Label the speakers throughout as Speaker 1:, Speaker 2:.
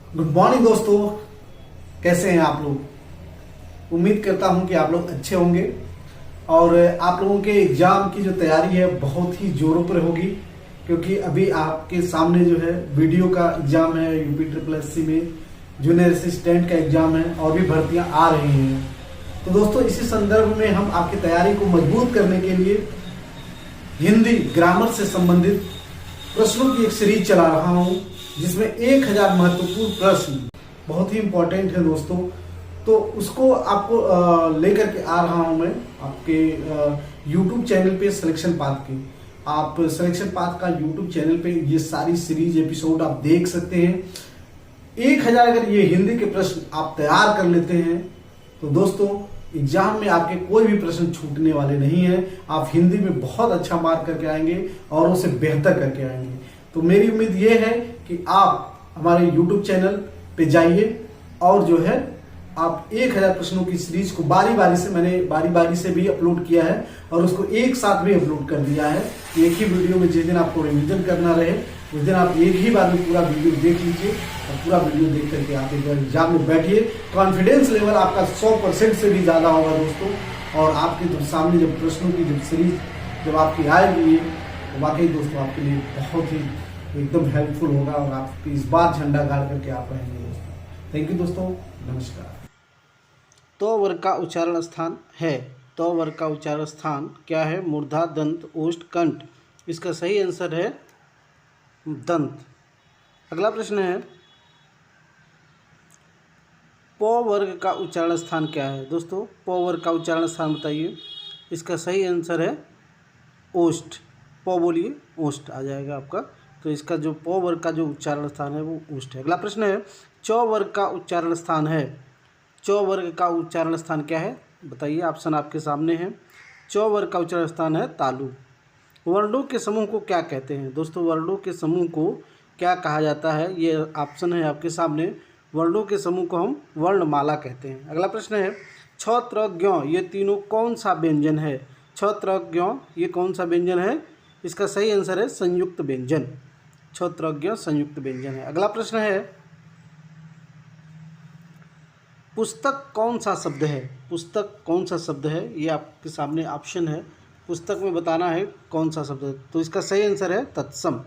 Speaker 1: Good morning दोस्तों, कैसे हैं आप लोग। उम्मीद करता हूं कि आप लोग अच्छे होंगे और आप लोगों के एग्जाम की जो तैयारी है बहुत ही जोरों पर होगी, क्योंकि अभी आपके सामने जो है वीडियो का एग्जाम है। यूपी ट्रिपल एससी में जूनियर असिस्टेंट का एग्जाम है और भी भर्तियां आ रही हैं। तो दोस्तों, इसी संदर्भ में हम आपकी तैयारी को मजबूत करने के लिए हिंदी ग्रामर से संबंधित प्रश्नों की एक सीरीज चला रहा हूं, जिसमें 1000 महत्वपूर्ण प्रश्न बहुत ही इंपॉर्टेंट है दोस्तों। तो उसको आपको लेकर के आ रहा हूं मैं आपके यूट्यूब चैनल पे सिलेक्शन पाथ के। आप सिलेक्शन पाथ का यूट्यूब चैनल पे ये सारी सीरीज एपिसोड आप देख सकते हैं। 1000 अगर ये हिंदी के प्रश्न आप तैयार कर लेते हैं तो दोस्तों एग्जाम में आपके कोई भी प्रश्न छूटने वाले नहीं है। आप हिंदी में बहुत अच्छा मार्क करके आएंगे और उसे बेहतर करके आएंगे। तो मेरी उम्मीद ये है कि आप हमारे YouTube चैनल पे जाइए और जो है आप 1000 प्रश्नों की सीरीज को मैंने बारी बारी से भी अपलोड किया है और उसको एक साथ भी अपलोड कर दिया है। एक ही वीडियो में जिस दिन आपको रिवीजन करना रहे उस दिन आप एक ही बार में पूरा वीडियो देख लीजिए और पूरा वीडियो देख करके आप एक बार एग्जाम में बैठिए। कॉन्फिडेंस लेवल आपका 100% से भी ज़्यादा होगा दोस्तों। और आपके जब सामने जब प्रश्नों की जब सीरीज जब आपकी आएगी तो वाकई दोस्तों आपके लिए बहुत ही एकदम हेल्पफुल होगा और आप इस बार झंडा गाड़ करके आप रहेंगे दोस्तों। थैंक यू दोस्तों, नमस्कार।
Speaker 2: तो वर्ग का उच्चारण स्थान है। तो वर्ग का उच्चारण स्थान क्या है? मूर्धा, दंत, ओष्ठ, कंठ। इसका सही आंसर है दंत। अगला प्रश्न है, प वर्ग का उच्चारण स्थान क्या है? दोस्तों प वर्ग का उच्चारण स्थान बताइए। इसका सही आंसर है ओष्ठ। प बोलिए, ओष्ठ आ जाएगा आपका। तो इसका जो प वर्ग का जो उच्चारण स्थान है वो ओष्ठ है। अगला प्रश्न है, च वर्ग का उच्चारण स्थान है। च वर्ग का उच्चारण स्थान क्या है बताइए। ऑप्शन आपके सामने है। च वर्ग का उच्चारण स्थान है तालु। वर्णों के समूह को क्या कहते हैं? दोस्तों वर्णों के समूह को क्या कहा जाता है? ये ऑप्शन है आपके सामने। वर्णों के समूह को हम वर्णमाला कहते हैं। अगला प्रश्न है, छ, त्र, ज्ञ ये तीनों कौन सा व्यंजन है? छ, त्र, ज्ञ ये कौन सा व्यंजन है? इसका सही आंसर है संयुक्त व्यंजन। छ, त्र, ज्ञ संयुक्त व्यंजन है। अगला प्रश्न है, पुस्तक कौन सा शब्द है? पुस्तक कौन सा शब्द है? ये आपके सामने ऑप्शन है। पुस्तक में बताना है कौन सा शब्द है। तो इसका सही आंसर है तत्सम।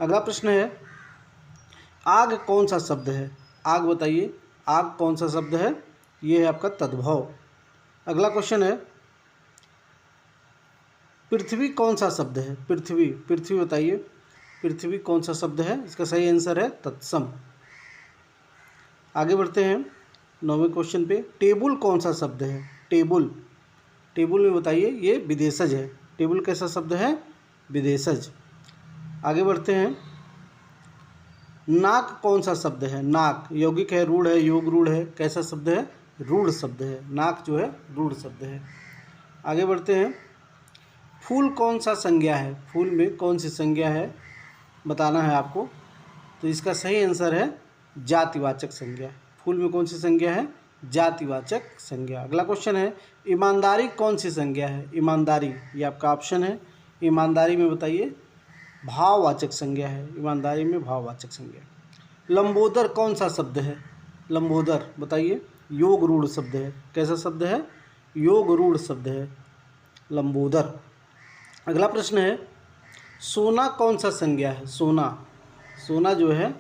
Speaker 2: अगला प्रश्न है, आग कौन सा शब्द है? आग बताइए, आग कौन सा शब्द है? ये है आपका तद्भव। अगला क्वेश्चन है, पृथ्वी कौन सा शब्द है? पृथ्वी, पृथ्वी बताइए, पृथ्वी कौन सा शब्द है? इसका सही आंसर है तत्सम। आगे बढ़ते हैं 9वें क्वेश्चन पे, टेबुल कौन सा शब्द है? टेबुल, टेबुल में बताइए, ये विदेशज है। टेबुल कैसा शब्द है? विदेशज। आगे बढ़ते हैं, नाक कौन सा शब्द है? नाक यौगिक है, रूढ़ है, योग रूढ़ है, कैसा शब्द है? रूढ़ शब्द है। नाक जो है रूढ़ शब्द है। आगे बढ़ते हैं, फूल कौन सा संज्ञा है? फूल में कौन सी संज्ञा है बताना है आपको। तो इसका सही आंसर है जातिवाचक संज्ञा। फूल में कौन सी संज्ञा है? जातिवाचक संज्ञा। अगला क्वेश्चन है, ईमानदारी कौन सी संज्ञा है? ईमानदारी, ये आपका ऑप्शन है। ईमानदारी में बताइए भाववाचक संज्ञा है। ईमानदारी में भाववाचक संज्ञा। लंबोदर कौन सा शब्द है? लंबोदर बताइए, योग रूढ़ शब्द है। कैसा शब्द है? योग रूढ़ शब्द है लंबोदर। अगला प्रश्न है, सोना कौन सा संज्ञा है? सोना, सोना जो है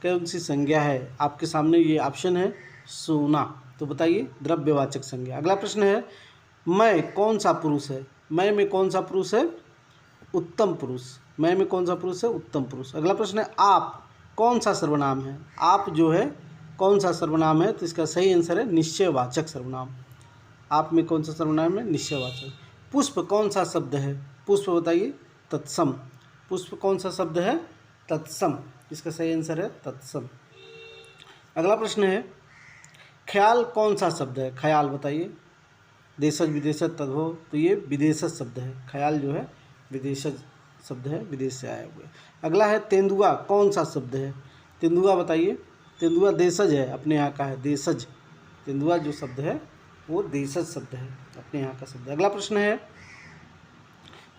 Speaker 2: कौन सी संज्ञा है? आपके सामने ये ऑप्शन है सोना। तो बताइए द्रव्यवाचक संज्ञा। अगला प्रश्न है, मैं कौन सा पुरुष है? मैं में कौन सा पुरुष है? उत्तम पुरुष। मैं में कौन सा पुरुष है? उत्तम पुरुष। अगला प्रश्न है, आप कौन सा सर्वनाम है? आप जो है कौन सा सर्वनाम है? तो इसका सही आंसर है निश्चयवाचक सर्वनाम। आप में कौन सा सर्वनाम है? निश्चयवाचक। पुष्प कौन सा शब्द है? पुष्प बताइए तत्सम। पुष्प कौन सा शब्द है? तत्सम। इसका सही आंसर है तत्सम। अगला प्रश्न है, ख्याल कौन सा शब्द है? ख्याल बताइए, देशज विदेशज तद्भव। तो ये विदेशज शब्द है। ख्याल जो है विदेशज शब्द है, विदेश से आया हुआ है। अगला है, तेंदुआ कौन सा शब्द है? तेंदुआ बताइए। तेंदुआ देशज है, अपने यहाँ का है, देशज। तेंदुआ जो शब्द है वो देशज शब्द है, अपने यहाँ का शब्द है। अगला प्रश्न है,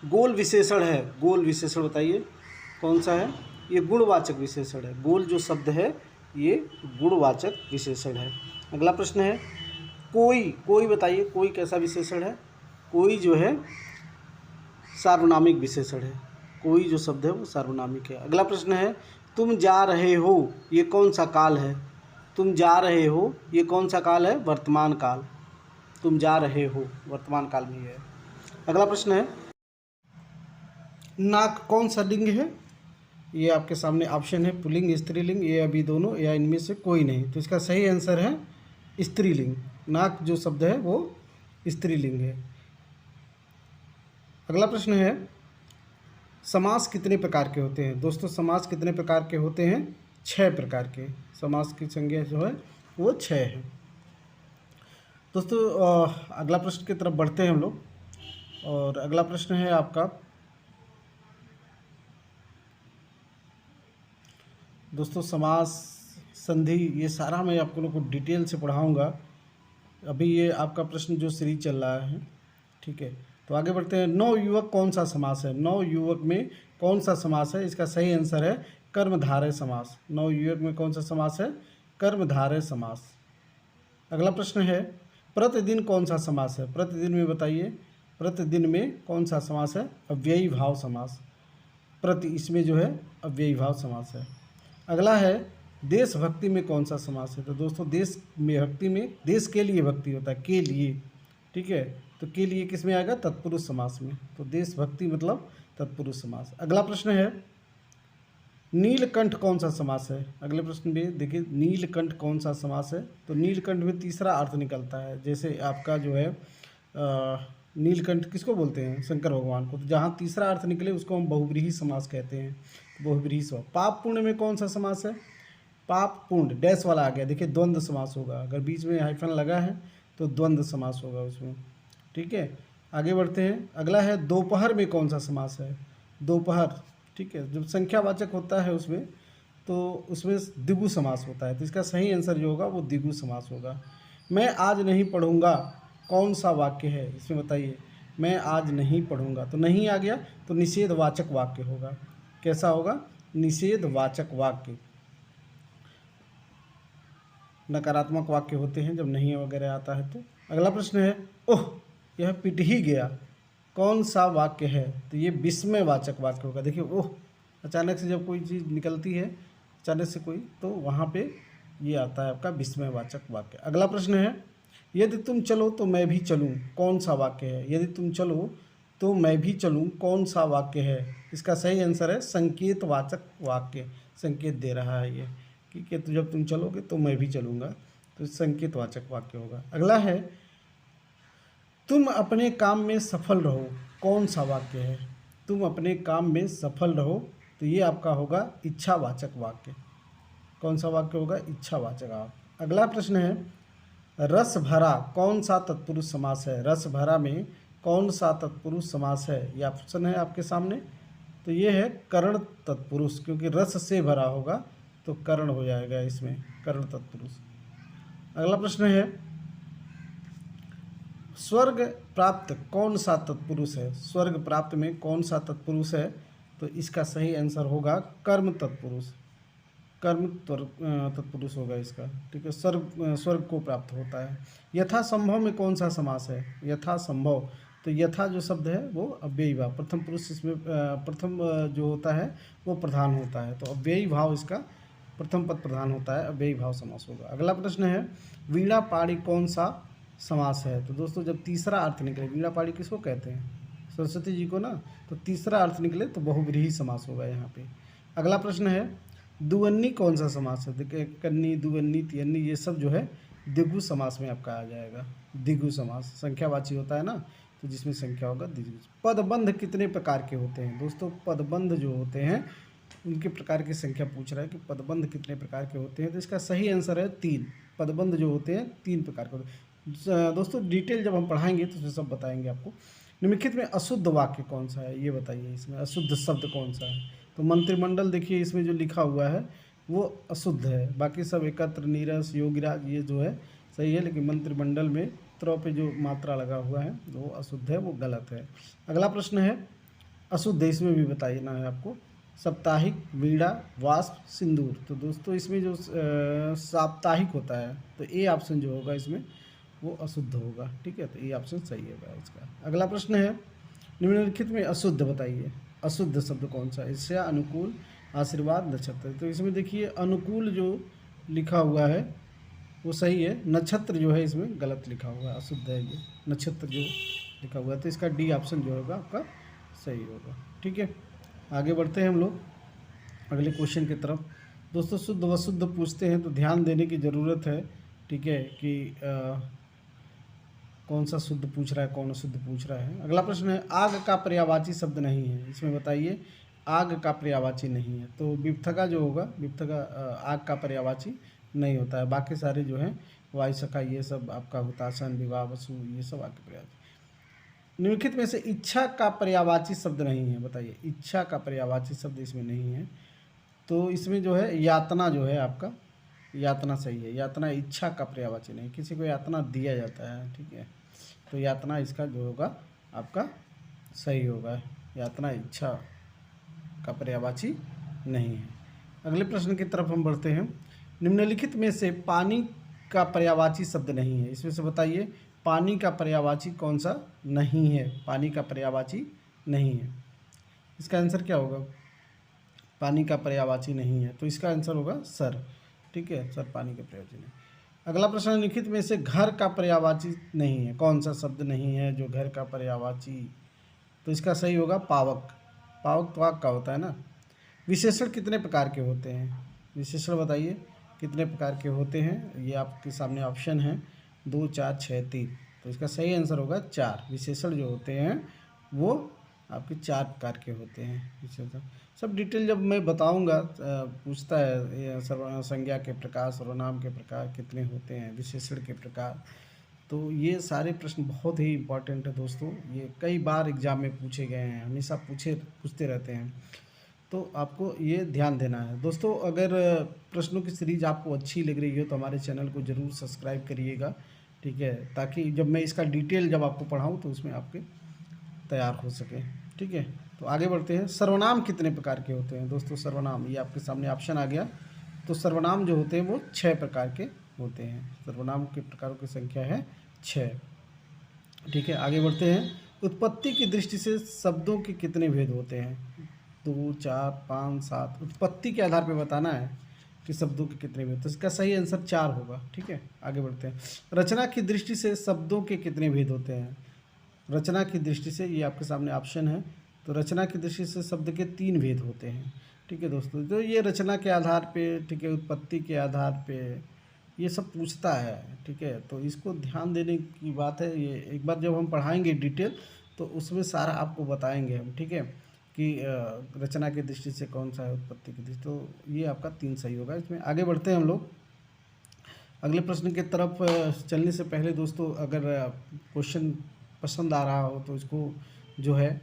Speaker 2: गोल विशेषण है। गोल विशेषण बताइए कौन सा है? ये गुणवाचक विशेषण है। गोल जो शब्द है ये गुणवाचक विशेषण है। अगला प्रश्न है कोई बताइए, कोई कैसा विशेषण है? कोई जो है सार्वनामिक विशेषण है। कोई जो शब्द है वो सार्वनामिक है। अगला प्रश्न है तुम जा रहे हो, ये कौन सा काल है? तुम जा रहे हो, ये कौन सा काल है? वर्तमान काल। तुम जा रहे हो वर्तमान काल में है। अगला प्रश्न है नाक कौन सा लिंग है? ये आपके सामने ऑप्शन है पुल्लिंग स्त्रीलिंग, ये अभी दोनों या इनमें से कोई नहीं। तो इसका सही आंसर है स्त्रीलिंग। नाक जो शब्द है वो स्त्रीलिंग है। अगला प्रश्न है समास कितने प्रकार के होते हैं? दोस्तों समास कितने प्रकार के होते हैं? 6 प्रकार के। समास की संख्या जो है वो 6 है। दोस्तों अगला प्रश्न की तरफ बढ़ते हैं हम लोग, और अगला प्रश्न है आपका दोस्तों समास, संधि, ये सारा मैं आपको लोग को डिटेल से पढ़ाऊँगा। अभी ये आपका प्रश्न जो सीरीज चल रहा है, ठीक है। तो आगे बढ़ते हैं। नवयुवक कौन सा समास है? नवयुवक में कौन सा समास है? इसका सही आंसर है कर्मधारय समास। नवयुवक में कौन सा समास है? कर्मधारय समास। अगला प्रश्न है प्रतिदिन कौन सा समास है? प्रतिदिन में बताइए, प्रतिदिन में कौन सा समास है? अव्ययी भाव समास। प्रति, इसमें जो है अव्ययी भाव समास है। अगला है देशभक्ति में कौन सा समास है? तो दोस्तों देश में भक्ति में देश के लिए भक्ति होता है, के लिए, ठीक है। तो के लिए किस में आएगा? तत्पुरुष समास में। तो देशभक्ति मतलब तत्पुरुष समास। अगला प्रश्न है नीलकंठ कौन सा समास है? अगले प्रश्न में देखिए नीलकंठ कौन सा समास है? तो नीलकंठ में तीसरा अर्थ निकलता है। जैसे आपका जो है नीलकंठ किसको बोलते हैं? शंकर भगवान को। तो जहाँ तीसरा अर्थ निकले उसको हम बहुव्रीहि समास कहते हैं। बहुव्रीहि समास। पाप पूर्ण में कौन सा समास है? पाप पूर्ण डैश वाला आ गया, देखिए द्वंद्व समास होगा। अगर बीच में हाइफन लगा है तो द्वंद्व समास होगा उसमें, ठीक है। आगे बढ़ते हैं। अगला है दोपहर में कौन सा समास है? दोपहर, ठीक है। जब संख्यावाचक होता है उसमें तो उसमें द्विगु समास होता है। तो इसका सही आंसर जो होगा वो द्विगु समास होगा। मैं आज नहीं पढ़ूंगा कौन सा वाक्य है? इसमें बताइए। मैं आज नहीं पढ़ूंगा, तो नहीं आ गया तो निषेधवाचक वाक्य होगा। कैसा होगा? निषेधवाचक वाक्य। नकारात्मक वाक्य होते हैं जब नहीं वगैरह आता है तो। अगला प्रश्न है ओह यह पिट ही गया, कौन सा वाक्य है? तो ये विस्मयवाचक वाक्य होगा। देखिए ओह, अचानक से जब कोई चीज़ निकलती है अचानक से कोई, तो वहाँ पे ये आता है आपका विस्मयवाचक वाक्य। अगला प्रश्न है यदि तुम चलो तो मैं भी चलूँ, कौन सा वाक्य है? यदि तुम चलो तो मैं भी चलूँ, कौन सा वाक्य है? इसका सही आंसर है संकेतवाचक वाक्य। संकेत दे रहा है ये कि तो जब तुम चलोगे तो मैं भी चलूँगा, तो संकेतवाचक वाक्य होगा। अगला है तुम अपने काम में सफल रहो, कौन सा वाक्य है? तुम अपने काम में सफल रहो, तो ये आपका होगा इच्छावाचक वाक्य। कौन सा वाक्य होगा? इच्छावाचक वाक्य। अगला प्रश्न है रस भरा कौन सा तत्पुरुष समास है? रस भरा में कौन सा तत्पुरुष समास है? ये ऑप्शन है आपके सामने। तो ये है कर्ण तत्पुरुष, क्योंकि रस से भरा होगा तो कर्ण हो जाएगा इसमें, कर्ण तत्पुरुष। अगला प्रश्न है स्वर्ग प्राप्त कौन सा तत्पुरुष है? स्वर्ग प्राप्त में कौन सा तत्पुरुष है? तो इसका सही आंसर होगा कर्म तत्पुरुष। कर्म तत्पुरुष होगा इसका, ठीक है। स्वर्ग को प्राप्त होता है। यथा संभव में कौन सा समास है? यथा संभव, तो यथा जो शब्द है वो अव्ययी भाव, प्रथम पुरुष इसमें प्रथम जो होता है वो प्रधान होता है, तो अव्ययी भाव इसका प्रथम पद प्रधान होता है, अव्ययी भाव समास होगा। अगला प्रश्न है वीणा पाणी कौन सा समास है? तो दोस्तों जब तीसरा अर्थ निकले, वीणा पाणी किसको कहते हैं? सरस्वती जी को ना। तो तीसरा अर्थ निकले तो बहुव्रीहि समास होगा यहाँ पे। अगला प्रश्न है दुवन्नी कौन सा समास है? देखिए कन्नी, दुवन्नी, तियन्नी, ये सब जो है द्विगु समास में आपका आ जाएगा। द्विगु समास संख्यावाची होता है ना, तो जिसमें संख्या होगा द्विगु। पदबंध कितने प्रकार के होते हैं? दोस्तों पदबंध जो होते हैं उनके प्रकार की संख्या पूछ रहा है कि पदबंध कितने प्रकार के होते हैं। तो इसका सही आंसर है 3। पदबंध जो होते हैं 3 प्रकार के होते हैं। दोस्तों डिटेल जब हम पढ़ाएंगे तो उसमें सब बताएंगे आपको। निम्नलिखित में अशुद्ध वाक्य कौन सा है? ये बताइए इसमें अशुद्ध शब्द कौन सा है? तो मंत्रिमंडल देखिए इसमें जो लिखा हुआ है वो अशुद्ध है, बाकी सब एकत्र, नीरस, योगिराज ये जो है सही है, लेकिन मंत्रिमंडल में त्र पे जो मात्रा लगा हुआ है वो अशुद्ध है, वो गलत है। अगला प्रश्न है अशुद्ध, इसमें भी बताइए ना है आपको। साप्ताहिक, वीणा, वाष्प, सिंदूर। तो दोस्तों इसमें जो साप्ताहिक होता है तो ए ऑप्शन जो होगा इसमें वो अशुद्ध होगा। ठीक है, तो ए ऑप्शन सही होगा इसका। अगला प्रश्न है, निम्नलिखित में अशुद्ध बताइए। अशुद्ध शब्द कौन सा है? ईर्ष्या, अनुकूल, आशीर्वाद, नक्षत्र। तो इसमें देखिए अनुकूल जो लिखा हुआ है वो सही है, नक्षत्र जो है इसमें गलत लिखा हुआ है, अशुद्ध है ये नक्षत्र जो लिखा हुआ है। तो इसका डी ऑप्शन जो होगा आपका सही होगा। ठीक है, आगे बढ़ते हैं हम लोग अगले क्वेश्चन की तरफ। दोस्तों शुद्ध व शुद्ध पूछते हैं तो ध्यान देने की ज़रूरत है। ठीक है कि कौन सा शुद्ध पूछ रहा है, कौन अशुद्ध पूछ रहा है। अगला प्रश्न है, आग का पर्यायवाची शब्द नहीं है, इसमें बताइए। आग का पर्यायवाची नहीं है तो विपथका जो होगा, विपथका आग का पर्यायवाची नहीं होता है। बाकी सारे जो हैं वायु सखा ये सब आपका हुतासन, विवाह, वसु ये सब आग के पर्यायवाची। निम्नलिखित में से इच्छा का पर्यायवाची शब्द नहीं है, बताइए। इच्छा का पर्यायवाची शब्द इसमें नहीं है तो इसमें जो है यातना जो है आपका, यातना सही है। यातना इच्छा का पर्यायवाची नहीं, किसी को यातना दिया जाता है। ठीक है, तो यातना इसका जो होगा आपका सही होगा। यातना इच्छा का पर्यायवाची नहीं है। अगले प्रश्न की तरफ हम बढ़ते हैं। निम्नलिखित में से पानी का पर्यायवाची शब्द नहीं है, इसमें से बताइए पानी का पर्यायवाची कौन सा नहीं है। पानी का पर्यायवाची नहीं है, इसका आंसर क्या होगा? पानी का पर्यायवाची नहीं है तो इसका आंसर होगा सर। ठीक है, सर पानी का पर्यायवाची नहीं। अगला प्रश्न, निम्नलिखित में से घर का पर्यायवाची नहीं है, कौन सा शब्द नहीं है जो घर का पर्यायवाची? तो इसका सही होगा पावक। पावक तो आग का होता है ना। विशेषण कितने प्रकार के होते हैं? विशेषण बताइए कितने प्रकार के होते हैं। ये आपके सामने ऑप्शन है 2, 4, 6, 3। तो इसका सही आंसर होगा 4। विशेषण जो होते हैं वो आपके 4 प्रकार के होते हैं विशेषण। सब डिटेल जब मैं बताऊंगा, पूछता है ये संज्ञा के प्रकार, सर्वनाम के प्रकार कितने होते हैं, विशेषण के प्रकार, तो ये सारे प्रश्न बहुत ही इंपॉर्टेंट है दोस्तों। ये कई बार एग्जाम में पूछे गए हैं, हमेशा पूछते रहते हैं, तो आपको ये ध्यान देना है दोस्तों। अगर प्रश्नों की सीरीज आपको अच्छी लग रही हो तो हमारे चैनल को ज़रूर सब्सक्राइब करिएगा। ठीक है, ताकि जब मैं इसका डिटेल जब आपको पढ़ाऊँ तो उसमें आपके तैयार हो सके। ठीक है, तो आगे बढ़ते हैं। सर्वनाम कितने प्रकार के होते हैं? दोस्तों सर्वनाम, ये आपके सामने ऑप्शन आ गया। तो सर्वनाम जो होते हैं वो 6 प्रकार के होते हैं। सर्वनाम के प्रकारों की संख्या है 6। ठीक है, आगे बढ़ते हैं। उत्पत्ति की दृष्टि से शब्दों के कितने भेद होते हैं? 2, 4, 5, 7। उत्पत्ति के आधार पर बताना है कि शब्दों के कितने भेद, तो इसका सही आंसर 4 होगा। ठीक है, आगे बढ़ते हैं। रचना की दृष्टि से शब्दों के कितने भेद होते हैं? रचना की दृष्टि से, ये आपके सामने ऑप्शन है, तो रचना की दृष्टि से शब्द के 3 भेद होते हैं। ठीक है दोस्तों, तो ये रचना के आधार पे, ठीक है, उत्पत्ति के आधार पे ये सब पूछता है। ठीक है, तो इसको ध्यान देने की बात है। ये एक बार जब हम पढ़ाएंगे डिटेल तो उसमें सारा आपको बताएंगे हम। ठीक है, कि रचना की दृष्टि से कौन सा है, उत्पत्ति की दृष्टि, तो ये आपका 3 सही होगा इसमें। आगे बढ़ते हैं हम लोग अगले प्रश्न की तरफ। चलने से पहले दोस्तों, अगर क्वेश्चन पसंद आ रहा हो तो इसको जो है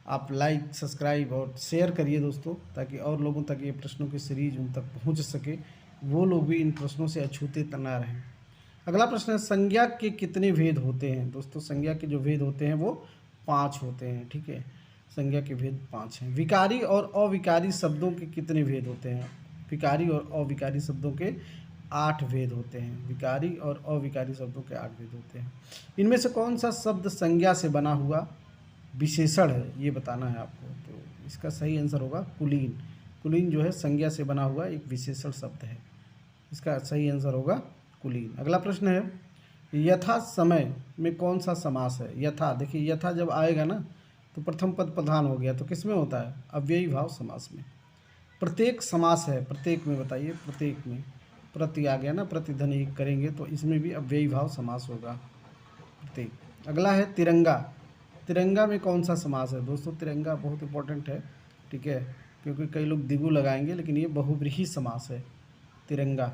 Speaker 2: आप लाइक, सब्सक्राइब और शेयर करिए दोस्तों, ताकि और लोगों तक ये प्रश्नों की सीरीज उन तक पहुंच सके, वो लोग भी इन प्रश्नों से अछूते ना रहें। अगला प्रश्न है, संज्ञा के कितने भेद होते हैं? दोस्तों संज्ञा के जो भेद होते हैं वो 5 होते हैं। ठीक है, संज्ञा के भेद 5 हैं। विकारी और अविकारी शब्दों के कितने भेद होते हैं? विकारी और अविकारी शब्दों के 8 भेद होते हैं। विकारी और अविकारी शब्दों के 8 भेद होते हैं। इनमें से कौन सा शब्द संज्ञा से बना हुआ विशेषण है, ये बताना है आपको। तो इसका सही आंसर होगा कुलीन। कुलीन जो है संज्ञा से बना हुआ एक विशेषण शब्द है, इसका सही आंसर होगा कुलीन। अगला प्रश्न है, यथा समय में कौन सा समास है? यथा, देखिए यथा जब आएगा ना तो प्रथम पद प्रधान हो गया, तो किस में होता है? अव्ययी भाव समास में। प्रत्येक समास है, प्रत्येक में बताइए। प्रत्येक में प्रति आ गया ना, प्रतिधन एक करेंगे तो इसमें भी अव्ययी भाव समास होगा, प्रत्येक। अगला है तिरंगा। तिरंगा में कौन सा समास है? दोस्तों तिरंगा बहुत इंपॉर्टेंट है। ठीक है, क्योंकि कई लोग द्विगु लगाएंगे, लेकिन ये बहुव्रीहि समास है तिरंगा।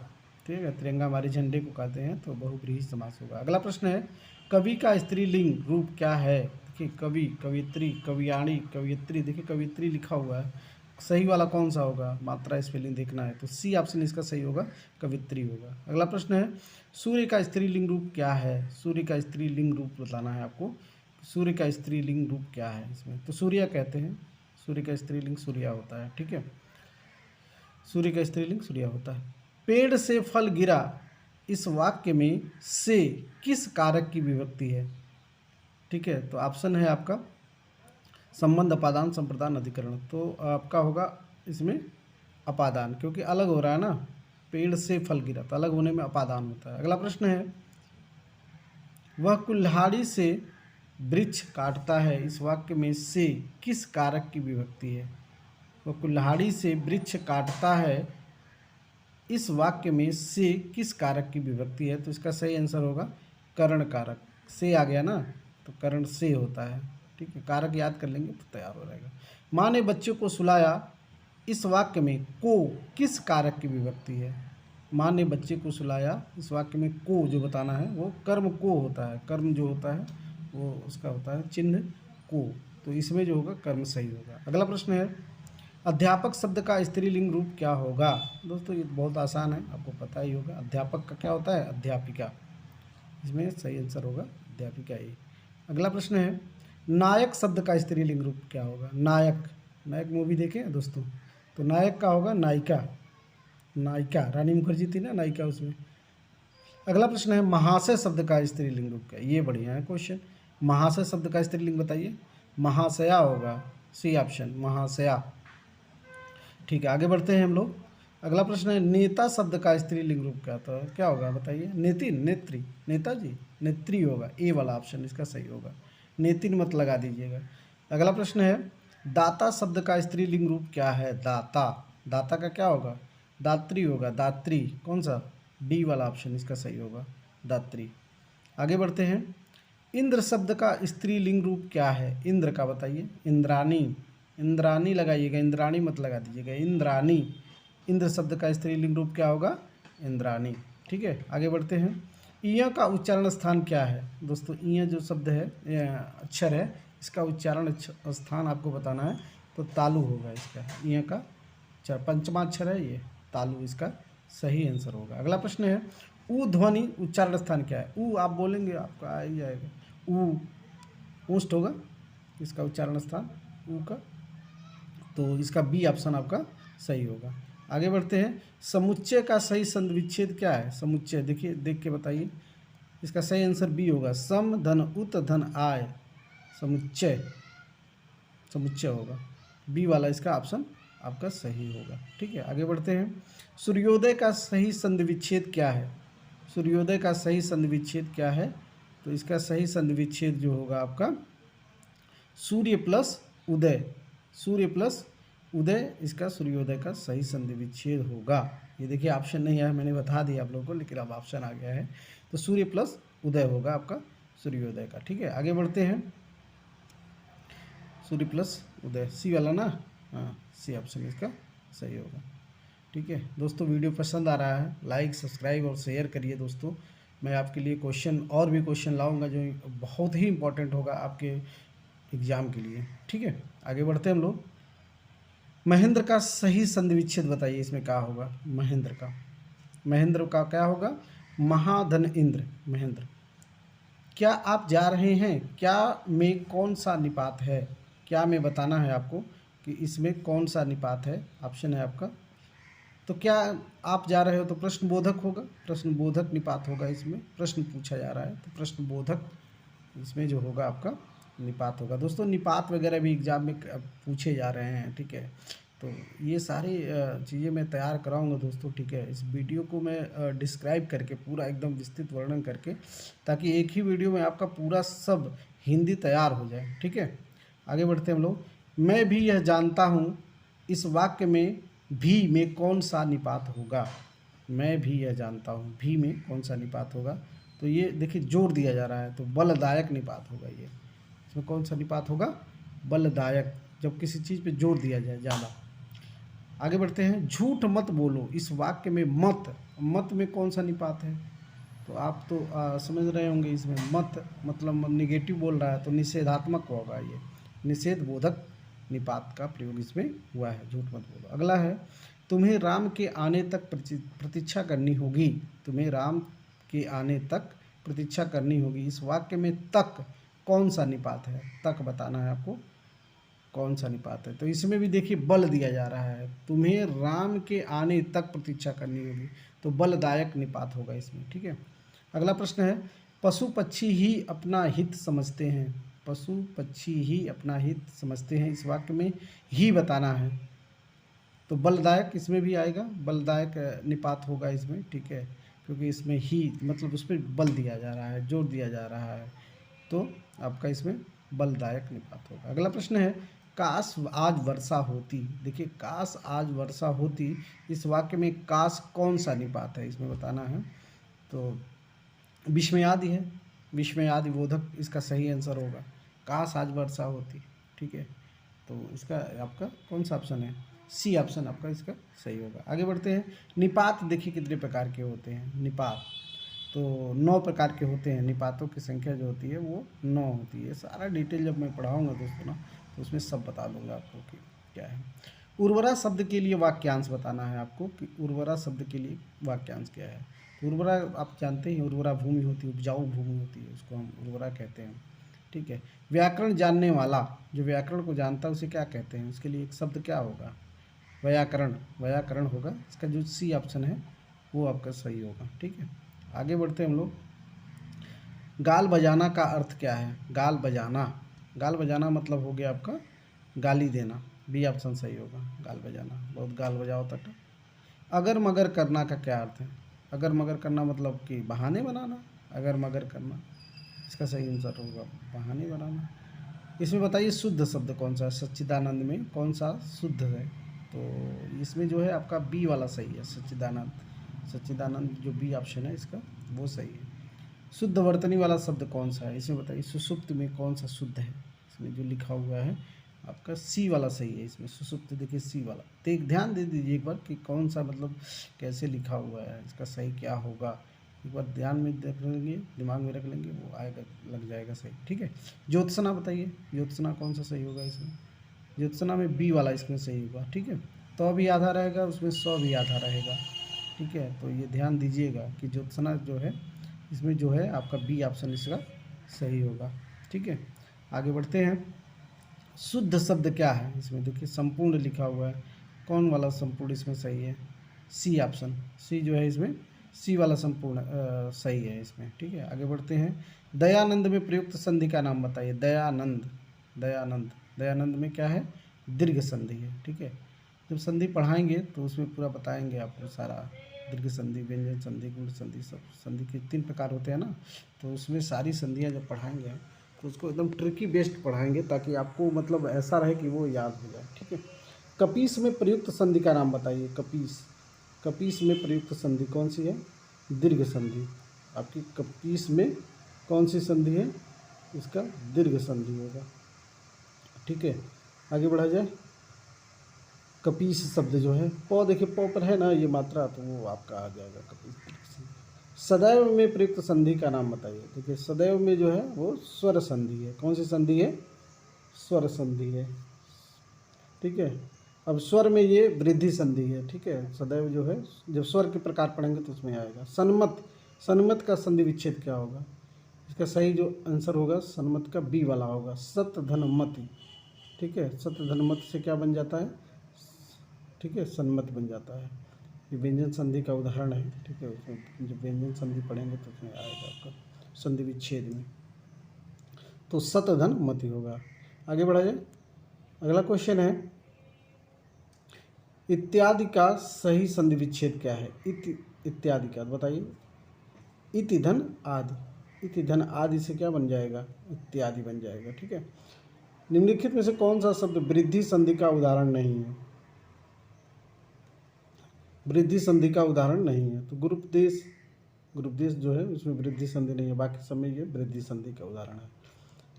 Speaker 2: ठीक है, तिरंगा हमारे झंडे को कहते हैं, तो बहुव्रीहि समास होगा। अगला प्रश्न है, कवि का स्त्रीलिंग रूप क्या है? देखिए कवि, कवियत्री, कवियाणी, कवियत्री। देखिए कवियत्री लिखा हुआ है, सही वाला कौन सा होगा? मात्रा स्पेलिंग देखना है, तो सी ऑप्शन इसका सही होगा, कवित्री होगा। अगला प्रश्न है, सूर्य का स्त्रीलिंग रूप क्या है? सूर्य का स्त्रीलिंग रूप बताना है आपको। सूर्य का स्त्रीलिंग रूप क्या है इसमें? तो सूर्य कहते हैं, सूर्य का स्त्रीलिंग सूर्या होता है, ठीक है। सूर्य का स्त्रीलिंग सूर्या होता है। पेड़ से फल गिरा, इस वाक्य में से किस कारक की विभक्ति है? ठीक है, तो ऑप्शन है आपका संबंध, अपादान, संप्रदान, अधिकरण। तो आपका होगा इसमें अपादान, क्योंकि अलग हो रहा है ना, पेड़ से फल गिरा तो अलग होने में अपादान होता है। अगला प्रश्न है, वह कुल्हाड़ी से वृक्ष काटता है, इस वाक्य में से किस कारक की विभक्ति है? वह कुल्हाड़ी से वृक्ष काटता है, इस वाक्य में से किस कारक की विभक्ति है? तो इसका सही आंसर होगा करण कारक। से आ गया ना, तो करण से होता है, ठीक है। कारक याद कर लेंगे तो तैयार हो जाएगा। माँ ने बच्चे को सुलाया, इस वाक्य में को किस कारक की विभक्ति है? माँ ने बच्चे को सुलाया, इस वाक्य में को जो बताना है वो कर्म को होता है। कर्म जो होता है वो उसका होता है चिन्ह को, तो इसमें जो होगा कर्म सही होगा। अगला प्रश्न है, अध्यापक शब्द का स्त्रीलिंग रूप क्या होगा? दोस्तों ये बहुत आसान है, आपको पता ही होगा। अध्यापक का क्या होता है? अध्यापिका। इसमें सही आंसर होगा अध्यापिका ही। अगला प्रश्न है, नायक शब्द का स्त्रीलिंग रूप क्या होगा? नायक, नायक मूवी देखे हैं दोस्तों, तो नायक का होगा नायिका। नायिका, रानी मुखर्जी थी ना नायिका उसमें। अगला प्रश्न है, महाशय शब्द का स्त्रीलिंग रूप क्या? ये बढ़िया है क्वेश्चन। महाशय शब्द का स्त्रीलिंग बताइए। महाशया होगा, सी ऑप्शन, महाशया। ठीक है, आगे बढ़ते हैं हम लोग। अगला प्रश्न है, नेता शब्द का स्त्रीलिंग रूप क्या था? क्या होगा बताइए। नेतिन, नेत्री, नेताजी, नेत्री होगा, ए वाला ऑप्शन इसका सही होगा। नेतिन मत लगा दीजिएगा। अगला प्रश्न है, दाता शब्द का स्त्रीलिंग रूप क्या है? दाता, दाता का क्या होगा? दात्री होगा, दात्री। कौन सा? डी वाला ऑप्शन इसका सही होगा, दात्री। आगे बढ़ते हैं, इंद्र शब्द का स्त्रीलिंग रूप क्या है? इंद्र का बताइए। इंद्रानी, इंद्रानी लगाइएगा, इंद्राणी मत लगा दीजिएगा, इंद्रानी। इंद्र शब्द का स्त्रीलिंग रूप क्या होगा? इंद्रानी। ठीक है, आगे बढ़ते हैं, ईय का उच्चारण स्थान क्या है? दोस्तों ईय जो शब्द है, अक्षर है, इसका उच्चारण स्थान आपको बताना है, तो तालु होगा इसका। ईय का पंचमा अक्षर है ये, तालु इसका सही आंसर होगा। अगला प्रश्न है, ऊ ध्वनि उच्चारण स्थान क्या है? ऊ आप बोलेंगे आपका आ ही जाएगा, ऊ ऊष्ट होगा इसका उच्चारण स्थान ऊ का, तो इसका बी ऑप्शन आपका सही होगा। आगे बढ़ते हैं, समुच्चय का सही संधि विच्छेद क्या है? समुच्चय देखिए, देख के बताइए। इसका सही आंसर बी होगा, सम धन उत धन आय, समुच्चय, समुच्चय होगा, बी वाला इसका ऑप्शन आपका सही होगा। ठीक है, आगे बढ़ते हैं, सूर्योदय का सही संधि विच्छेद क्या है? सूर्योदय का सही संधि विच्छेद क्या है? तो इसका सही संधि विच्छेद जो होगा आपका सूर्य प्लस उदय, सूर्य प्लस उदय, इसका सूर्योदय का सही संधि विच्छेद होगा। ये देखिए ऑप्शन नहीं है, मैंने बता दिया आप लोगों को, लेकिन अब ऑप्शन आ गया है, तो सूर्य प्लस उदय होगा आपका सूर्योदय का। ठीक है, आगे बढ़ते हैं, सूर्य प्लस उदय, सी वाला ना, हाँ सी ऑप्शन इसका सही होगा। ठीक है दोस्तों, वीडियो पसंद आ रहा है, लाइक सब्सक्राइब और शेयर करिए दोस्तों। मैं आपके लिए क्वेश्चन और भी क्वेश्चन लाऊंगा जो बहुत ही इंपॉर्टेंट होगा आपके एग्ज़ाम के लिए। ठीक है, आगे बढ़ते हैं हम लोग। महेंद्र का सही संधि विच्छेद बताइए, इसमें क्या होगा? महेंद्र का, महेंद्र का क्या होगा? महाधन इंद्र, महेंद्र। क्या आप जा रहे हैं? क्या में कौन सा निपात है? क्या में बताना है आपको कि इसमें कौन सा निपात है, ऑप्शन है आपका। तो क्या आप जा रहे हो तो प्रश्नबोधक होगा, प्रश्नबोधक निपात होगा, इसमें प्रश्न पूछा जा रहा है तो प्रश्नबोधक इसमें जो होगा आपका निपात होगा। दोस्तों निपात वगैरह भी एग्जाम में पूछे जा रहे हैं, ठीक है, तो ये सारी चीज़ें मैं तैयार कराऊंगा दोस्तों। ठीक है, इस वीडियो को मैं डिस्क्राइब करके पूरा एकदम विस्तृत वर्णन करके, ताकि एक ही वीडियो में आपका पूरा सब हिंदी तैयार हो जाए। ठीक है, आगे बढ़ते हैं हम लोग। मैं भी यह जानता हूँ, इस वाक्य में भी में कौन सा निपात होगा? मैं भी यह जानता हूँ, भी में कौन सा निपात होगा? तो ये देखिए जोर दिया जा रहा है, तो बलदायक निपात होगा ये। इसमें कौन सा निपात होगा? बलदायक, जब किसी चीज़ पे जोर दिया जाए ज़्यादा। आगे बढ़ते हैं, झूठ मत बोलो, इस वाक्य में मत, मत में कौन सा निपात है? तो आप तो समझ रहे होंगे, इसमें मत मतलब निगेटिव बोल रहा है, तो निषेधात्मक होगा ये, निषेध बोधक निपात का प्रयोग इसमें हुआ है, झूठ मत बोलो। अगला है, तुम्हें राम के आने तक प्रतीक्षा करनी होगी, तुम्हें राम के आने तक प्रतीक्षा करनी होगी, इस वाक्य में तक कौन सा निपात है? तक बताना है आपको। कौन सा निपात है? तो इसमें भी देखिए बल दिया जा रहा है, तुम्हें राम के आने तक प्रतीक्षा करनी होगी, तो बलदायक निपात होगा इसमें। ठीक है, अगला प्रश्न है, पशु पक्षी ही अपना हित समझते हैं। पशु पक्षी ही अपना हित समझते हैं, इस वाक्य में ही बताना है, तो बलदायक इसमें भी आएगा, बलदायक निपात होगा इसमें। ठीक है, क्योंकि इसमें ही मतलब उस पर बल दिया जा रहा है, जोर दिया जा रहा है, तो आपका इसमें बलदायक निपात होगा। अगला प्रश्न है, काश आज वर्षा होती। देखिए काश आज वर्षा होती, इस वाक्य में काश कौन सा निपात है इसमें बताना है, तो विस्मयादि है, विस्मयादि बोधक इसका सही आंसर होगा, काश आज वर्षा होती। ठीक है, तो इसका आपका कौन सा ऑप्शन है? सी ऑप्शन आपका इसका सही होगा। आगे बढ़ते हैं, निपात देखिए कितने प्रकार के होते हैं। निपात तो 9 प्रकार के होते हैं, निपातों की संख्या जो होती है वो 9 होती है। सारा डिटेल जब मैं पढ़ाऊँगा दोस्तों ना, तो उसमें सब बता दूंगा आपको कि क्या है। उर्वरा शब्द के लिए वाक्यांश बताना है आपको कि उर्वरा शब्द के लिए वाक्यांश क्या है। उर्वरा आप जानते हैं, उर्वरा भूमि होती है, उपजाऊ भूमि होती है, उसको हम उर्वरा कहते हैं। ठीक है, व्याकरण जानने वाला, जो व्याकरण को जानता है उसे क्या कहते हैं, उसके लिए एक शब्द क्या होगा? व्याकरण, व्याकरण होगा इसका, जो सी ऑप्शन है वो आपका सही होगा। ठीक है, आगे बढ़ते हैं हम लोग। गाल बजाना का अर्थ क्या है? गाल बजाना, गाल बजाना मतलब हो गया आपका गाली देना, बी ऑप्शन सही होगा, गाल बजाना, बहुत गाल बजाओ तक। अगर मगर करना का क्या अर्थ है? अगर मगर करना मतलब कि बहाने बनाना, अगर मगर करना, इसका सही आंसर होगा बहाने बनाना। इसमें बताइए शुद्ध शब्द कौन सा है? सच्चिदानंद में कौन सा शुद्ध है? तो इसमें जो है आपका बी वाला सही है, सच्चिदानंद, सच्चिदानंद जो बी ऑप्शन है इसका वो सही है। शुद्ध वर्तनी वाला शब्द कौन सा है? इसमें बताइए सुषुप्त में कौन सा शुद्ध है? इसमें जो लिखा हुआ है आपका सी वाला सही है, इसमें सुषुप्त देखिए सी वाला। तो एक ध्यान दे दीजिए एक बार कि कौन सा मतलब कैसे लिखा हुआ है, इसका सही क्या होगा, एक बार ध्यान में देख लेंगे, दिमाग में रख लेंगे, वो आएगा, लग जाएगा सही। ठीक है, ज्योत्सना बताइए, ज्योत्सना कौन सा सही होगा इसमें? ज्योत्सना में बी वाला इसमें सही होगा। ठीक है, तो भी आधा रहेगा, उसमें 100 भी आधा रहेगा। ठीक है, तो ये ध्यान दीजिएगा कि ज्योत्सना जो है इसमें जो है आपका बी ऑप्शन इसका सही होगा। ठीक है, आगे बढ़ते हैं। शुद्ध शब्द क्या है? इसमें देखिए संपूर्ण लिखा हुआ है, कौन वाला संपूर्ण इसमें सही है? सी ऑप्शन, सी जो है इसमें सी वाला संपूर्ण सही है इसमें। ठीक है, आगे बढ़ते हैं। दयानंद में प्रयुक्त संधि का नाम बताइए। दयानंद, दयानंद, दयानंद में क्या है? दीर्घ संधि है। ठीक है, जब संधि पढ़ाएंगे तो उसमें पूरा बताएंगे आपको सारा, दीर्घ संधि, व्यंजन संधि, गुण संधि, सब संधि के 3 प्रकार होते हैं ना, तो उसमें सारी संधियाँ जब पढ़ाएंगे तो उसको एकदम ट्रिकी बेस्ड पढ़ाएंगे ताकि आपको मतलब ऐसा रहे कि वो याद हो जाए। ठीक है, कपीस में प्रयुक्त संधि का नाम बताइए। कपीस, कपीस में प्रयुक्त संधि कौन सी है? दीर्घ संधि। आपकी कपीस में कौन सी संधि है? इसका दीर्घ संधि होगा। ठीक है, आगे बढ़ा जाए। कपीस शब्द जो है प, देखिए प पर है ना ये मात्रा, तो वो आपका आ जाएगा कपीस। सदैव में प्रयुक्त संधि का नाम बताइए। देखिए सदैव में जो है वो स्वर संधि है। कौन सी संधि है? स्वर संधि है। ठीक है, अब स्वर में ये वृद्धि संधि है। ठीक है, सदैव जो है जब स्वर के प्रकार पढ़ेंगे तो उसमें आएगा। सन्मत, सन्मत का संधि विच्छेद क्या होगा? इसका सही जो आंसर होगा सन्मत का बी वाला होगा, सत धन मति। ठीक है, सत धन मत से क्या बन जाता है? ठीक है, सन्मत बन जाता है। ये व्यंजन संधि का उदाहरण है। ठीक है, उसमें जब व्यंजन संधि पढ़ेंगे तो उसमें आएगा आपका संधि विच्छेद में, तो सत धन मति होगा। आगे बढ़ा जाए। अगला क्वेश्चन है, इत्यादि का सही संधि विच्छेद क्या है? इत्यादि का बताइए। इति धन आदि, इति धन आदि से क्या बन जाएगा? इत्यादि बन जाएगा। ठीक है, निम्नलिखित में से कौन सा शब्द वृद्धि संधि का उदाहरण नहीं है? वृद्धि संधि का उदाहरण नहीं है, तो गुरुपदेश, गुरुपदेश जो है उसमें वृद्धि संधि नहीं है, बाकी सब में ये वृद्धि संधि का उदाहरण है।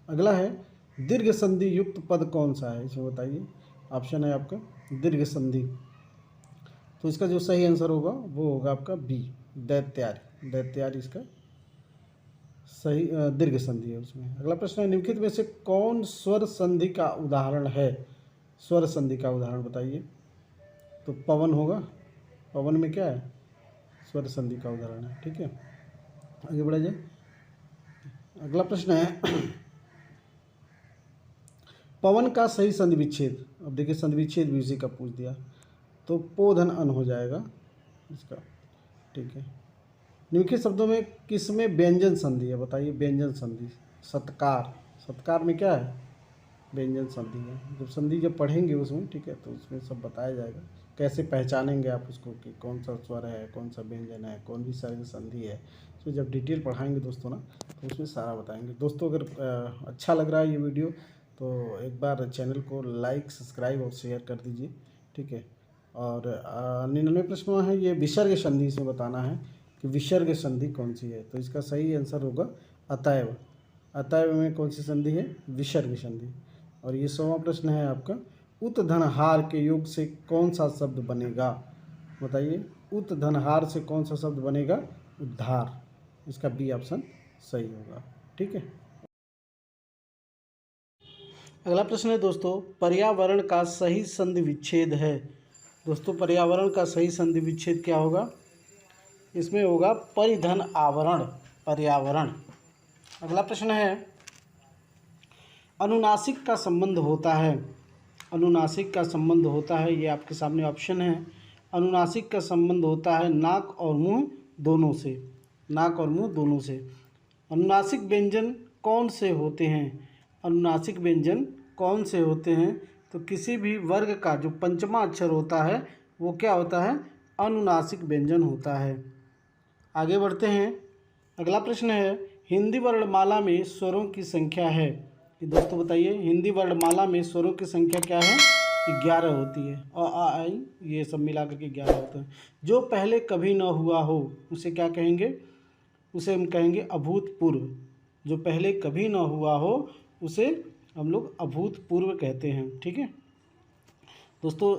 Speaker 2: अगला है, दीर्घ संधि युक्त पद कौन सा है? इसमें बताइए। ऑप्शन है आपका दीर्घ संधि, तो इसका जो सही आंसर होगा वो होगा आपका बी, दैत्यारी। दैत्यारी इसका सही दीर्घ संधि है उसमें। अगला प्रश्न है, निम्नलिखित में से कौन स्वर संधि का उदाहरण है? स्वर संधि का उदाहरण बताइए। तो पवन होगा, पवन में क्या है? स्वर संधि का उदाहरण है। ठीक है, आगे बढ़ा जाए। अगला प्रश्न है, पवन का सही संधि विच्छेद, अब देखिए संधि विच्छेद भी उसी का पूछ दिया, तो पो धन अन हो जाएगा इसका, ठीक है। निम्नलिखित शब्दों में किस में व्यंजन संधि है, बताइए व्यंजन संधि। सत्कार, सत्कार में क्या है, व्यंजन संधि है। जब संधि जब पढ़ेंगे उसमें, ठीक है, तो उसमें सब बताया जाएगा कैसे पहचानेंगे आप उसको कि कौन सा स्वर है, कौन सा व्यंजन है, कौन सी सारी संधि है। तो जब डिटेल पढ़ाएंगे दोस्तों ना, तो उसमें सारा बताएंगे। दोस्तों अगर अच्छा लग रहा है ये वीडियो तो एक बार चैनल को लाइक, सब्सक्राइब और शेयर कर दीजिए, ठीक है। और 99 प्रश्न है, ये विसर्ग संधि से बताना है कि विसर्ग संधि कौन सी है। तो इसका सही आंसर होगा अतएव। अतएव में कौन सी संधि है, विसर्ग संधि। और ये 100वां प्रश्न है आपका, उत धनहार के योग से कौन सा शब्द बनेगा, बताइए। उत धनहार से कौन सा शब्द बनेगा, उद्धार। इसका बी ऑप्शन सही होगा, ठीक है। अगला प्रश्न है दोस्तों, पर्यावरण का सही संधि विच्छेद है। दोस्तों पर्यावरण का सही संधि विच्छेद क्या होगा, इसमें होगा परिधन आवरण, पर्यावरण। अगला प्रश्न है, अनुनासिक का संबंध होता है। अनुनासिक का संबंध होता है, ये आपके सामने ऑप्शन है। अनुनासिक का संबंध होता है नाक और मुंह दोनों से, नाक और मुंह दोनों से। अनुनासिक व्यंजन कौन से होते हैं, अनुनासिक व्यंजन कौन से होते हैं, तो किसी भी वर्ग का जो पंचमा अक्षर होता है वो क्या होता है, अनुनासिक व्यंजन होता है। आगे बढ़ते हैं। अगला प्रश्न है, हिंदी वर्णमाला में स्वरों की संख्या है। कि दोस्तों बताइए, हिंदी वर्णमाला में स्वरों की संख्या क्या है, 11 होती है। अ आ ई ये सब मिला करके 11 होते हैं। जो पहले कभी न हुआ हो उसे क्या कहेंगे, उसे हम कहेंगे अभूतपूर्व। जो पहले कभी न हुआ हो उसे हम लोग अभूतपूर्व कहते हैं, ठीक है। दोस्तों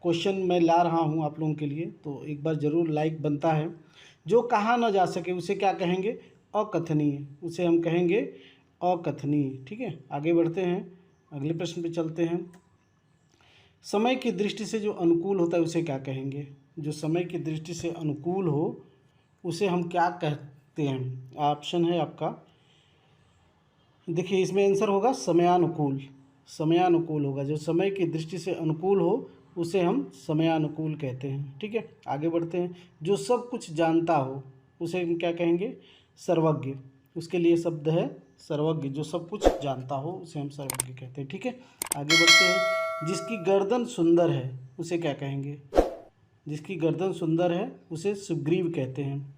Speaker 2: क्वेश्चन मैं ला रहा हूँ आप लोगों के लिए, तो एक बार ज़रूर लाइक बनता है। जो कहा न जा सके उसे क्या कहेंगे, अकथनीय, उसे हम कहेंगे अकथनीय, ठीक है। आगे बढ़ते हैं, अगले प्रश्न पे चलते हैं। समय की दृष्टि से जो अनुकूल होता है उसे क्या कहेंगे, जो समय की दृष्टि से अनुकूल हो उसे हम क्या कहते हैं। ऑप्शन है आपका, देखिए इसमें आंसर होगा समयानुकूल। समयानुकूल होगा, जो समय की दृष्टि से अनुकूल हो उसे हम समयानुकूल कहते हैं, ठीक है। आगे बढ़ते हैं। जो सब कुछ जानता हो उसे हम क्या कहेंगे, सर्वज्ञ। उसके लिए शब्द है सर्वज्ञ, जो सब कुछ जानता हो उसे हम सर्वज्ञ कहते हैं, ठीक है। आगे बढ़ते हैं। जिसकी गर्दन सुंदर है उसे क्या कहेंगे, जिसकी गर्दन सुंदर है उसे सुग्रीव कहते हैं।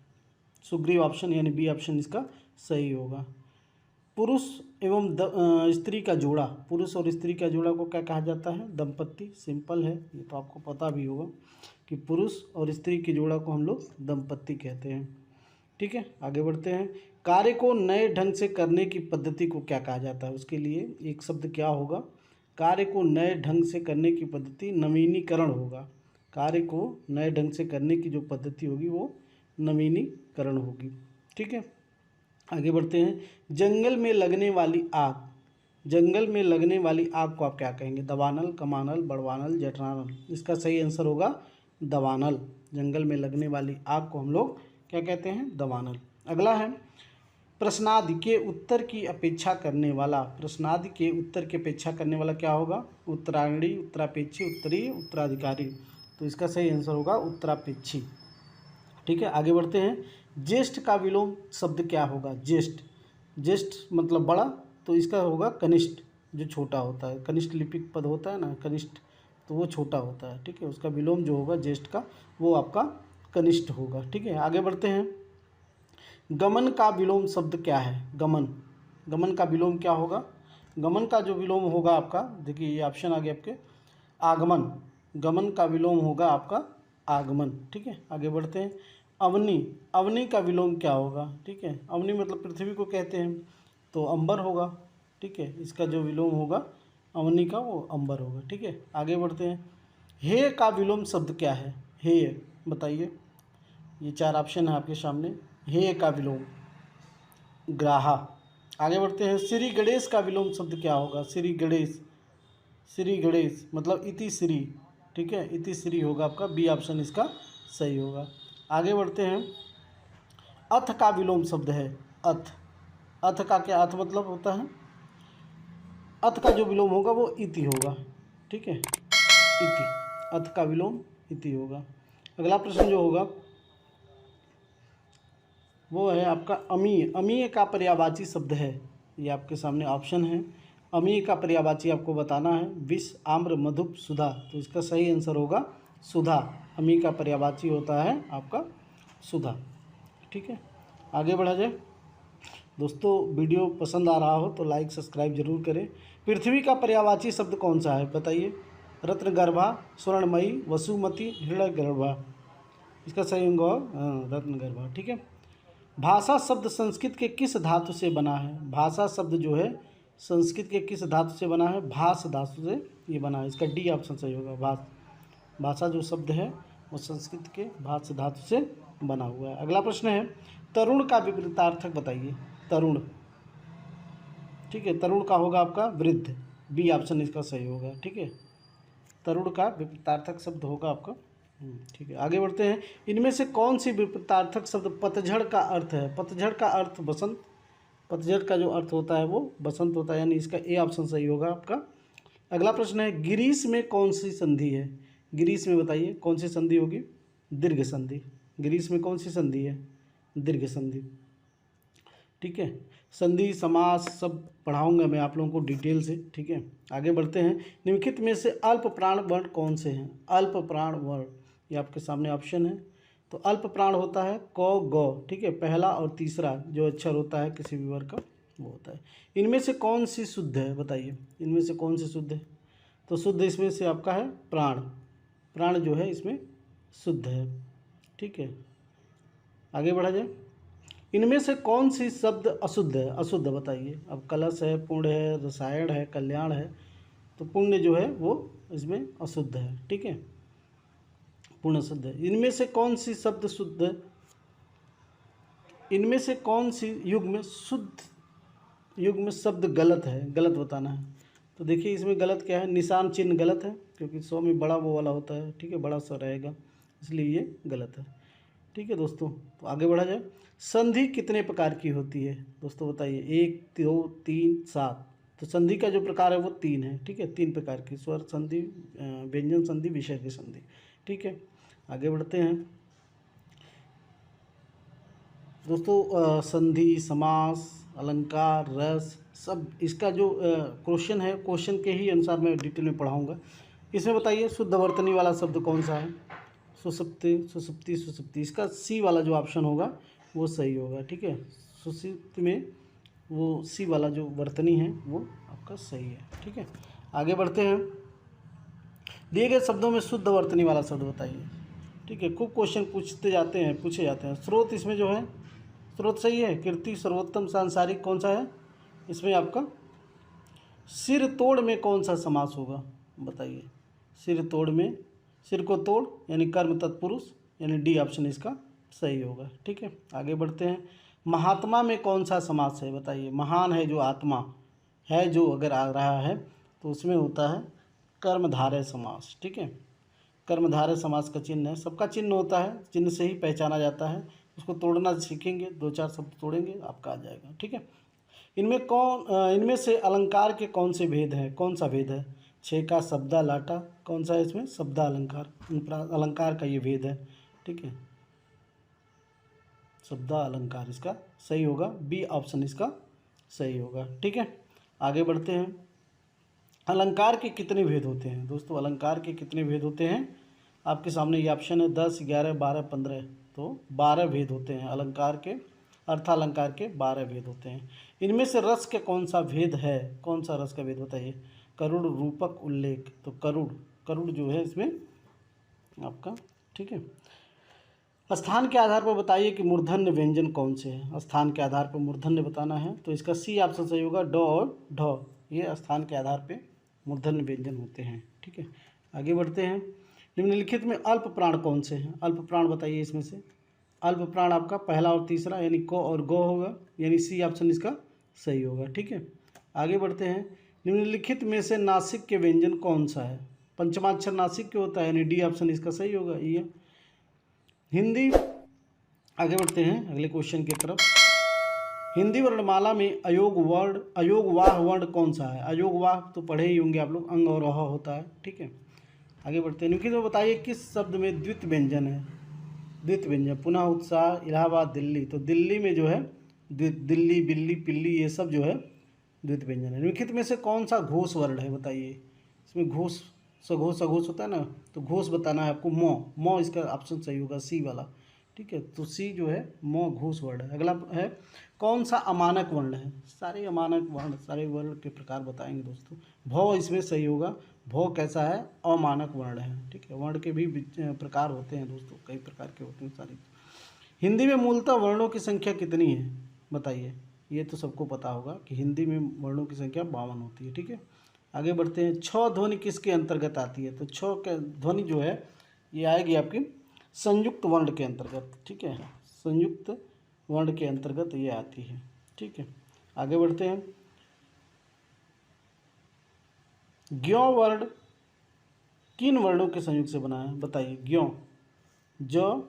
Speaker 2: सुग्रीव ऑप्शन यानी बी ऑप्शन इसका सही होगा। पुरुष एवं स्त्री का जोड़ा, पुरुष और स्त्री का जोड़ा को क्या कहा जाता है, दंपत्ति। सिंपल है, ये तो आपको पता भी होगा कि पुरुष और स्त्री की जोड़ा को हम लोग दंपत्ति कहते हैं, ठीक है। आगे बढ़ते हैं। कार्य को नए ढंग से करने की पद्धति को क्या कहा जाता है, उसके लिए एक शब्द क्या होगा, कार्य को नए ढंग से करने की पद्धति नवीनीकरण होगा। कार्य को नए ढंग से करने की जो पद्धति होगी वो नवीनीकरण होगी, ठीक है। आगे बढ़ते हैं। जंगल में लगने वाली आग, जंगल में लगने वाली आग को आप क्या कहेंगे, दवानल, कमानल, बड़वानल, जठरानल। इसका सही आंसर होगा दवानल। जंगल में लगने वाली आग को हम लोग क्या कहते हैं, दवानल। अगला है, प्रश्नादि के उत्तर की अपेक्षा करने वाला। प्रश्नादि के उत्तर की अपेक्षा करने वाला क्या होगा, उत्तरायणी, उत्तरापेक्षी, उत्तरीय, उत्तराधिकारी। तो इसका सही आंसर होगा उत्तरापेक्षी, ठीक है। आगे बढ़ते हैं। ज्येष्ठ का विलोम शब्द क्या होगा, ज्येष्ठ, ज्येष्ठ मतलब बड़ा, तो इसका होगा कनिष्ठ, जो छोटा होता है। कनिष्ठ लिपिक पद होता है ना, कनिष्ठ, तो वो छोटा होता है, ठीक है। उसका विलोम जो होगा ज्येष्ठ का वो आपका कनिष्ठ होगा, ठीक है। आगे बढ़ते हैं। गमन का विलोम शब्द क्या है, गमन, गमन का विलोम क्या होगा, गमन का जो विलोम होगा आपका, देखिए ये ऑप्शन आ गया आपके, आगमन। गमन का विलोम होगा आपका आगमन, ठीक है। आगे बढ़ते हैं। अवनी, अवनी का विलोम क्या होगा, ठीक है। अवनी मतलब पृथ्वी को कहते हैं, तो अंबर होगा, ठीक है। इसका जो विलोम होगा अवनी का वो अंबर होगा, ठीक है। आगे बढ़ते हैं। हेय का विलोम शब्द क्या है, हेय, बताइए। ये 4 ऑप्शन है आपके सामने। हेय का विलोम ग्राहा। आगे बढ़ते हैं। श्री गणेश का विलोम शब्द क्या होगा, श्री गणेश, श्री गणेश मतलब इति श्री, ठीक है। इति श्री होगा आपका, बी ऑप्शन इसका सही होगा। आगे बढ़ते हैं। अथ का विलोम शब्द है, अथ, अथ का क्या अर्थ मतलब होता है, अथ का जो विलोम होगा वो इति होगा, ठीक है, इति, अथ का विलोम इति होगा। अगला प्रश्न जो होगा वो है आपका अमीय। अमीय का पर्यायवाची शब्द है, ये आपके सामने ऑप्शन है। अमीय का पर्यायवाची आपको बताना है। विष, आम्र, मधुप, सुधा। तो इसका सही आंसर होगा सुधा। अमीय का पर्यायवाची होता है आपका सुधा, ठीक है। आगे बढ़ा जाए दोस्तों, वीडियो पसंद आ रहा हो तो लाइक सब्सक्राइब जरूर करें। पृथ्वी का पर्यायवाची शब्द कौन सा है बताइए? रत्नगर्भा, स्वर्णमयी, वसुमती, हृदयगर्भा। इसका सही होगा रत्नगर्भा, ठीक है। भाषा शब्द संस्कृत के किस धातु से बना है? भाषा शब्द जो है संस्कृत के किस धातु से बना है? भाष धातु से ये बना है। इसका डी ऑप्शन सही होगा। भाषा जो शब्द है वो संस्कृत के भाष धातु से बना हुआ है। अगला प्रश्न है तरुण का विपरीतार्थक बताइए। तरुण, ठीक है, तरुण का होगा आपका वृद्ध। बी ऑप्शन इसका सही होगा, ठीक है। तरुण का विपरीतार्थक शब्द होगा आपका, ठीक है। आगे बढ़ते हैं। इनमें से कौन सी विपरीतार्थक शब्द पतझड़ का अर्थ है? पतझड़ का अर्थ बसंत, पतझड़ का जो अर्थ होता है वो बसंत होता है, यानी इसका ए ऑप्शन सही होगा आपका। अगला प्रश्न है ग्रीस में कौन सी संधि है? ग्रीस में बताइए कौन सी संधि होगी? दीर्घ संधि। ग्रीस में कौन सी संधि है? दीर्घ संधि, ठीक है। संधि समास सब पढ़ाऊंगा मैं आप लोगों को डिटेल से, ठीक है। आगे बढ़ते हैं। निम्नलिखित में से अल्प प्राण वर्ण कौन से हैं? अल्प प्राण वर्ण, ये आपके सामने ऑप्शन है। तो अल्प प्राण होता है क, ग, ठीक है। पहला और तीसरा जो अक्षर होता है किसी भी वर्ग का वो होता है। इनमें से कौन सी शुद्ध है बताइए? इनमें से कौन सी शुद्ध है? तो शुद्ध इसमें से आपका है प्राण। प्राण जो है इसमें शुद्ध है, ठीक है। आगे बढ़ा जाए। इनमें से कौन सी शब्द अशुद्ध है? अशुद्ध बताइए। अब कलश है, पुण्य है, रसायन है, कल्याण है। तो पुण्य जो है वो इसमें अशुद्ध है, ठीक है, पुण्य शुद्ध है। इनमें से कौन सी शब्द शुद्ध है? इनमें से कौन सी युग में शुद्ध, युग में शब्द गलत है? गलत बताना है। तो देखिए इसमें गलत क्या है? निशान चिन्ह गलत है, क्योंकि 100 में बड़ा वो वाला होता है, ठीक है, बड़ा सा रहेगा, इसलिए ये गलत है, ठीक है दोस्तों। तो आगे बढ़ा जाए। संधि कितने प्रकार की होती है दोस्तों बताइए? 1, 2, 3, 7। तो संधि का जो प्रकार है वो 3 है, ठीक है, 3 प्रकार की। स्वर संधि, व्यंजन संधि, विषय की संधि, ठीक है। आगे बढ़ते हैं दोस्तों। संधि, समास, अलंकार, रस, सब इसका जो क्वेश्चन है, क्वेश्चन के ही अनुसार मैं डिटेल में पढ़ाऊँगा। इसमें बताइए शुद्ध वर्तनी वाला शब्द कौन सा है? सुसुप्ति, सुसुप्ति, सुसुप्ति। इसका सी वाला जो ऑप्शन होगा वो सही होगा, ठीक है। सुसुप्ति में वो सी वाला जो वर्तनी है वो आपका सही है, ठीक है। आगे बढ़ते हैं। दिए गए शब्दों में शुद्ध वर्तनी वाला शब्द बताइए, ठीक है। खूब क्वेश्चन पूछे जाते हैं। स्रोत इसमें जो है स्रोत सही है। कीर्ति, सर्वोत्तम, सांसारिक कौन सा है? इसमें आपका सिर तोड़ में कौन सा समास होगा बताइए? सिर तोड़ में, सिर को तोड़ यानी कर्म तत्पुरुष, यानी डी ऑप्शन इसका सही होगा, ठीक है। आगे बढ़ते हैं। महात्मा में कौन सा समास है बताइए? महान है जो आत्मा है जो अगर आ रहा है तो उसमें होता है कर्मधारय समास, ठीक है। कर्मधारय समास का चिन्ह है, सबका चिन्ह होता है, चिन्ह से ही पहचाना जाता है। उसको तोड़ना सीखेंगे, 2-4 शब्द तोड़ेंगे आपका आ जाएगा, ठीक है। इनमें से अलंकार के कौन से भेद हैं? कौन सा भेद है? 6 का शब्दा लाटा, कौन सा है इसमें? शब्दा अलंकार, अलंकार का ये भेद है, ठीक है। शब्दा अलंकार इसका सही होगा, बी ऑप्शन इसका सही होगा, ठीक है। आगे बढ़ते हैं। अलंकार के कितने भेद होते हैं दोस्तों? अलंकार के कितने भेद होते हैं? आपके सामने ये ऑप्शन है 10, 11, 12, 15। तो 12 भेद होते हैं अलंकार के, अर्थालंकार के 12 भेद होते हैं। इनमें से रस के कौन सा भेद है? कौन सा रस का भेद बताइए? करुड़, रूपक, उल्लेख। तो करुड़ जो है इसमें आपका, ठीक है। स्थान के आधार पर बताइए कि मूर्धन्य व्यंजन कौन से हैं? स्थान के आधार पर मूर्धन्य बताना है, तो इसका सी ऑप्शन सही होगा। ड और ढ, ये स्थान के आधार पर मूर्धन्य व्यंजन होते हैं, ठीक है। आगे बढ़ते हैं। निम्नलिखित में अल्प प्राण कौन से हैं? अल्प प्राण बताइए इसमें से। अल्प प्राण आपका पहला और तीसरा यानी क और ग होगा, यानी सी ऑप्शन इसका सही होगा, ठीक है। आगे बढ़ते हैं। निम्नलिखित में से नासिक के व्यंजन कौन सा है? पंचमाक्षर नासिक के होता है, यानी डी ऑप्शन इसका सही होगा, ये हिंदी। आगे बढ़ते हैं अगले क्वेश्चन की तरफ। हिंदी वर्णमाला में अयोगवाह वर्ण कौन सा है? अयोगवाह तो पढ़े ही होंगे आप लोग, अंग और अह होता है, ठीक है। आगे बढ़ते हैं। निम्नलिखित में बताइए किस शब्द में द्वित व्यंजन है? द्वित व्यंजन, पुनः, उत्साह, इलाहाबाद, दिल्ली। तो दिल्ली में जो है दिल्ली, बिल्ली, पिल्ली, ये सब जो है द्वित व्यंजन है। निम्नलिखित में से कौन सा घोष वर्ण है बताइए? इसमें घोष, सघोष सघोष होता है ना, तो घोष बताना है आपको। मौ इसका ऑप्शन सही होगा, सी वाला, ठीक है। तो सी जो है मौ घोष वर्ण है। अगला है कौन सा अमानक वर्ण है? सारे अमानक वर्ण, सारे वर्ण के प्रकार बताएंगे दोस्तों। भौ इसमें सही होगा। भौ कैसा है? अमानक वर्ण है, ठीक है। वर्ण के भी प्रकार होते हैं दोस्तों, कई प्रकार के होते हैं सारे। हिंदी में मूलतः वर्णों की संख्या कितनी है बताइए? ये तो सबको पता होगा कि हिंदी में वर्णों की संख्या 52 होती है, ठीक है। आगे बढ़ते हैं। छ ध्वनि किसके अंतर्गत आती है? तो छ के ध्वनि जो है ये आएगी आपकी संयुक्त वर्ण के अंतर्गत, ठीक है। संयुक्त वर्ण के अंतर्गत ये आती है, ठीक है। आगे बढ़ते हैं। ज्ञ वर्ण किन वर्णों के संयुक्त से बना है बताइए? ज्ञ, ज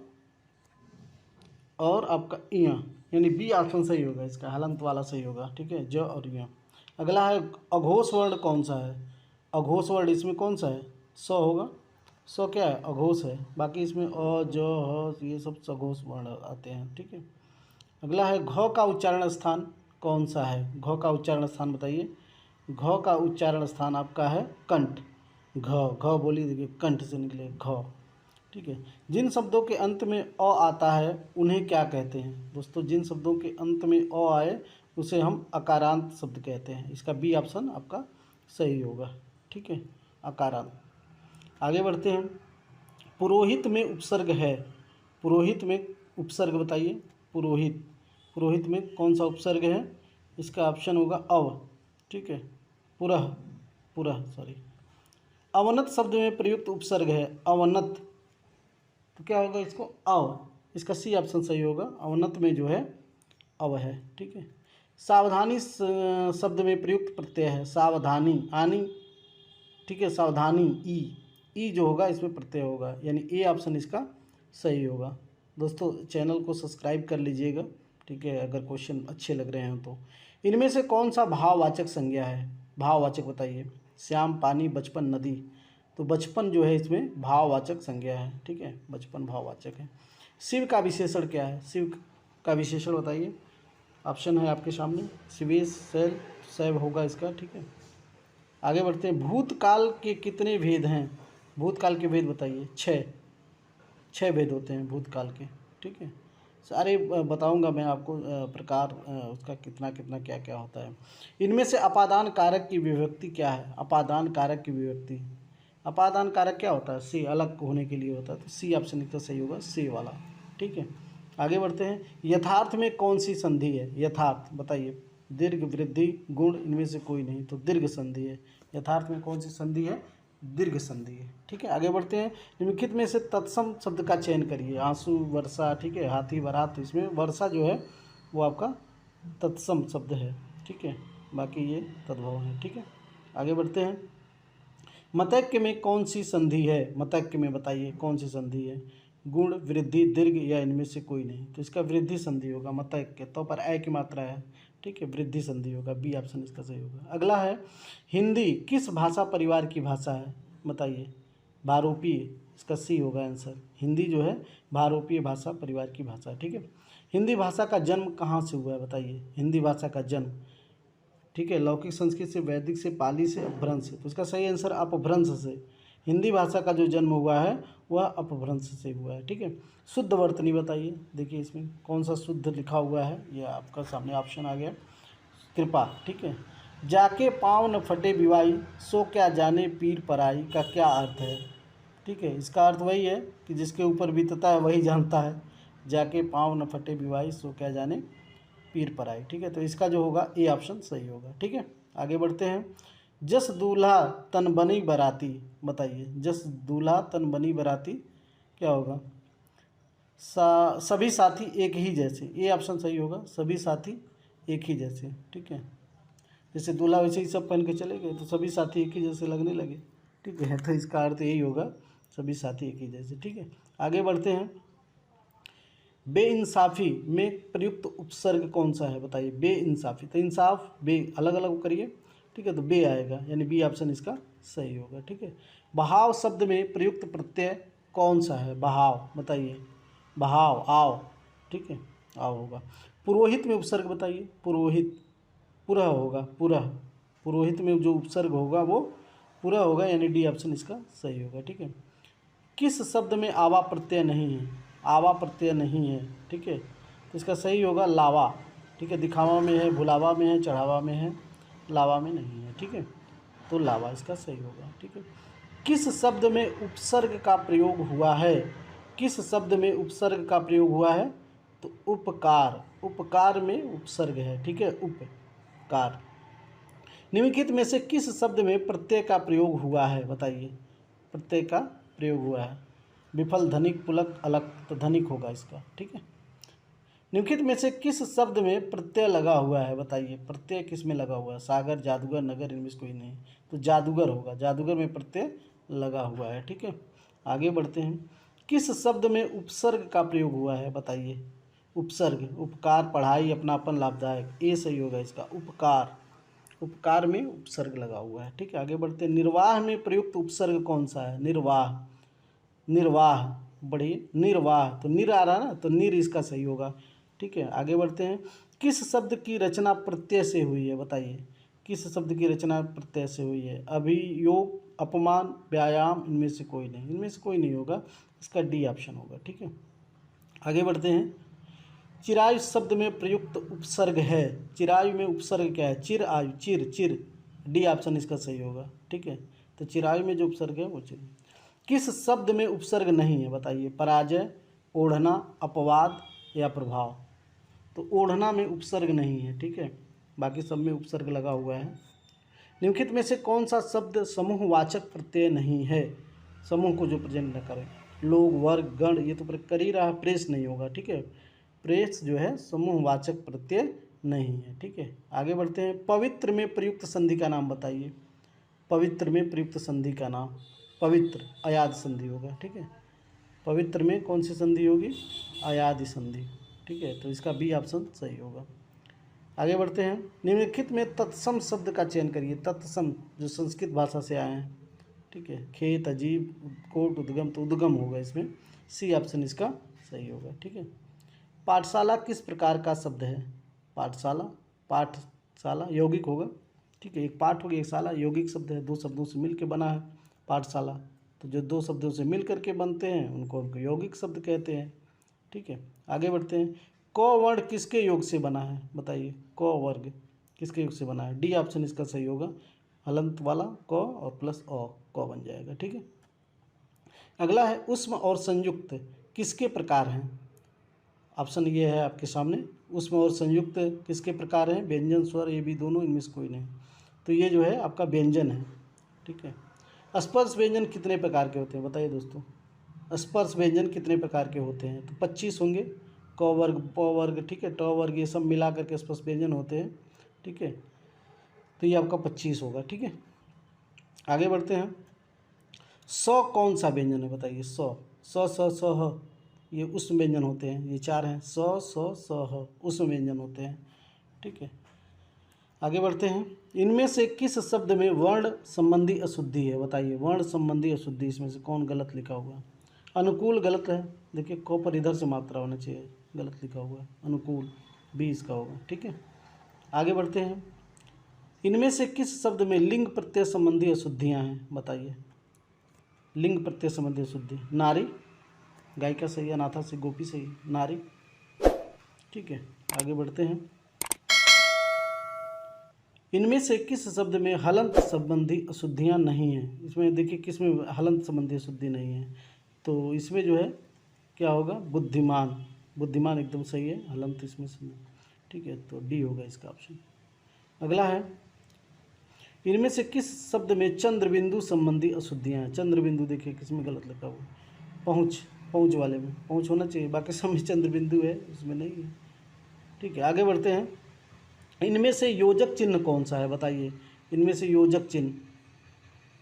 Speaker 2: और आपका इय, यानी बी ऑप्शन सही होगा इसका, हलंत वाला सही होगा, ठीक है। ज और इय। अगला है अघोष वर्ण कौन सा है? अघोष वर्ण इसमें कौन सा है? स होगा। स क्या है? अघोष है। बाकी इसमें अ, ज, ह ये सब सघोष वर्ण आते हैं, ठीक है। अगला है घ का उच्चारण स्थान कौन सा है? घ का उच्चारण स्थान बताइए। घ का उच्चारण स्थान आपका है कंठ। घ बोली देखिए, कंठ से निकले घ, ठीक है। जिन शब्दों के अंत में अ आता है उन्हें क्या कहते हैं? दोस्तों जिन शब्दों के अंत में अ आए उसे हम अकारांत शब्द कहते हैं। इसका बी ऑप्शन आपका सही होगा, ठीक है, अकारांत। आगे बढ़ते हैं। पुरोहित में उपसर्ग है। पुरोहित में उपसर्ग बताइए। पुरोहित, पुरोहित में कौन सा उपसर्ग है? इसका ऑप्शन होगा अव, ठीक है। पुरह, पुरह सॉरी। अवनत शब्द में प्रयुक्त उपसर्ग है। अवनत, तो क्या होगा इसको? अव, इसका सी ऑप्शन सही होगा। अवनत में जो है अव है, ठीक है। सावधानी शब्द में प्रयुक्त प्रत्यय है। सावधानी, आनी, ठीक है। सावधानी, ई जो होगा इसमें प्रत्यय होगा, यानी ए ऑप्शन इसका सही होगा। दोस्तों चैनल को सब्सक्राइब कर लीजिएगा, ठीक है, अगर क्वेश्चन अच्छे लग रहे हैं तो। इनमें से कौन सा भाववाचक संज्ञा है? भाववाचक बताइए। श्याम, पानी, बचपन, नदी। तो बचपन जो है इसमें भाववाचक संज्ञा है, ठीक है, बचपन भाववाचक है। शिव का विशेषण क्या है? शिव का विशेषण बताइए। ऑप्शन है आपके सामने, शिवेश, शैल, शैव होगा इसका, ठीक है। आगे बढ़ते हैं। भूतकाल के कितने भेद हैं? भूतकाल के भेद बताइए। 6 भेद होते हैं भूतकाल के, ठीक है। सारे बताऊंगा मैं आपको प्रकार उसका कितना कितना क्या क्या होता है। इनमें से अपादान कारक की विभक्ति क्या है? अपादान कारक की विभक्ति, अपादान कारक क्या होता है? सी, अलग होने के लिए होता है, तो सी ऑप्शन इसका सही होगा, सी वाला, ठीक है। आगे बढ़ते हैं। यथार्थ में कौन सी संधि है? यथार्थ बताइए। दीर्घ, वृद्धि, गुण, इनमें से कोई नहीं, तो दीर्घ संधि है। यथार्थ में कौन सी संधि है? दीर्घ संधि है, ठीक है। आगे बढ़ते हैं। निम्नलिखित में से तत्सम शब्द का चयन करिए। आंसू, वर्षा, ठीक है, हाथी, बारात। तो इसमें वर्षा जो है वो आपका तत्सम शब्द है, ठीक है, बाकी ये तद्भव है, ठीक है। आगे बढ़ते हैं। मतैक्य में कौन सी संधि है? मतैक्य में बताइए कौन सी संधि है? गुण, वृद्धि, दीर्घ या इनमें से कोई नहीं, तो इसका वृद्धि संधि होगा। मतैक्य तो पर ए की मात्रा है, ठीक है, वृद्धि संधि होगा, बी ऑप्शन इसका सही होगा। अगला है हिंदी किस भाषा परिवार की भाषा है बताइए? भारोपीय, इसका सी होगा आंसर। हिंदी जो है भारोपीय भाषा परिवार की भाषा, ठीक है। हिंदी भाषा का जन्म कहाँ से हुआ है बताइए? हिंदी भाषा का जन्म, ठीक है, लौकिक संस्कृत से, वैदिक से, पाली से, अपभ्रंश से। तो इसका सही आंसर अपभ्रंश से। हिंदी भाषा का जो जन्म हुआ है वह अपभ्रंश से हुआ है, ठीक है। शुद्ध वर्तनी बताइए। देखिए इसमें कौन सा शुद्ध लिखा हुआ है, ये आपका सामने ऑप्शन आ गया, कृपा, ठीक है। जाके पाँव न फटे बिवाई, सो क्या जाने पीर पराई का क्या अर्थ है? ठीक है, इसका अर्थ वही है कि जिसके ऊपर बीतता है वही जानता है। जाके पाँव न फटे बिवाई, सो क्या जाने पीर पराई, ठीक है। तो इसका जो होगा ए ऑप्शन सही होगा, ठीक है। आगे बढ़ते हैं। जस दूल्हा तन बनी बराती बताइए। जस दूल्हा तन बनी बराती क्या होगा? सभी साथी एक ही जैसे, ए ऑप्शन सही होगा, सभी साथी एक ही जैसे, ठीक है। जैसे दूल्हा वैसे ही सब पहन के चले गए तो सभी साथी एक ही जैसे लगने लगे, ठीक है। तो इसका अर्थ यही होगा, सभी साथी एक ही जैसे, ठीक है। आगे बढ़ते हैं। बेइंसाफी में प्रयुक्त उपसर्ग कौन सा है बताइए। बेइंसाफी, तो इंसाफ बे अलग अलग करिए, ठीक है, तो बे आएगा, यानी बी ऑप्शन इसका सही होगा, ठीक है। बहाव शब्द में प्रयुक्त प्रत्यय कौन सा है। बहाव बताइए, बहाव, आओ, ठीक है, आओ होगा। पुरोहित में उपसर्ग बताइए। पुरोहित, पुरह होगा, पुरह, पुरोहित में जो उपसर्ग होगा वो पुरह होगा, यानी डी ऑप्शन इसका सही होगा, ठीक है। किस शब्द में आवा प्रत्यय नहीं है। आवा प्रत्यय नहीं है, ठीक है, तो इसका सही होगा लावा, ठीक है। दिखावा में है, भुलावा में है, चढ़ावा में है, लावा में नहीं है, ठीक है, तो लावा इसका सही होगा, ठीक है। किस शब्द में उपसर्ग का प्रयोग हुआ है। किस शब्द में उपसर्ग का प्रयोग हुआ है, तो उपकार, उपकार में उपसर्ग है, ठीक है, उपकार। निम्नलिखित में से किस शब्द में प्रत्यय का प्रयोग हुआ है बताइए। प्रत्यय का प्रयोग हुआ है। विफल, धनिक, पुलक, अलग, तो धनिक होगा इसका, ठीक है। निम्नलिखित में से किस शब्द में प्रत्यय लगा हुआ है बताइए। प्रत्यय किस में लगा हुआ है। सागर, जादूगर, नगर, इनमें से कोई नहीं, तो जादूगर होगा, जादूगर में प्रत्यय लगा हुआ है, ठीक है। आगे बढ़ते हैं। किस शब्द में उपसर्ग का प्रयोग हुआ है बताइए। उपसर्ग, उपकार, पढ़ाई, अपनापन, लाभदायक, ये सही होगा इसका, उपकार, उपकार में उपसर्ग लगा हुआ है, ठीक है। आगे बढ़ते हैं। निर्वाह में प्रयुक्त उपसर्ग कौन सा है। निर्वाह, निर्वाह, बढ़िए, निर्वाह, तो निर आ रहा है ना, तो निर इसका सही होगा, ठीक है। आगे बढ़ते हैं। किस शब्द की रचना प्रत्यय से हुई है बताइए। किस शब्द की रचना प्रत्यय से हुई है। अभियोग, अपमान, व्यायाम, इनमें से कोई नहीं, इनमें से कोई नहीं होगा, इसका डी ऑप्शन होगा, ठीक है। आगे बढ़ते हैं। चिरायु शब्द में प्रयुक्त उपसर्ग है। चिरायु में उपसर्ग क्या है। चिर आयु, चिर, चिर, डी ऑप्शन इसका सही होगा, ठीक है। तो चिरायु में जो उपसर्ग है वो चिर। किस शब्द में उपसर्ग नहीं है बताइए। पराजय, ओढ़ना, अपवाद या प्रभाव, तो ओढ़ना में उपसर्ग नहीं है, ठीक है, बाकी सब में उपसर्ग लगा हुआ है। निम्नलिखित में से कौन सा शब्द समूहवाचक प्रत्यय नहीं है। समूह को जो प्रेजेंट न करे। लोग, वर्ग, गण, ये तो कर ही रहा, प्रेस नहीं होगा, ठीक है। प्रेस जो है समूहवाचक प्रत्यय नहीं है, ठीक है। आगे बढ़ते हैं। पवित्र में प्रयुक्त संधि का नाम बताइए। पवित्र में प्रयुक्त संधि का नाम, पवित्र, अयाद संधि होगा, ठीक है। पवित्र में कौन सी संधि होगी। अयादि संधि, ठीक है, तो इसका बी ऑप्शन सही होगा। आगे बढ़ते हैं। निम्नलिखित में तत्सम शब्द का चयन करिए। तत्सम जो संस्कृत भाषा से आए हैं, ठीक है। खेत, अजीब, कोट, उद्गम, तो उद्गम होगा इसमें, सी ऑप्शन इसका सही होगा, ठीक है। पाठशाला किस प्रकार का शब्द है। पाठशाला, पाठशाला यौगिक होगा, ठीक है, एक पाठ हो गया, एक शाला यौगिक शब्द है, दो शब्दों से मिल के बना है पाठशाला, तो जो दो शब्दों से मिल करके बनते हैं उनको यौगिक शब्द कहते हैं, ठीक है। आगे बढ़ते हैं। क वर्ण किसके योग से बना है बताइए। क वर्ग किसके योग से बना है। डी ऑप्शन इसका सही होगा, हलंत वाला क और प्लस अ, क बन जाएगा, ठीक है। अगला है उष्म और संयुक्त किसके प्रकार हैं। ऑप्शन ये है आपके सामने, उष्म और संयुक्त किसके प्रकार हैं। व्यंजन, स्वर, ये भी दोनों, इनमें से कोई नहीं, तो ये जो है आपका व्यंजन है, ठीक है। स्पर्श व्यंजन कितने प्रकार के होते हैं बताइए दोस्तों। स्पर्श व्यंजन कितने प्रकार के होते हैं, तो 25 होंगे। क वर्ग, प वर्ग, ठीक है, ट वर्ग, ये सब मिला करके स्पर्श व्यंजन होते हैं, ठीक है, तो ये आपका 25 होगा, ठीक है। आगे बढ़ते हैं। सौ कौन सा व्यंजन है बताइए। सौ, स, स, स, ह, ये उष्म व्यंजन होते हैं, ये चार हैं, स, स, स, ह, उष्म व्यंजन होते हैं, ठीक है। आगे बढ़ते हैं। इनमें से किस शब्द में वर्ण संबंधी अशुद्धि है बताइए। वर्ण संबंधी अशुद्धि, इसमें से कौन गलत लिखा हुआ है। अनुकूल गलत है, देखिए क पर इधर से मात्रा होना चाहिए, गलत लिखा हुआ है, अनुकूल, बी इसका होगा, ठीक है। आगे बढ़ते हैं। इनमें से किस शब्द में लिंग प्रत्यय संबंधी अशुद्धियाँ हैं बताइए। लिंग प्रत्यय संबंधी अशुद्धि, नारी, गायिका सही, अनाथा से, गोपी सही, नारी, ठीक है। आगे बढ़ते हैं। इनमें से किस शब्द में हलंत संबंधी अशुद्धियाँ नहीं हैं। इसमें देखिए किस में हलंत संबंधी अशुद्धि नहीं है, तो इसमें जो है क्या होगा, बुद्धिमान, बुद्धिमान एकदम सही है, हलंत इसमें से, ठीक है, तो डी होगा इसका ऑप्शन। अगला है। इनमें से किस शब्द में चंद्रबिंदु संबंधी अशुद्धियाँ हैं। चंद्रबिंदु देखिए किस में गलत लिखा हुआ। पहुँच, पहुँच वाले में पहुँच होना चाहिए, बाकी सब में चंद्रबिंदु है, उसमें नहीं है, ठीक है। आगे बढ़ते हैं। इनमें से योजक चिन्ह कौन सा है बताइए। इनमें से योजक चिन्ह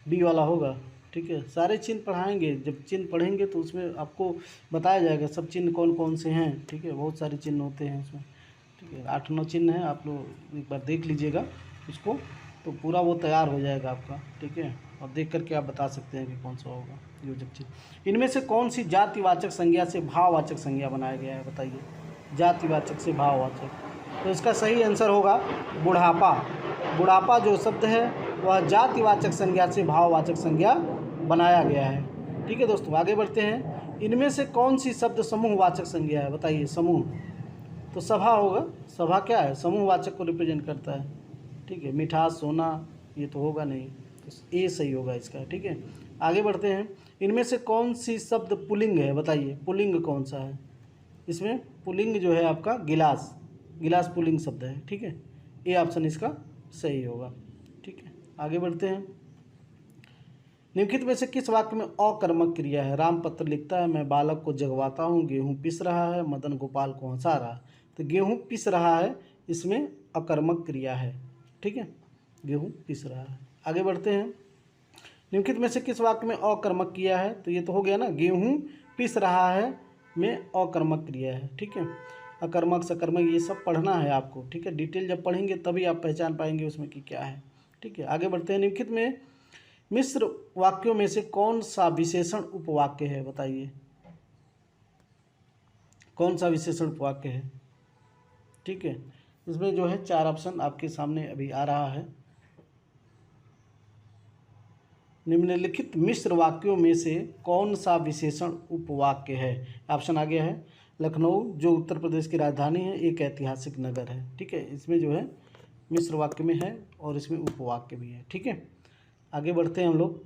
Speaker 2: बी वाला होगा, ठीक। ठीक है। सारे चिन्ह पढ़ाएंगे, जब चिन्ह पढ़ेंगे तो उसमें आपको बताया जाएगा सब चिन्ह कौन कौन से हैं, ठीक है। बहुत सारे चिन्ह होते हैं उसमें, ठीक है। 8-9 चिन्ह हैं, आप लोग एक बार देख लीजिएगा उसको, तो पूरा वो तैयार हो जाएगा आपका, ठीक है। और देख करके आप बता सकते हैं कि कौन सा होगा योजक चिन्ह। इनमें से कौन सी जातिवाचक संज्ञा से भाववाचक संज्ञा बनाया गया है, बताइए। जातिवाचक से भाववाचक, तो इसका सही आंसर होगा बुढ़ापा। बुढ़ापा जो शब्द है वह जातिवाचक संज्ञा से भाववाचक संज्ञा बनाया गया है, ठीक है दोस्तों। आगे बढ़ते हैं। इनमें से कौन सी शब्द समूहवाचक संज्ञा है, बताइए। समूह, तो सभा होगा। सभा क्या है, समूहवाचक को रिप्रेजेंट करता है, ठीक है। मिठास, सोना, ये तो होगा नहीं, तो ए सही होगा इसका, ठीक है। आगे बढ़ते हैं। इनमें से कौन सी शब्द पुल्लिंग है, बताइए। पुल्लिंग कौन सा है, इसमें पुल्लिंग जो है आपका गिलास। गिलास पुल्लिंग शब्द है, ठीक है। ए ऑप्शन इसका सही होगा, ठीक है। आगे बढ़ते हैं। निम्नलिखित में से किस वाक्य में अकर्मक क्रिया है। रामपत्र लिखता है, मैं बालक को जगवाता हूँ, गेहूँ पिस रहा है, मदन गोपाल को हंसा रहा है। तो गेहूँ पिस रहा है, इसमें अकर्मक क्रिया है, ठीक है। गेहूँ पिस रहा है। आगे बढ़ते हैं। निम्नलिखित में से किस वाक्य में अकर्मक क्रिया है, तो ये तो हो गया ना, गेहूँ पिस रहा है में अकर्मक क्रिया है, ठीक है। अकर्मक सकर्मक ये सब पढ़ना है आपको, ठीक है। डिटेल जब पढ़ेंगे तभी आप पहचान पाएंगे उसमें कि क्या है, ठीक है। आगे बढ़ते हैं। निम्नलिखित में मिश्र वाक्यों में से कौन सा विशेषण उपवाक्य है, बताइए। कौन सा विशेषण उपवाक्य है, ठीक है। इसमें जो है 4 ऑप्शन आपके सामने अभी आ रहा है। निम्नलिखित मिश्र वाक्यों में से कौन सा विशेषण उपवाक्य है। ऑप्शन आ गया है लखनऊ, जो उत्तर प्रदेश की राजधानी है, एक ऐतिहासिक नगर है, ठीक है। इसमें जो है मिश्र वाक्य में है और इसमें उपवाक्य भी है, ठीक है। आगे बढ़ते हैं हम लोग।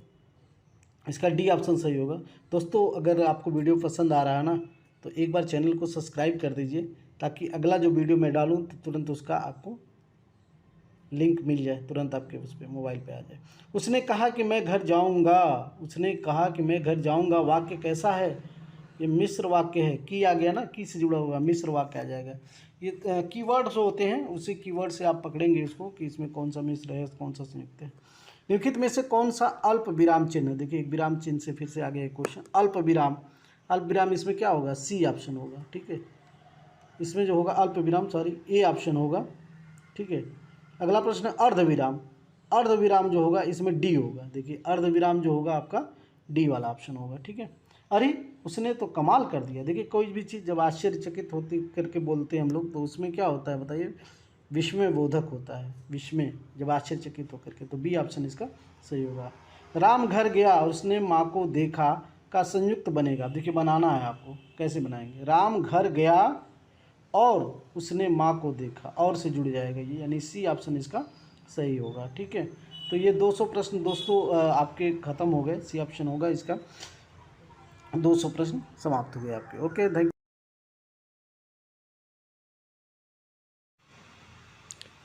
Speaker 2: इसका डी ऑप्शन सही होगा। दोस्तों अगर आपको वीडियो पसंद आ रहा है ना, तो एक बार चैनल को सब्सक्राइब कर दीजिए, ताकि अगला जो वीडियो मैं डालूँ तो तुरंत उसका आपको लिंक मिल जाए, तुरंत आपके उस पर मोबाइल पे आ जाए। उसने कहा कि मैं घर जाऊंगा। उसने कहा कि मैं घर जाऊंगा वाक्य कैसा है, ये मिश्र वाक्य है। की आ गया ना, की से जुड़ा हुआ मिश्र वाक्य आ जाएगा। ये कीवर्ड्स होते हैं, उसी कीवर्ड से आप पकड़ेंगे इसको कि इसमें कौन सा मिश्र है, कौन सा संयुक्त है। निम्नलिखित में से कौन सा अल्प विराम चिन्ह, देखिए एक विराम चिन्ह से फिर से आगे एक क्वेश्चन। अल्प विराम, अल्प विराम इसमें क्या होगा, सी ऑप्शन होगा, ठीक है। इसमें जो होगा अल्प विराम, सॉरी ए ऑप्शन होगा, ठीक है। अगला प्रश्न है अर्ध विराम। अर्ध विराम जो होगा इसमें डी होगा। देखिए अर्ध विराम जो होगा आपका डी वाला ऑप्शन होगा, ठीक है। अरे उसने तो कमाल कर दिया। देखिए कोई भी चीज़ जब आश्चर्यचकित होती करके बोलते हैं हम लोग, तो उसमें क्या होता है बताइए, विस्मय बोधक होता है, विस्मय जब आश्चर्यचकित होकर के, तो बी ऑप्शन इसका सही होगा। राम घर गया और उसने माँ को देखा का संयुक्त बनेगा। देखिए बनाना है आपको, कैसे बनाएंगे। राम घर गया और उसने माँ को देखा, और से जुड़ जाएगा ये, यानी सी ऑप्शन इसका सही होगा, ठीक है। तो ये 200 प्रश्न दोस्तों आपके ख़त्म हो गए। सी ऑप्शन होगा इसका, 200 प्रश्न समाप्त हो गए आपके। Okay, thank.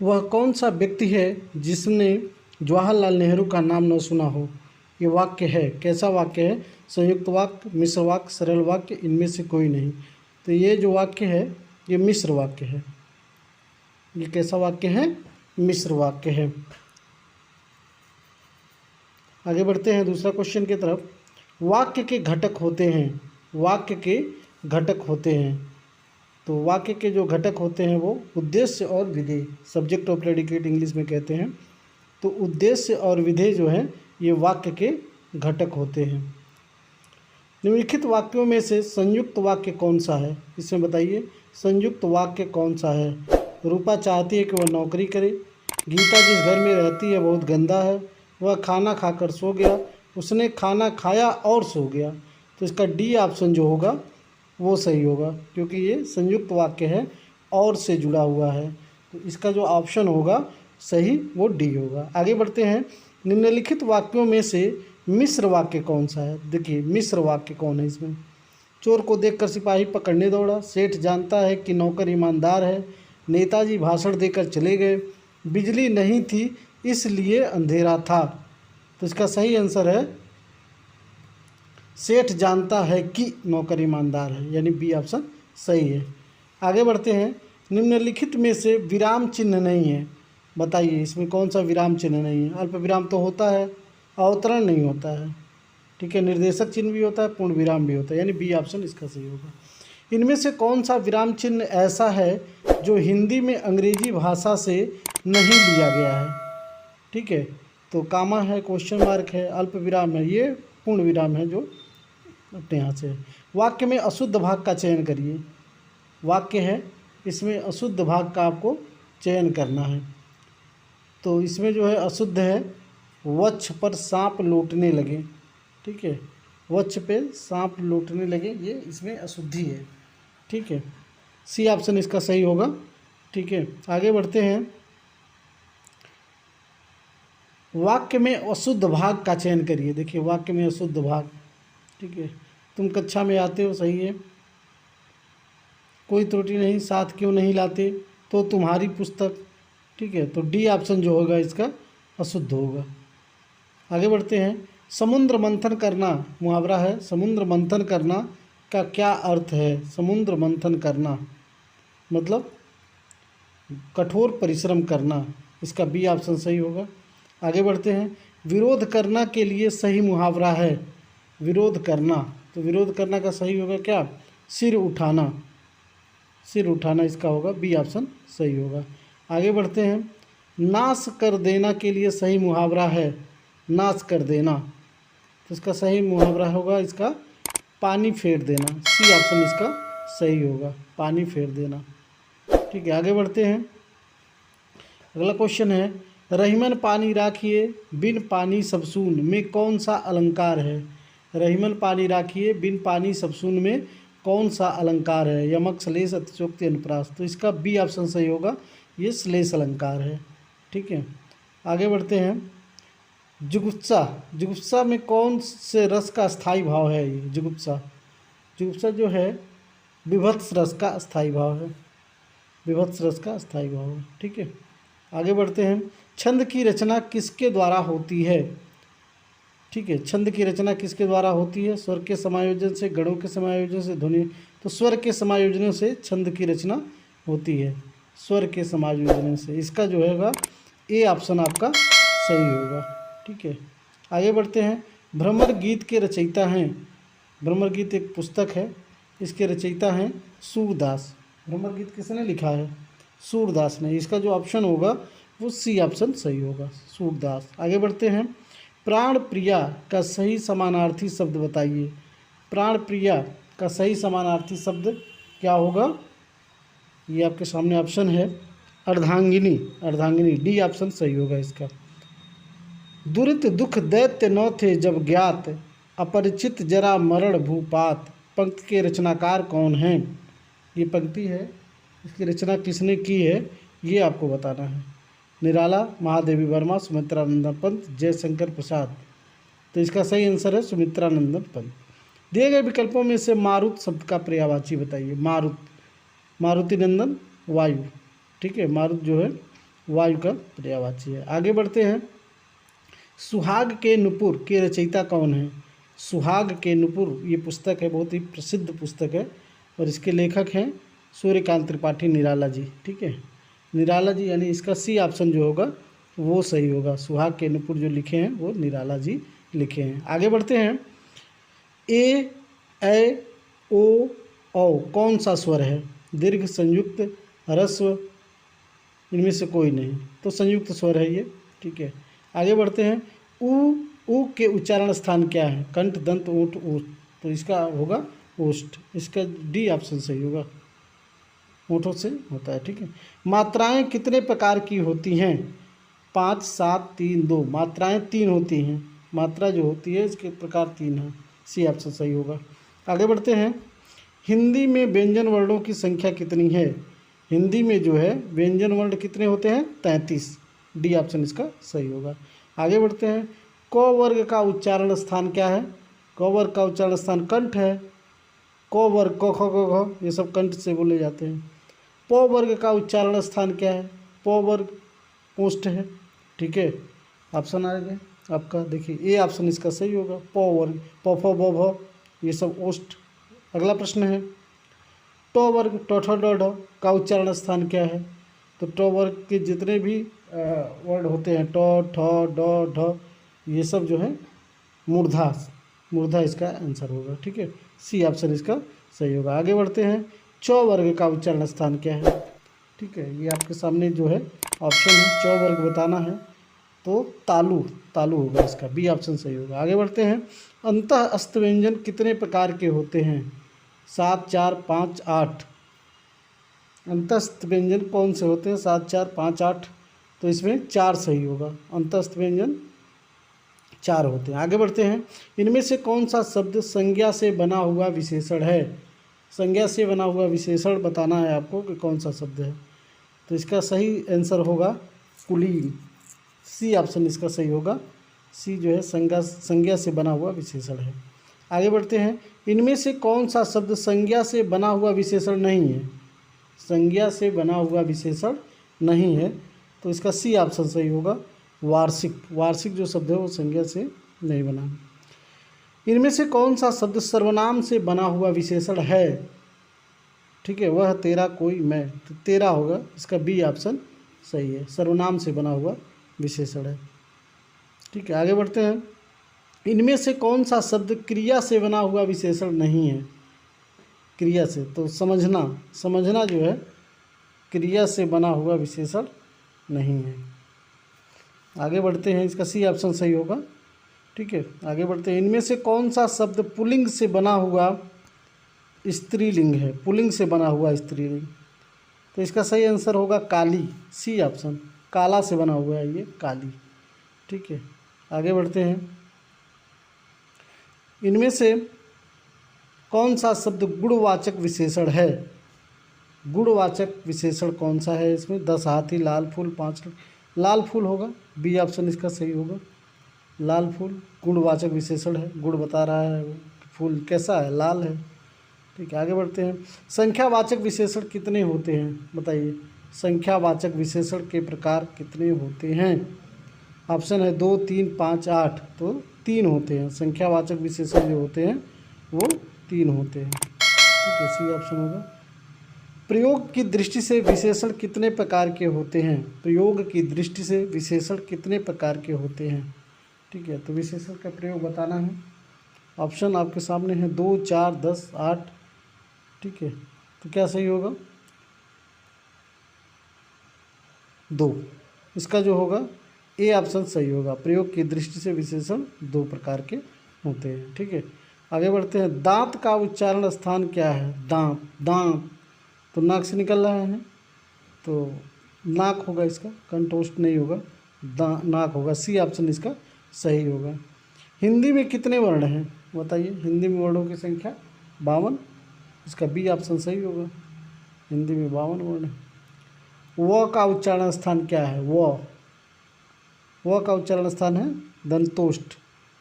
Speaker 2: वह कौन सा व्यक्ति है जिसने जवाहरलाल नेहरू का नाम न सुना हो। ये वाक्य है, कैसा वाक्य है, संयुक्त वाक्य, मिश्र वाक्य, सरल वाक्य, इनमें से कोई नहीं। तो ये जो वाक्य है ये मिश्र वाक्य है। ये कैसा वाक्य है, मिश्र वाक्य है। आगे बढ़ते हैं दूसरा क्वेश्चन की तरफ। वाक्य के घटक होते हैं, वाक्य के घटक होते हैं। तो वाक्य के जो घटक होते हैं वो उद्देश्य और विधेय, सब्जेक्ट और प्रेडिकेट इंग्लिश में कहते हैं। तो उद्देश्य और विधेय जो है ये वाक्य के घटक होते हैं। निम्नलिखित वाक्यों में से संयुक्त वाक्य कौन सा है, इसमें बताइए संयुक्त वाक्य कौन सा है। रूपा चाहती है कि वह नौकरी करे। गीता जिस घर में रहती है बहुत गंदा है। वह खाना खाकर सो गया। उसने खाना खाया और सो गया। तो इसका डी ऑप्शन जो होगा वो सही होगा, क्योंकि ये संयुक्त वाक्य है और से जुड़ा हुआ है। तो इसका जो ऑप्शन होगा सही वो डी होगा। आगे बढ़ते हैं। निम्नलिखित वाक्यों में से मिश्र वाक्य कौन सा है। देखिए मिश्र वाक्य कौन है इसमें। चोर को देखकर सिपाही पकड़ने दौड़ा। सेठ जानता है कि नौकर ईमानदार है। नेताजी भाषण देकर चले गए। बिजली नहीं थी इसलिए अंधेरा था। तो इसका सही आंसर है सेठ जानता है कि नौकर ईमानदार है, यानी बी ऑप्शन सही है। आगे बढ़ते हैं। निम्नलिखित में से विराम चिन्ह नहीं है, बताइए इसमें कौन सा विराम चिन्ह नहीं है। अल्प विराम तो होता है, अवतरण नहीं होता है, ठीक है। निर्देशक चिन्ह भी होता है, पूर्ण विराम भी होता है, यानी बी ऑप्शन इसका सही होगा। इनमें से कौन सा विराम चिन्ह ऐसा है जो हिंदी में अंग्रेजी भाषा से नहीं लिया गया है? ठीक है, तो कामा है, क्वेश्चन मार्क है, अल्प विराम है, ये पूर्ण विराम है जो अपने यहाँ से है। वाक्य में अशुद्ध भाग का चयन करिए। वाक्य है, इसमें अशुद्ध भाग का आपको चयन करना है। तो इसमें जो है अशुद्ध है, वक्ष पर सांप लौटने लगे। ठीक है, वक्ष पे सांप लौटने लगे, ये इसमें अशुद्धि है। ठीक है, सी ऑप्शन इसका सही होगा। ठीक है, आगे बढ़ते हैं। वाक्य में अशुद्ध भाग का चयन करिए। देखिए, वाक्य में अशुद्ध भाग, ठीक है, तुम कक्षा में आते हो, सही है, कोई त्रुटि नहीं, साथ क्यों नहीं लाते, तो तुम्हारी पुस्तक। ठीक है, तो डी ऑप्शन जो होगा इसका अशुद्ध होगा। आगे बढ़ते हैं। समुद्र मंथन करना मुहावरा है। समुद्र मंथन करना का क्या अर्थ है? समुद्र मंथन करना मतलब कठोर परिश्रम करना, इसका बी ऑप्शन सही होगा। आगे बढ़ते हैं। विरोध करना के लिए सही मुहावरा है। विरोध करना, तो विरोध करना का सही होगा क्या? सिर उठाना। सिर उठाना इसका होगा, बी ऑप्शन सही होगा। आगे बढ़ते हैं। नाश कर देना के लिए सही मुहावरा है। नाश कर देना, तो इसका सही मुहावरा होगा इसका पानी फेर देना। सी ऑप्शन इसका सही होगा, पानी फेर देना। ठीक है, आगे बढ़ते हैं। अगला क्वेश्चन है, रहीमन पानी राखिए बिन पानी सब सून में कौन सा अलंकार है? रहीमन पानी राखिए बिन पानी सब सून में कौन सा अलंकार है? यमक, श्लेष, अतिशयोक्ति, अनुप्रास। तो इसका बी ऑप्शन सही होगा, ये श्लेष अलंकार है। ठीक है, आगे बढ़ते हैं। जुगुप्सा, जुगुप्सा में कौन से रस का स्थायी भाव है? ये जुगुप्सा, जुगुप्सा जो है विभत्स रस का स्थायी भाव है। विभत्स रस का स्थायी भाव है। ठीक है, आगे बढ़ते हैं। छंद की रचना किसके द्वारा होती है? ठीक है, छंद की रचना किसके द्वारा होती है? स्वर के समायोजन से, गणों के समायोजन से, ध्वनि। तो स्वर के समायोजनों से छंद की रचना होती है, स्वर के समायोजन से। इसका जो हैगा ए ऑप्शन आपका सही होगा। ठीक है, आगे बढ़ते हैं। भ्रमर गीत के रचयिता हैं। भ्रमर गीत एक पुस्तक है, इसके रचयिता हैं सूरदास। भ्रमर गीत किसने लिखा है? सूरदास ने। इसका जो ऑप्शन होगा वो सी ऑप्शन सही होगा, सूरदास। आगे बढ़ते हैं। प्राण प्रिया का सही समानार्थी शब्द बताइए। प्राण प्रिया का सही समानार्थी शब्द क्या होगा? ये आपके सामने ऑप्शन है अर्धांगिनी। अर्धांगिनी, डी ऑप्शन सही होगा इसका। दुरित दुख दैत्य न थे जब ज्ञात, अपरिचित जरा मरण भूपात। पंक्ति के रचनाकार कौन हैं? ये पंक्ति है, इसकी रचना किसने की है ये आपको बताना है। निराला, महादेवी वर्मा, सुमित्रानंदन पंत, जयशंकर प्रसाद। तो इसका सही आंसर है सुमित्रानंदन पंत। दिए गए विकल्पों में से मारुत शब्द का पर्यायवाची बताइए। मारुत, मारुति नंदन, वायु। ठीक है, मारुत जो है वायु का पर्यायवाची है। आगे बढ़ते हैं। सुहाग के नुपुर के रचयिता कौन है? सुहाग के नुपुर ये पुस्तक है, बहुत ही प्रसिद्ध पुस्तक है, और इसके लेखक हैं सूर्यकांत त्रिपाठी, निराला जी। ठीक है, निराला जी, यानी इसका सी ऑप्शन जो होगा वो सही होगा। सुहाग के नुपुर जो लिखे हैं वो निराला जी लिखे हैं। आगे बढ़ते हैं। ए, ऐ, ओ, औ कौन सा स्वर है? दीर्घ, संयुक्त, ह्रस्व, इनमें से कोई नहीं, तो संयुक्त स्वर है ये। ठीक है, आगे बढ़ते हैं। ऊ के उच्चारण स्थान क्या है? कंठ, दंत, ओठ, ओष्ठ। तो इसका होगा ओष्ठ। इसका डी ऑप्शन सही होगा, ओठों से होता है। ठीक है, मात्राएं कितने प्रकार की होती हैं? 5, 7, 3, 2। मात्राएं 3 होती हैं। मात्रा जो होती है इसके प्रकार 3 है, सी ऑप्शन सही होगा। आगे बढ़ते हैं। हिंदी में व्यंजन वर्णों की संख्या कितनी है? हिंदी में जो है व्यंजन वर्ण कितने होते हैं? 33। डी ऑप्शन इसका सही होगा। आगे बढ़ते हैं। क वर्ग का उच्चारण स्थान क्या है? क वर्ग का उच्चारण स्थान कंठ है। क वर्ग, क, ख, ग, घ, ये सब कंठ से बोले जाते हैं। प वर्ग का उच्चारण स्थान क्या है? प वर्ग ओष्ठ है। ठीक है, ऑप्शन आ गया आपका, देखिए ए ऑप्शन इसका सही होगा। प वर्ग, प, फ, ब, भ, ये सब ओष्ठ। अगला प्रश्न है। ट वर्ग, ट, ठ, ड, ढ का उच्चारण स्थान क्या है? तो ट वर्ग के जितने भी वर्ड होते हैं, ट, ठ, ड, ढ, ये सब जो है मूर्धास मूर्धा इसका आंसर होगा। ठीक है, सी ऑप्शन इसका सही होगा। आगे बढ़ते हैं, चौ वर्ग का उच्चारण स्थान क्या है? ठीक है, ये आपके सामने जो है ऑप्शन है, चौ वर्ग बताना है तो तालु, तालु होगा इसका, बी ऑप्शन सही होगा। आगे बढ़ते हैं, अंतः अस्त व्यंजन कितने प्रकार के होते हैं? 7, 4, 5, 8। अंतस्थ व्यंजन कौन से होते हैं? 7, 4, 5, 8। तो इसमें 4 सही होगा, अंतस्थ व्यंजन 4 होते हैं। आगे बढ़ते हैं, इनमें से कौन सा शब्द संज्ञा से बना हुआ विशेषण है? संज्ञा से बना हुआ विशेषण बताना है आपको कि कौन सा शब्द है। तो इसका सही आंसर होगा कुलीन, सी ऑप्शन इसका सही होगा। सी जो है संज्ञा से बना हुआ विशेषण है। आगे बढ़ते हैं, इनमें से कौन सा शब्द संज्ञा से बना हुआ विशेषण नहीं है? संज्ञा से बना हुआ विशेषण नहीं है, तो इसका सी ऑप्शन सही होगा, वार्षिक। वार्षिक जो शब्द है वो संज्ञा से नहीं बना। इनमें से कौन सा शब्द सर्वनाम से बना हुआ विशेषण है? ठीक है, वह तेरा कोई मैं, तो तेरा होगा, इसका बी ऑप्शन सही है, सर्वनाम से बना हुआ विशेषण है। ठीक है, आगे बढ़ते हैं, इनमें से कौन सा शब्द क्रिया से बना हुआ विशेषण नहीं है? क्रिया से, तो समझना, समझना जो है क्रिया से बना हुआ विशेषण नहीं है। आगे बढ़ते हैं, इसका सी ऑप्शन सही होगा। ठीक है, आगे बढ़ते हैं, इनमें से कौन सा शब्द पुल्लिंग से बना हुआ स्त्रीलिंग है? पुल्लिंग से बना हुआ स्त्रीलिंग, तो इसका सही आंसर होगा काली, सी ऑप्शन, काला से बना हुआ है ये, काली। ठीक है, आगे बढ़ते हैं, इनमें से कौन सा शब्द गुणवाचक विशेषण है? गुणवाचक विशेषण कौन सा है इसमें? 10 हाथी, लाल फूल, 5 लाल फूल होगा, बी ऑप्शन इसका सही होगा, लाल फूल गुणवाचक विशेषण है, गुण बता रहा है फूल कैसा है, लाल है। ठीक है, आगे बढ़ते हैं, संख्यावाचक विशेषण कितने होते हैं? बताइए, संख्यावाचक विशेषण के प्रकार कितने होते हैं? ऑप्शन है 2, 3, 5, 8, तो 3 होते हैं। संख्यावाचक विशेषण जो होते हैं वो 3 होते हैं। ठीक है, सी ऑप्शन होगा। प्रयोग की दृष्टि से विशेषण कितने प्रकार के होते हैं? प्रयोग की दृष्टि से विशेषण कितने प्रकार के होते हैं? ठीक है, तो विशेषण का प्रयोग बताना है। ऑप्शन आपके सामने है 2, 4, 10, 8। ठीक है, तो क्या सही होगा? 2, इसका जो होगा ए ऑप्शन सही होगा। प्रयोग की दृष्टि से विशेषण 2 प्रकार के होते हैं। ठीक है, आगे बढ़ते हैं, दांत का उच्चारण स्थान क्या है? दांत, दांत तो नाक से निकल रहा है, तो नाक होगा इसका, कंठोष्ठ नहीं होगा, नाक होगा, सी ऑप्शन इसका सही होगा। हिंदी में कितने वर्ण हैं? बताइए, हिंदी में वर्णों की संख्या 52, इसका बी ऑप्शन सही होगा, हिंदी में 52 वर्ण है। व का उच्चारण स्थान क्या है? व का उच्चारण स्थान है दंतोष्ठ,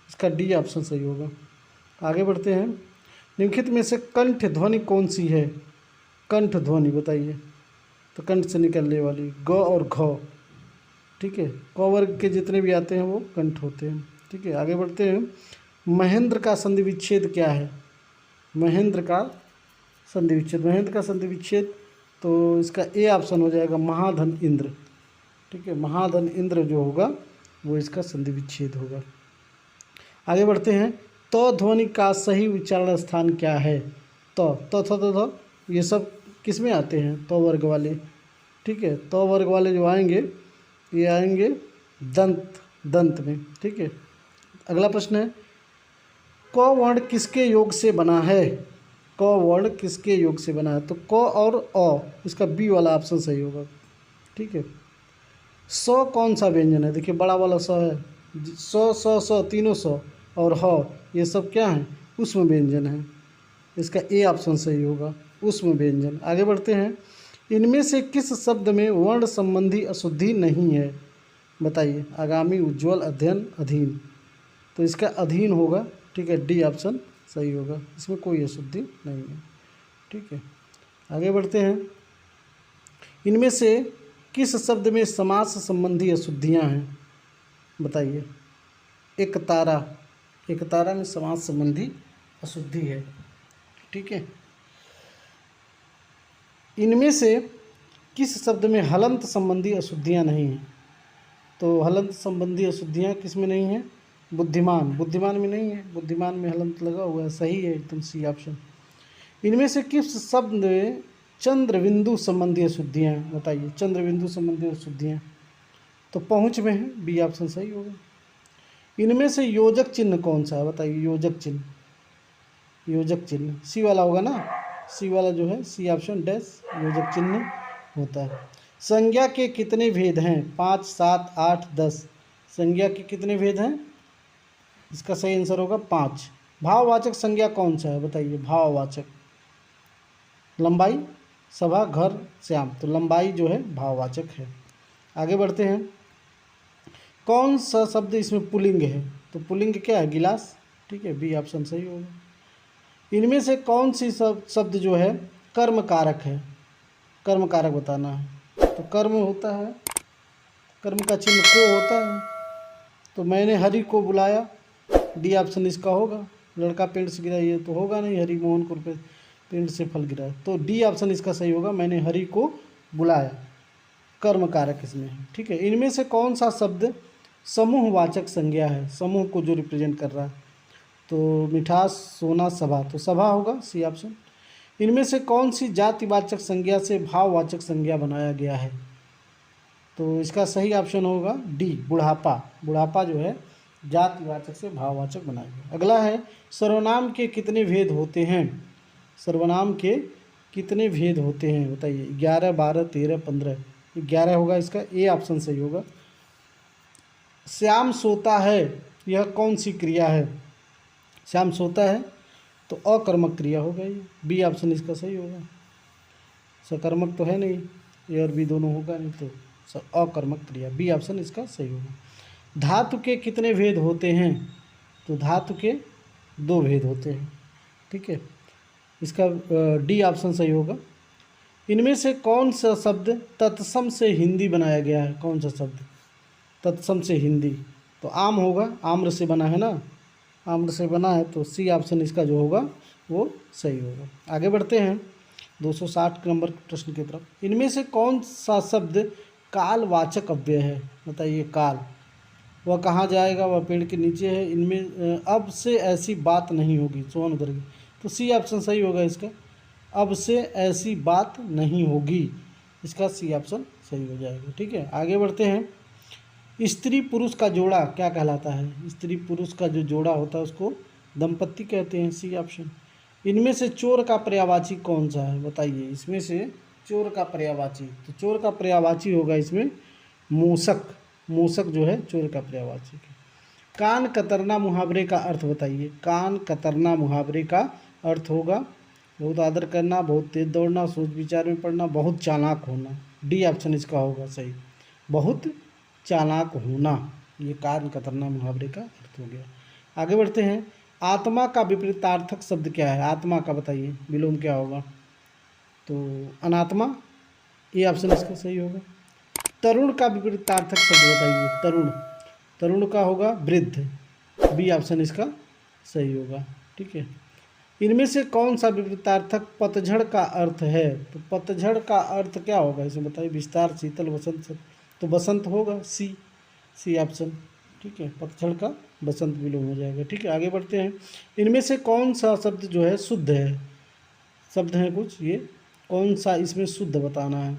Speaker 2: इसका डी ऑप्शन सही होगा। आगे बढ़ते हैं, निम्नलिखित में से कंठ ध्वनि कौन सी है? कंठ ध्वनि बताइए, तो कंठ से निकलने वाली, ग और घ। ठीक है, क वर्ग के जितने भी आते हैं वो कंठ होते हैं। ठीक है, आगे बढ़ते हैं, महेंद्र का संधि विच्छेद क्या है? महेंद्र का संधि विच्छेद, महेंद्र का संधि विच्छेद, तो इसका ए ऑप्शन हो जाएगा, महाधन इंद्र। ठीक है, महाधन इंद्र जो होगा वो इसका संधि विच्छेद होगा। आगे बढ़ते हैं, तो ध्वनि का सही उच्चारण स्थान क्या है? तो ये सब किस में आते हैं? तो वर्ग वाले। ठीक है, तो वर्ग वाले जो आएंगे ये आएंगे दंत में। ठीक है, अगला प्रश्न है, क वर्ण किसके योग से बना है? क वर्ण किसके योग से बना है? तो क और अ, इसका बी वाला ऑप्शन सही होगा। ठीक है, सौ कौन सा व्यंजन है? देखिए, बड़ा वाला सौ है, सौ तीनों सौ, और ह ये सब क्या है? उष्म व्यंजन है, इसका ए ऑप्शन सही होगा, उष्म व्यंजन। आगे बढ़ते हैं, इनमें से किस शब्द में वर्ण संबंधी अशुद्धि नहीं है? बताइए, आगामी, उज्ज्वल, अध्ययन, अधीन, तो इसका अधीन होगा। ठीक है, डी ऑप्शन सही होगा, इसमें कोई अशुद्धि नहीं है। ठीक है, आगे बढ़ते हैं, इनमें से किस शब्द में समास संबंधी अशुद्धियां हैं? बताइए, एक तारा में समास संबंधी अशुद्धि है। ठीक है, इनमें से किस शब्द में हलंत संबंधी अशुद्धियां नहीं हैं? तो हलंत संबंधी अशुद्धियां किस में नहीं हैं? बुद्धिमान, बुद्धिमान में नहीं है, बुद्धिमान में हलंत लगा हुआ है, सही है एकदम सी ऑप्शन। इनमें से किस शब्द में चंद्र बिंदु संबंधी अशुद्धियाँ हैं? बताइए, चंद्र बिंदु संबंधी अशुद्धियाँ तो पहुँच में है, बी ऑप्शन सही होगा। इनमें से योजक चिन्ह कौन सा है? बताइए, योजक चिन्ह, योजक चिन्ह सी वाला होगा ना, सी वाला जो है, सी ऑप्शन डैश योजक चिन्ह होता है। संज्ञा के कितने भेद हैं? 5, 7, 8, 10। संज्ञा के कितने भेद हैं? इसका सही आंसर होगा 5। भाववाचक संज्ञा कौन सा है? बताइए, भाववाचक, लंबाई, सभा, घर, श्याम, तो लंबाई जो है भाववाचक है। आगे बढ़ते हैं, कौन सा शब्द इसमें पुल्लिंग है? तो पुल्लिंग क्या है? गिलास, ठीक है, बी ऑप्शन सही होगा। इनमें से कौन सी शब्द जो है कर्म कारक है? कर्म कारक बताना है। तो कर्म होता है, कर्म का चिन्ह को होता है, तो मैंने हरि को बुलाया, डी ऑप्शन इसका होगा। लड़का पेड़ से गिरा, ये तो होगा नहीं, हरि मोहन को पेड़ से फल गिरा, तो डी ऑप्शन इसका सही होगा, मैंने हरि को बुलाया, कर्म कारक इसमें है, ठीक है। इनमें से कौन सा शब्द समूहवाचक संज्ञा है? समूह को जो रिप्रेजेंट कर रहा है, तो मिठास, सोना, सभा, तो सभा होगा, सी ऑप्शन। इनमें से कौन सी जातिवाचक संज्ञा से भाववाचक संज्ञा बनाया गया है? तो इसका सही ऑप्शन होगा डी, बुढ़ापा। बुढ़ापा जो है जातिवाचक से भाववाचक बनाया गया। अगला है, सर्वनाम के कितने भेद होते हैं? सर्वनाम के कितने भेद होते हैं? बताइए, 11, 12, 13, 15। 11 होगा, इसका ए ऑप्शन सही होगा। श्याम सोता है, यह कौन सी क्रिया है? श्याम सोता है तो अकर्मक क्रिया होगा ये, बी ऑप्शन इसका सही होगा। सकर्मक तो है नहीं, ए और बी दोनों होगा नहीं, तो अकर्मक क्रिया, बी ऑप्शन इसका सही होगा। धातु के कितने भेद होते हैं? तो धातु के 2 भेद होते हैं, ठीक है, इसका डी ऑप्शन सही होगा। इनमें से कौन सा शब्द तत्सम से हिंदी बनाया गया है? कौन सा शब्द तत्सम से हिंदी? तो आम होगा, आम्र से बना है ना, आम्र से बना है, तो सी ऑप्शन इसका जो होगा वो सही होगा। आगे बढ़ते हैं 260 नंबर प्रश्न की तरफ। इनमें से कौन सा शब्द कालवाचक अव्यय है? बताइए, काल, वह कहाँ जाएगा, वह पेड़ के नीचे है, इनमें अब से ऐसी बात नहीं होगी, सोहन उधर गई, तो सी ऑप्शन सही होगा इसका, अब से ऐसी बात नहीं होगी, इसका सी ऑप्शन सही हो जाएगा, ठीक है। आगे बढ़ते हैं, स्त्री पुरुष का जोड़ा क्या कहलाता है? स्त्री पुरुष का जो जोड़ा होता है उसको दंपत्ति कहते हैं, सी ऑप्शन। इनमें से चोर का पर्यायवाची कौन सा है? बताइए, इसमें से चोर का पर्यायवाची, तो चोर का पर्यायवाची होगा इसमें मूसक, मूसक जो है चोर का पर्यायवाची। कान कतरना मुहावरे का अर्थ बताइए, कान कतरना मुहावरे का अर्थ होगा बहुत आदर करना, बहुत तेज दौड़ना, सोच विचार में पड़ना, बहुत चालाक होना, डी ऑप्शन इसका होगा सही, बहुत चालाक होना, ये कान कतरना मुहावरे का अर्थ हो गया। आगे बढ़ते हैं, आत्मा का विपरीतार्थक शब्द क्या है? आत्मा का बताइए विलोम क्या होगा? तो अनात्मा, ये ऑप्शन इसका सही होगा। तरुण का विपरीतार्थक शब्द बताइए, तरुण, तरुण का होगा वृद्ध, बी ऑप्शन इसका सही होगा, ठीक है। इनमें से कौन सा विपरीतार्थक पतझड़ का अर्थ है? तो पतझड़ का अर्थ क्या होगा इसमें बताइए, विस्तार, शीतल, वसंत, तो बसंत होगा, सी ऑप्शन, ठीक है, पतझड़ का बसंत विलोम हो जाएगा, ठीक है। आगे बढ़ते हैं, इनमें से कौन सा शब्द जो है शुद्ध है? शब्द हैं कुछ, ये कौन सा इसमें शुद्ध बताना है?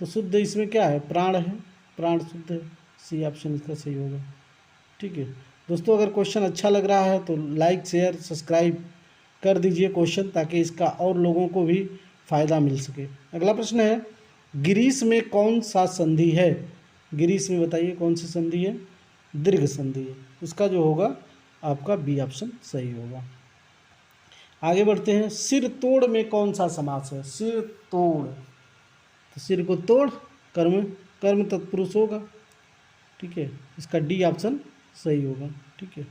Speaker 2: तो शुद्ध इसमें क्या है? प्राण है, प्राण शुद्ध है, सी ऑप्शन इसका सही होगा, ठीक है। दोस्तों, अगर क्वेश्चन अच्छा लग रहा है तो लाइक, शेयर, सब्सक्राइब कर दीजिए क्वेश्चन, ताकि इसका और लोगों को भी फ़ायदा मिल सके। अगला प्रश्न है, ग्रीस में कौन सा संधि है? ग्रीस में बताइए कौन सी संधि है? दीर्घ संधि है, इसका जो होगा आपका बी ऑप्शन सही होगा। आगे बढ़ते हैं, सिर तोड़ में कौन सा समास है? सिर तोड़, तो सिर को तोड़, कर्म, कर्म तत्पुरुष होगा, ठीक है, इसका डी ऑप्शन सही होगा, ठीक है।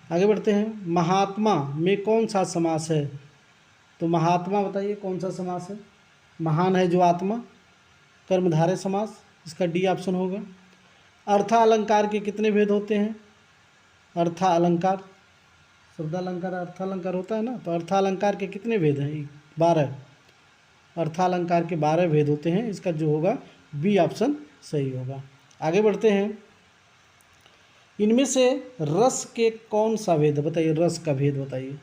Speaker 2: आगे बढ़ते हैं, महात्मा में कौन सा समास है? तो महात्मा बताइए कौन सा समास है? महान है जो आत्मा, कर्मधारय समास, इसका डी ऑप्शन होगा। अर्थालंकार के कितने भेद होते हैं? अर्थालंकार, शब्दालंकार अर्थालंकार होता है ना, तो अर्थालंकार के कितने भेद हैं? 12। अर्थालंकार के 12 भेद होते हैं, इसका जो होगा बी ऑप्शन सही होगा। आगे बढ़ते हैं, इनमें से रस के कौन सा भेद है, बताइए रस का भेद बताइए,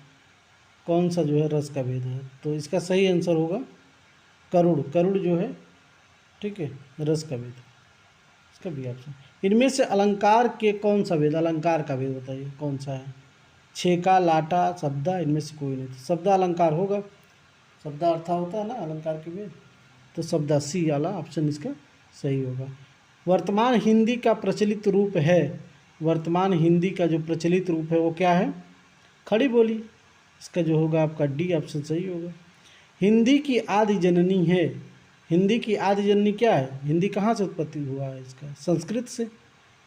Speaker 2: कौन सा जो है रस का भेद है। तो इसका सही आंसर होगा करुड़, करुड़ जो है, ठीक है, रस का भेद, इसका भी ऑप्शन। इनमें से अलंकार के कौन सा भेद, अलंकार का भेद बताइए कौन सा है। छेका, लाटा, शब्दा, इनमें से कोई नहीं। तो शब्दा अलंकार होगा, शब्दा अर्थ होता है ना अलंकार के भेद, तो शब्दा सी वाला ऑप्शन इसका सही होगा। वर्तमान हिंदी का प्रचलित रूप है, वर्तमान हिंदी का जो प्रचलित रूप है वो क्या है, खड़ी बोली, इसका जो होगा आपका डी ऑप्शन सही होगा। हिंदी की आदि जननी है, हिंदी की आदि जननी क्या है, हिंदी कहाँ से उत्पत्ति हुआ है इसका, संस्कृत से,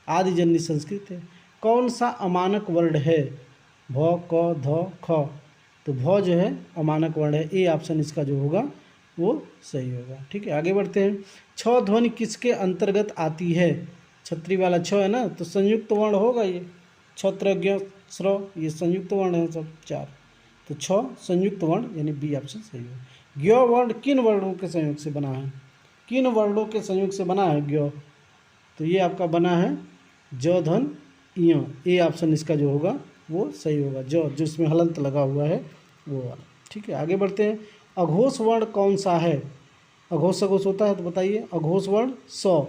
Speaker 2: आदि जननी संस्कृत है। कौन सा अमानक वर्ण है, भ, क, ध, ख, तो भ जो है अमानक वर्ण है, ए ऑप्शन इसका जो होगा वो सही होगा। ठीक है, आगे बढ़ते हैं। छ ध्वनि किसके अंतर्गत आती है, छत्री वाला छ है ना, तो संयुक्त वर्ण होगा ये, छत्र, ज्ञ, स्र, ये संयुक्त वर्ण है सब चार, तो छ संयुक्त वर्ण यानी बी ऑप्शन सही होगा। ज्ञ वर्ण किन वर्णों के संयोग से बना है, किन वर्णों के संयोग से बना है ज्ञ, तो ये आपका बना है ज धन य, ए ऑप्शन इसका जो होगा वो सही होगा, जो जिसमें हलंत लगा हुआ है वो वाला। ठीक है, आगे बढ़ते हैं। अघोष वर्ण कौन सा है, अघोष अघोष होता है तो बताइए, अघोष वर्ण 100,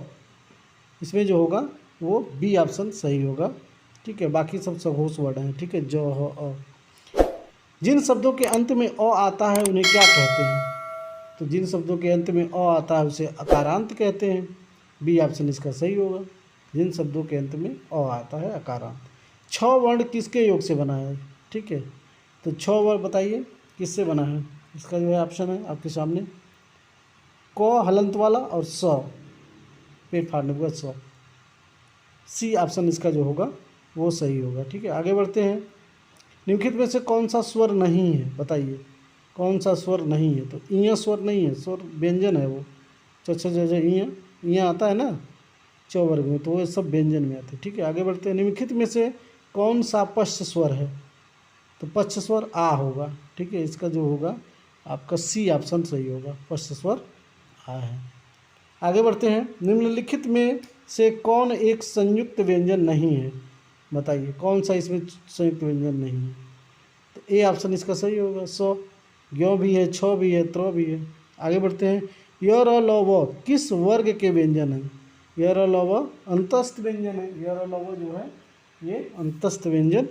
Speaker 2: इसमें जो होगा वो बी ऑप्शन सही होगा। ठीक है, बाकी सब सघोष वर्ण हैं। ठीक है, ज, ह, अ। जिन शब्दों के अंत में अ आता है उन्हें क्या कहते हैं, तो जिन शब्दों के अंत में अ आता है उसे अकारांत कहते हैं, बी ऑप्शन इसका सही होगा, जिन शब्दों के अंत में अ आता है अकारांत। छ वर्ण किसके योग से बना है, ठीक है, तो छ वर्ण बताइए किससे बना है, इसका जो है ऑप्शन है आपके सामने, क हलंत वाला और स पेट फाड़ने के बाद स, सी ऑप्शन इसका जो होगा वो सही होगा। ठीक है, आगे बढ़ते हैं। निम्नलिखित में से कौन सा स्वर नहीं है, बताइए कौन सा स्वर नहीं है, तो इया स्वर नहीं है, स्वर व्यंजन है वो, इया आता है ना च वर्ग में, तो वो सब व्यंजन में आते हैं। ठीक है, आगे बढ़ते हैं। निम्नलिखित में से कौन सा पश्च स्वर है, तो पश्च स्वर आ होगा। ठीक है, इसका जो होगा आपका सी ऑप्शन सही होगा, पश्च स्वर आ है। आगे बढ़ते हैं। निम्नलिखित में से कौन एक संयुक्त व्यंजन नहीं है, बताइए कौन सा इसमें संयुक्त व्यंजन नहीं है, तो ए ऑप्शन इसका सही होगा, सौ, ज्यों भी है, छ भी है, त्र भी है। आगे बढ़ते हैं। य, र, ल, व किस वर्ग के व्यंजन है, य, र, ल, व अंतस्थ व्यंजन है, य, र, ल, व जो है ये अंतस्थ व्यंजन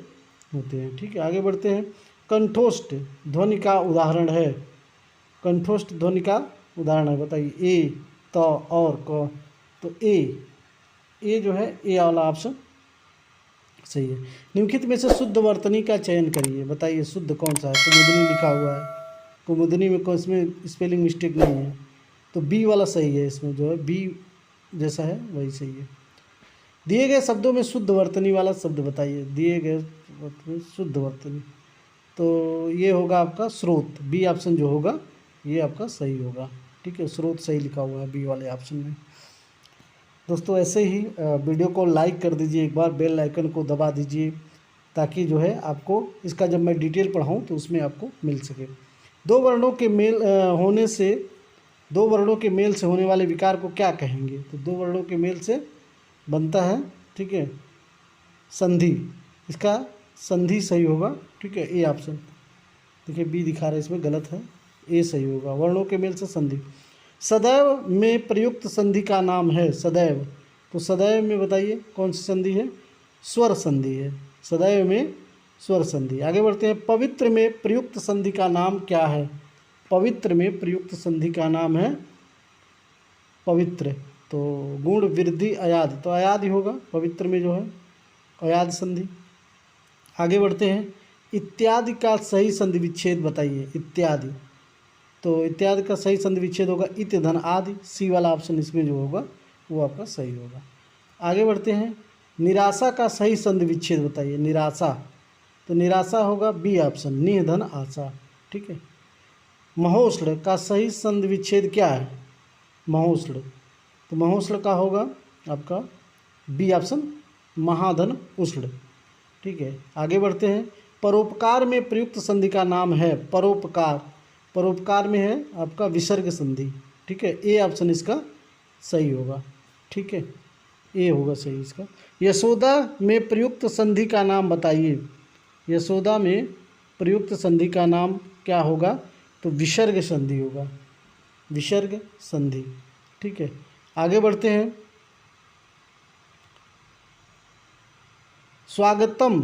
Speaker 2: होते हैं। ठीक है, आगे बढ़ते हैं। कंठोष्ठ ध्वनि का उदाहरण है, कंठोष्ठ ध्वनि का उदाहरण है, बताइए ए, त और क, तो ए जो है ए वाला ऑप्शन सही है। निम्नलिखित में से शुद्ध वर्तनी का चयन करिए, बताइए शुद्ध कौन सा है, कुमुदनी लिखा हुआ है, कुमुदनी में कोई इसमें स्पेलिंग मिस्टेक नहीं है, तो बी वाला सही है, इसमें जो है बी जैसा है वही सही है। दिए गए शब्दों में शुद्ध वर्तनी वाला शब्द बताइए, दिए गए शुद्ध वर्तनी, तो ये होगा आपका स्रोत, बी ऑप्शन जो होगा ये आपका सही होगा। ठीक है, स्रोत सही लिखा हुआ है बी वाले ऑप्शन में। दोस्तों ऐसे ही वीडियो को लाइक कर दीजिए, एक बार बेल आइकन को दबा दीजिए, ताकि जो है आपको इसका जब मैं डिटेल पढ़ाऊँ तो उसमें आपको मिल सके। दो वर्णों के मेल से होने वाले विकार को क्या कहेंगे, तो दो वर्णों के मेल से बनता है, ठीक है, संधि, इसका संधि सही होगा। ठीक है, ए ऑप्शन, देखिए बी दिखा रहा है इसमें गलत है, ए सही होगा, वर्णों के मेल से संधि। सदैव में प्रयुक्त संधि का नाम है, सदैव, तो सदैव में बताइए कौन सी संधि है, स्वर संधि है, सदैव में स्वर संधि। आगे बढ़ते हैं। पवित्र में प्रयुक्त संधि का नाम क्या है, पवित्र में प्रयुक्त संधि का नाम है पवित्र, तो गुण वृद्धि अयाद, तो अयाद ही होगा पवित्र में जो है अयाद संधि। आगे बढ़ते हैं। इत्यादि का सही संधि विच्छेद बताइए, इत्यादि, तो इत्यादि का सही संधि विच्छेद होगा इत धन आदि, सी वाला ऑप्शन इसमें जो होगा वो आपका सही होगा। आगे बढ़ते हैं। निराशा का सही संधि विच्छेद बताइए, निराशा, तो निराशा होगा बी ऑप्शन, निह धन आशा। ठीक है। महोष्ण का सही संधि विच्छेद क्या है, महोष्ण, तो महोष्ण का होगा आपका बी ऑप्शन, महाधन उष्ण। ठीक है, आगे बढ़ते हैं। परोपकार में प्रयुक्त संधि का नाम है परोपकार, परोपकार में है आपका विसर्ग संधि। ठीक है, ए ऑप्शन इसका सही होगा। ठीक है, ए होगा सही इसका। यशोदा में प्रयुक्त संधि का नाम बताइए। यशोदा में प्रयुक्त संधि का नाम क्या होगा? तो विसर्ग संधि होगा, विसर्ग संधि। ठीक है, आगे बढ़ते हैं। स्वागतम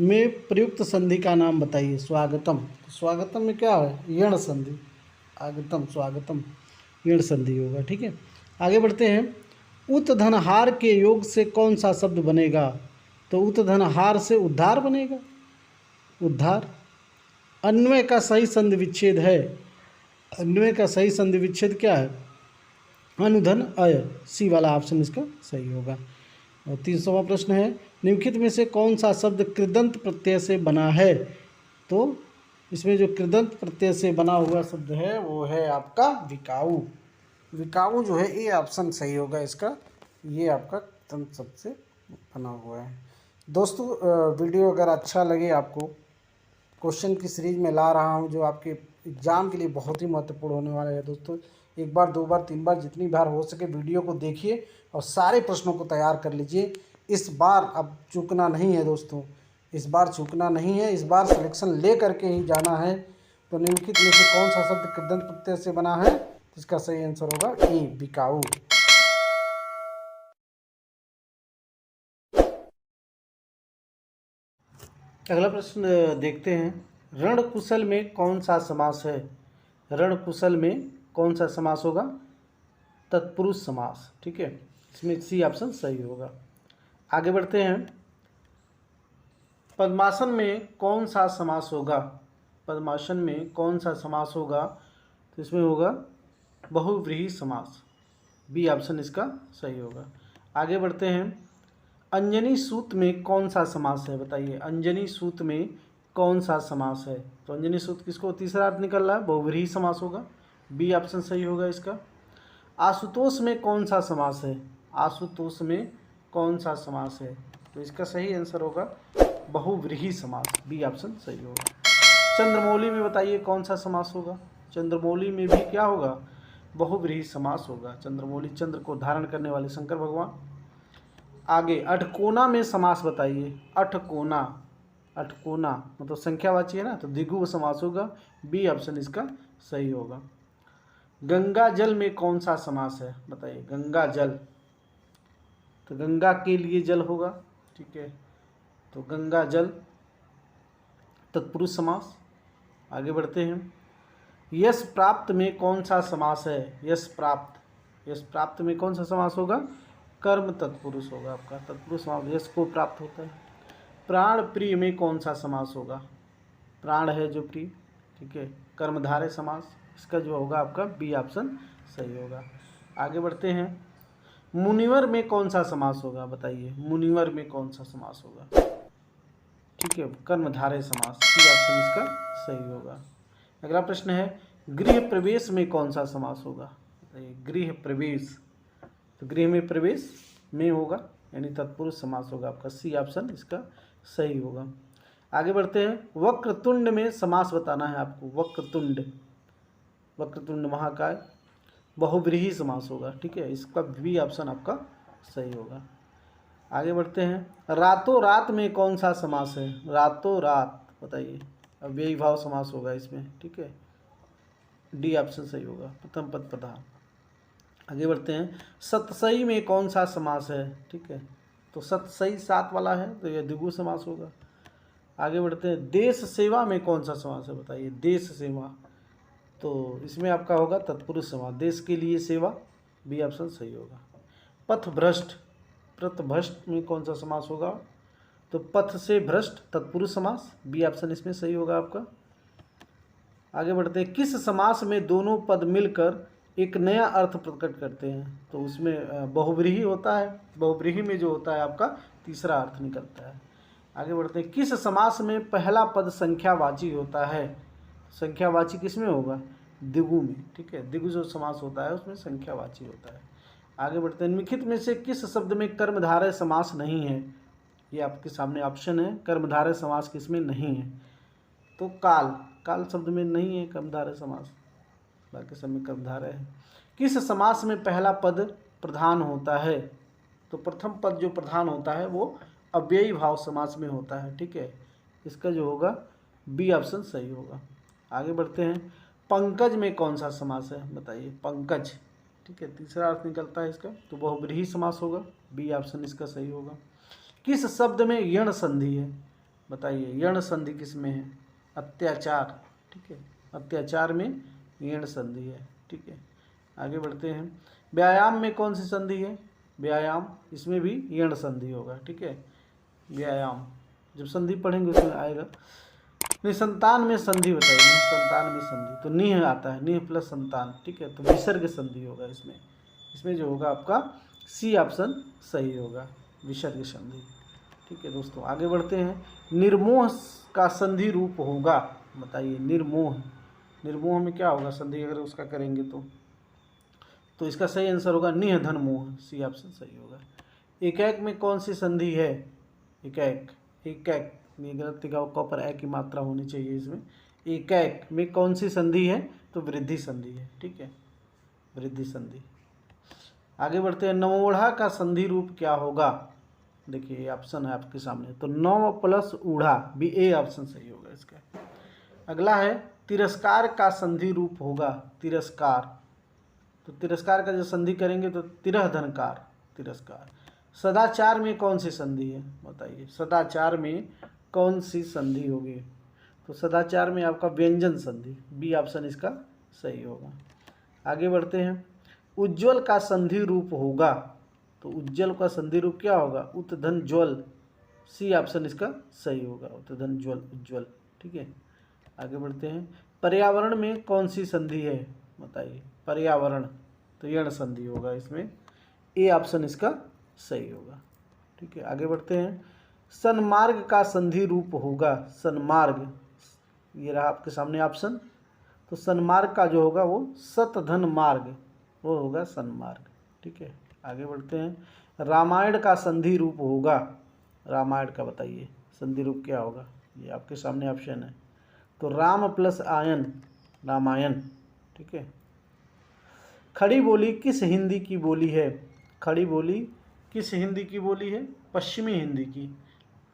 Speaker 2: में प्रयुक्त संधि का नाम बताइए। स्वागतम, स्वागतम में क्या है? यण संधि। आगतम, स्वागतम, यण संधि होगा। ठीक है, आगे बढ़ते हैं। उत धनहार के योग से कौन सा शब्द बनेगा? तो उत धनहार से उद्धार बनेगा, उद्धार। अन्वय का सही संधि विच्छेद है। अन्वय का सही संधि विच्छेद क्या है? अनुधन अय, सी वाला ऑप्शन इसका सही होगा। और 300वां प्रश्न है, निम्नलिखित में से कौन सा शब्द कृदंत प्रत्यय से बना है? तो इसमें जो कृदंत प्रत्यय से बना हुआ शब्द है वो है आपका विकाऊ। विकाऊ जो है ये ऑप्शन सही होगा इसका, ये आपका कृदंत शब्द से बना हुआ है। दोस्तों वीडियो अगर अच्छा लगे आपको, क्वेश्चन की सीरीज में ला रहा हूँ जो आपके एग्ज़ाम के लिए बहुत ही महत्वपूर्ण होने वाला है। दोस्तों एक बार, दो बार, तीन बार, जितनी बार हो सके वीडियो को देखिए और सारे प्रश्नों को तैयार कर लीजिए। इस बार अब चूकना नहीं है दोस्तों, इस बार चूकना नहीं है, इस बार सिलेक्शन ले करके ही जाना है। तो निम्नलिखित में से कौन सा शब्द कृदंत प्रत्यय से बना है? तो इसका सही आंसर होगा ए, बिकाऊ। अगला प्रश्न देखते हैं। रणकुशल में कौन सा समास है? रणकुशल में कौन सा समास होगा? तत्पुरुष समास। ठीक है, इसमें सी ऑप्शन सही होगा। आगे बढ़ते हैं। पद्मासन में कौन सा समास होगा? पद्मासन में कौन सा समास होगा? तो इसमें होगा बहुव्रीहि समास, बी ऑप्शन इसका सही होगा। आगे बढ़ते हैं। अंजनी सूत में कौन सा समास है? बताइए, अंजनी सूत में कौन सा समास है? तो अंजनी सूत किसको तीसरा अर्थ निकल रहा है? बहुव्रीहि समास होगा, बी ऑप्शन सही होगा इसका। आशुतोष में कौन सा समास है? आशुतोष में कौन सा समास है? तो इसका सही आंसर होगा बहुव्रीहि समास, बी ऑप्शन सही होगा। चंद्रमौली में बताइए कौन सा समास होगा? चंद्रमौली में भी क्या होगा? बहुव्रीहि समास होगा। चंद्रमौली, चंद्र को धारण करने वाले शंकर भगवान। आगे अठकोना में समास बताइए। अठकोना, अठकोना मतलब संख्यावाची है ना, तो द्विगु समास होगा, बी ऑप्शन इसका सही होगा। गंगा जल में कौन सा समास है? बताइए, गंगा जल, तो गंगा के लिए जल होगा। ठीक है, तो गंगा जल तत्पुरुष समास। आगे बढ़ते हैं। यश प्राप्त में कौन सा समास है? यश प्राप्त, यश प्राप्त में कौन सा समास होगा? कर्म तत्पुरुष होगा आपका, तत्पुरुष समास, यश को प्राप्त होता है। प्राण प्रिय में कौन सा समास होगा? प्राण है जो प्रिय, ठीक है, कर्मधारय समास, इसका जो होगा आपका बी ऑप्शन सही होगा। आगे बढ़ते हैं। मुनिवर में कौन सा समास होगा? बताइए, मुनिवर में कौन सा समास होगा? ठीक है, कर्मधारय समास, सी ऑप्शन इसका सही होगा। अगला प्रश्न है, गृह प्रवेश में कौन सा समास होगा? बताइए, गृह प्रवेश, तो गृह में प्रवेश में होगा, यानी तत्पुरुष समास होगा आपका, सी ऑप्शन इसका सही होगा। आगे बढ़ते हैं। वक्रतुंड में समास बताना है आपको। वक्रतुंड, वक्रतुंड महाकाय, बहुव्रीहि समास होगा। ठीक है, इसका बी ऑप्शन आपका सही होगा। आगे बढ़ते हैं। रातों रात में कौन सा समास है? रातों रात, बताइए, अव्ययी भाव समास होगा इसमें। ठीक है, डी ऑप्शन सही होगा, प्रथम पद प्रधान। आगे बढ़ते हैं। सतसई में कौन सा समास है? ठीक है, तो सतसई सात वाला है, तो यह द्विगु समास होगा। आगे बढ़ते हैं। देश सेवा में कौन सा समास है? बताइए, देश सेवा, तो इसमें आपका होगा तत्पुरुष समास, देश के लिए सेवा, बी ऑप्शन सही होगा। पथ भ्रष्ट, पथभ्रष्ट में कौन सा समास होगा? तो पथ से भ्रष्ट, तत्पुरुष समास, बी ऑप्शन इसमें सही होगा आपका। आगे बढ़ते हैं। किस समास में दोनों पद मिलकर एक नया अर्थ प्रकट करते हैं? तो उसमें बहुव्रीहि होता है, बहुव्रीहि में जो होता है आपका तीसरा अर्थ निकलता है। आगे बढ़ते हैं। किस समास में पहला पद संख्यावाची होता है? संख्यावाची किस में होगा? द्विगु में। ठीक है, द्विगु जो समास होता है उसमें संख्यावाची होता है। आगे बढ़ते हैं। निम्नलिखित में से किस शब्द में कर्मधारय समास नहीं है? ये आपके सामने ऑप्शन है, कर्मधारय समास किसमें नहीं है? तो काल, काल शब्द में नहीं है कर्मधारय समास, बाकी सब में कर्मधारय है। किस समास में पहला पद प्रधान होता है? तो प्रथम पद जो प्रधान होता है वो अव्ययी भाव समास में होता है। ठीक है, इसका जो होगा बी ऑप्शन सही होगा। आगे बढ़ते हैं, पंकज में कौन सा समास है बताइए, पंकज। ठीक है, तीसरा अर्थ निकलता है इसका, तो बहुब्रीहि समास होगा, बी ऑप्शन इसका सही होगा। किस शब्द में यण संधि है बताइए, यण संधि किस में है, अत्याचार। ठीक है, अत्याचार में यण संधि है। ठीक है, आगे बढ़ते हैं, व्यायाम में कौन सी संधि है, व्यायाम, इसमें भी यण संधि होगा। ठीक है, व्यायाम जब संधि पढ़ेंगे उसमें आएगा। निसंतान में संधि बताइए, निसंतान में संधि, तो निह आता है, निह प्लस संतान। ठीक है, तो विसर्ग संधि होगा इसमें, इसमें जो होगा आपका सी ऑप्शन सही होगा, विसर्ग संधि। ठीक है दोस्तों, आगे बढ़ते हैं, निर्मोह का संधि रूप होगा बताइए, निर्मोह, निर्मोह में क्या होगा संधि अगर उसका करेंगे तो इसका सही आंसर होगा निह धन मोह, सी ऑप्शन सही होगा। एकैक में कौन सी संधि है, एकैक, एकैक ये गलत लिखा हुआ, पर ए की मात्रा होनी चाहिए इसमें। एकैक में कौन सी संधि है, तो वृद्धि संधि है। ठीक है, वृद्धि संधि। आगे बढ़ते हैं, नवोढ़ा का संधि रूप क्या होगा, देखिए ये ऑप्शन है आपके सामने, तो नव प्लस ऊढ़ा, बी ए ऑप्शन सही होगा इसका। अगला है, तिरस्कार का संधि रूप होगा, तिरस्कार, तो तिरस्कार का जो संधि करेंगे तो तिरह धनकार, तिरस्कार। सदाचार में कौन सी संधि है बताइए, सदाचार में कौन सी संधि होगी, तो सदाचार में आपका व्यंजन संधि, बी ऑप्शन इसका सही होगा। आगे बढ़ते हैं, उज्ज्वल का संधि रूप होगा, तो उज्ज्वल का संधि रूप क्या होगा, उत्धन ज्वल, सी ऑप्शन इसका सही होगा, उत्धन ज्वल, उज्ज्वल। ठीक है, आगे बढ़ते हैं, पर्यावरण में कौन सी संधि है बताइए, पर्यावरण, तो यण संधि होगा इसमें, ए ऑप्शन इसका सही होगा। ठीक है, आगे बढ़ते हैं, सन्मार्ग का संधि रूप होगा, सन्मार्ग, ये रहा आपके सामने ऑप्शन, तो सन्मार्ग का जो होगा वो सतधन मार्ग, वो होगा सन्मार्ग। ठीक है, आगे बढ़ते हैं, रामायण का संधि रूप होगा, रामायण का बताइए संधि रूप क्या होगा, ये आपके सामने ऑप्शन है, तो राम प्लस आयन, रामायण। ठीक है, खड़ी बोली किस हिंदी की बोली है, खड़ी बोली किस हिंदी की बोली है, पश्चिमी हिंदी की।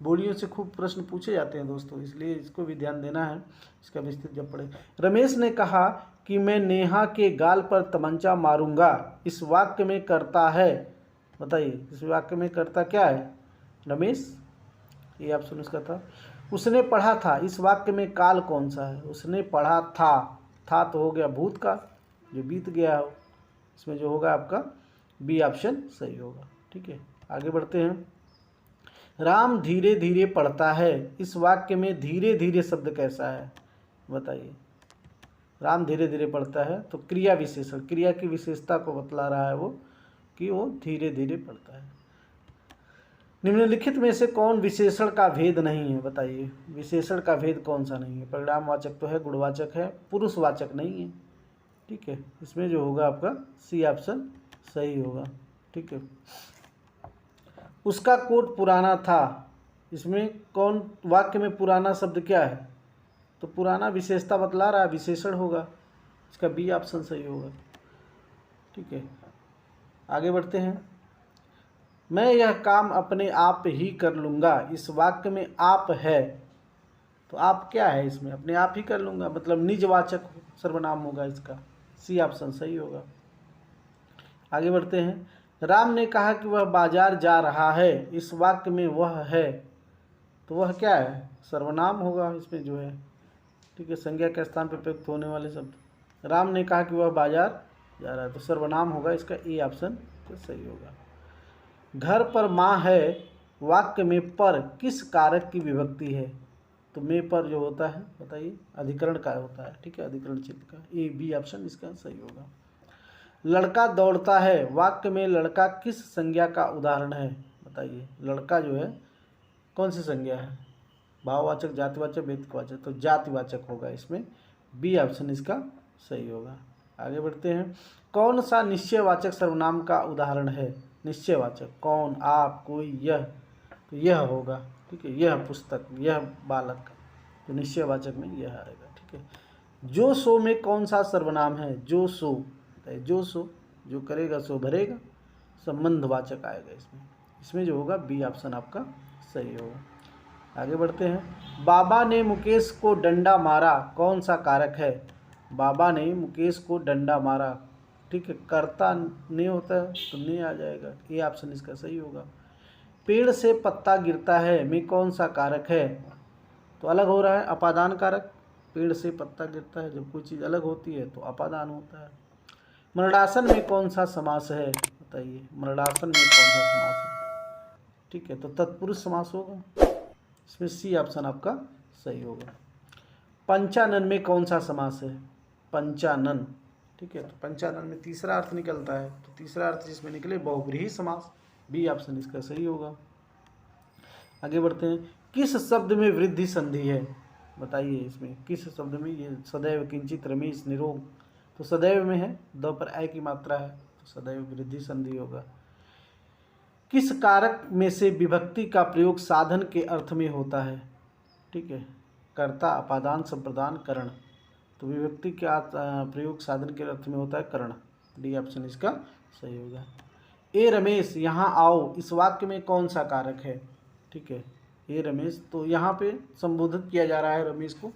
Speaker 2: बोलियों से खूब प्रश्न पूछे जाते हैं दोस्तों, इसलिए इसको भी ध्यान देना है, इसका विस्तृत जब पढ़े। रमेश ने कहा कि मैं नेहा के गाल पर तमंचा मारूंगा, इस वाक्य में करता है बताइए, इस वाक्य में करता क्या है रमेश, ये ऑप्शन उसका था। उसने पढ़ा था, इस वाक्य में काल कौन सा है, उसने पढ़ा था तो हो गया भूत का जो बीत गया हो, इसमें जो होगा आपका बी ऑप्शन सही होगा। ठीक है, आगे बढ़ते हैं, राम धीरे धीरे पढ़ता है, इस वाक्य में धीरे धीरे शब्द कैसा है बताइए, राम धीरे धीरे पढ़ता है, तो क्रिया विशेषण, क्रिया की विशेषता को बतला रहा है वो, कि वो धीरे धीरे पढ़ता है। निम्नलिखित में से कौन विशेषण का भेद नहीं है बताइए, विशेषण का भेद कौन सा नहीं है, परिणामवाचक तो है, गुणवाचक है, पुरुषवाचक नहीं है। ठीक है, इसमें जो होगा आपका सी ऑप्शन सही होगा। ठीक है, उसका कोट पुराना था, इसमें कौन, वाक्य में पुराना शब्द क्या है, तो पुराना विशेषता बतला रहा है, विशेषण होगा, इसका बी ऑप्शन सही होगा। ठीक है, आगे बढ़ते हैं, मैं यह काम अपने आप ही कर लूँगा, इस वाक्य में आप है, तो आप क्या है इसमें, अपने आप ही कर लूँगा, मतलब निजवाचक सर्वनाम होगा इसका, सी ऑप्शन सही होगा। आगे बढ़ते हैं, राम ने कहा कि वह बाजार जा रहा है, इस वाक्य में वह है, तो वह क्या है, सर्वनाम होगा इसमें जो है। ठीक है, संज्ञा के स्थान पर प्रयुक्त होने वाले शब्द, राम ने कहा कि वह बाजार जा रहा है, तो सर्वनाम होगा इसका, ए ऑप्शन तो सही होगा। घर पर माँ है, वाक्य में पर किस कारक की विभक्ति है, तो में पर जो होता है बताइए, अधिकरण का होता है। ठीक है, अधिकरण चिन्ह का, ए बी ऑप्शन इसका सही होगा। लड़का दौड़ता है, वाक्य में लड़का किस संज्ञा का उदाहरण है बताइए, लड़का जो है कौन सी संज्ञा है, भाववाचक, जातिवाचक, व्यक्तिवाचक, तो जातिवाचक होगा इसमें, बी ऑप्शन इसका सही होगा। आगे बढ़ते हैं, कौन सा निश्चयवाचक सर्वनाम का उदाहरण है, निश्चयवाचक, कौन, आप, कोई, यह, तो यह होगा। ठीक है, यह पुस्तक, यह बालक, तो निश्चयवाचक में यह आएगा। ठीक है, जो सो में कौन सा सर्वनाम है, जो सो, जो सो, जो करेगा सो भरेगा, संबंधवाचक आएगा इसमें। इसमें जो होगा बी ऑप्शन आपका सही होगा। आगे बढ़ते हैं। बाबा ने मुकेश को डंडा मारा, कौन सा कारक है? बाबा ने मुकेश को डंडा मारा, ठीक है, कर्ता नहीं होता है तो नहीं आ जाएगा, ये ऑप्शन इसका सही होगा। पेड़ से पत्ता गिरता है में कौन सा कारक है? तो अलग हो रहा है, अपादान कारक। पेड़ से पत्ता गिरता है, जब कोई चीज़ अलग होती है तो अपादान होता है। मरणासन में कौन सा समास है? बताइए, मरणासन में कौन सा समास है? ठीक है, तो तत्पुरुष समास होगा, इसमें सी ऑप्शन आपका सही होगा। पंचानन में कौन सा समास है? पंचानन, ठीक है, तो पंचानन में तीसरा अर्थ निकलता है, तो तीसरा अर्थ जिसमें निकले बहुव्रीहि समास, बी ऑप्शन इसका सही होगा। आगे बढ़ते हैं। किस शब्द में वृद्धि संधि है? बताइए, इसमें किस शब्द में? ये सदैव, किंचित, रमेश, निरोग, तो सदैव में है, द पर ऐ की मात्रा है, तो सदैव वृद्धि संधि होगा। किस कारक में से विभक्ति का प्रयोग साधन के अर्थ में होता है? ठीक है, कर्ता, अपादान, संप्रदान, करण, तो विभक्ति का प्रयोग साधन के अर्थ में होता है करण, डी ऑप्शन इसका सही होगा। ए रमेश यहाँ आओ, इस वाक्य में कौन सा कारक है? ठीक है, ए रमेश, तो यहाँ पे संबोधित किया जा रहा है रमेश को,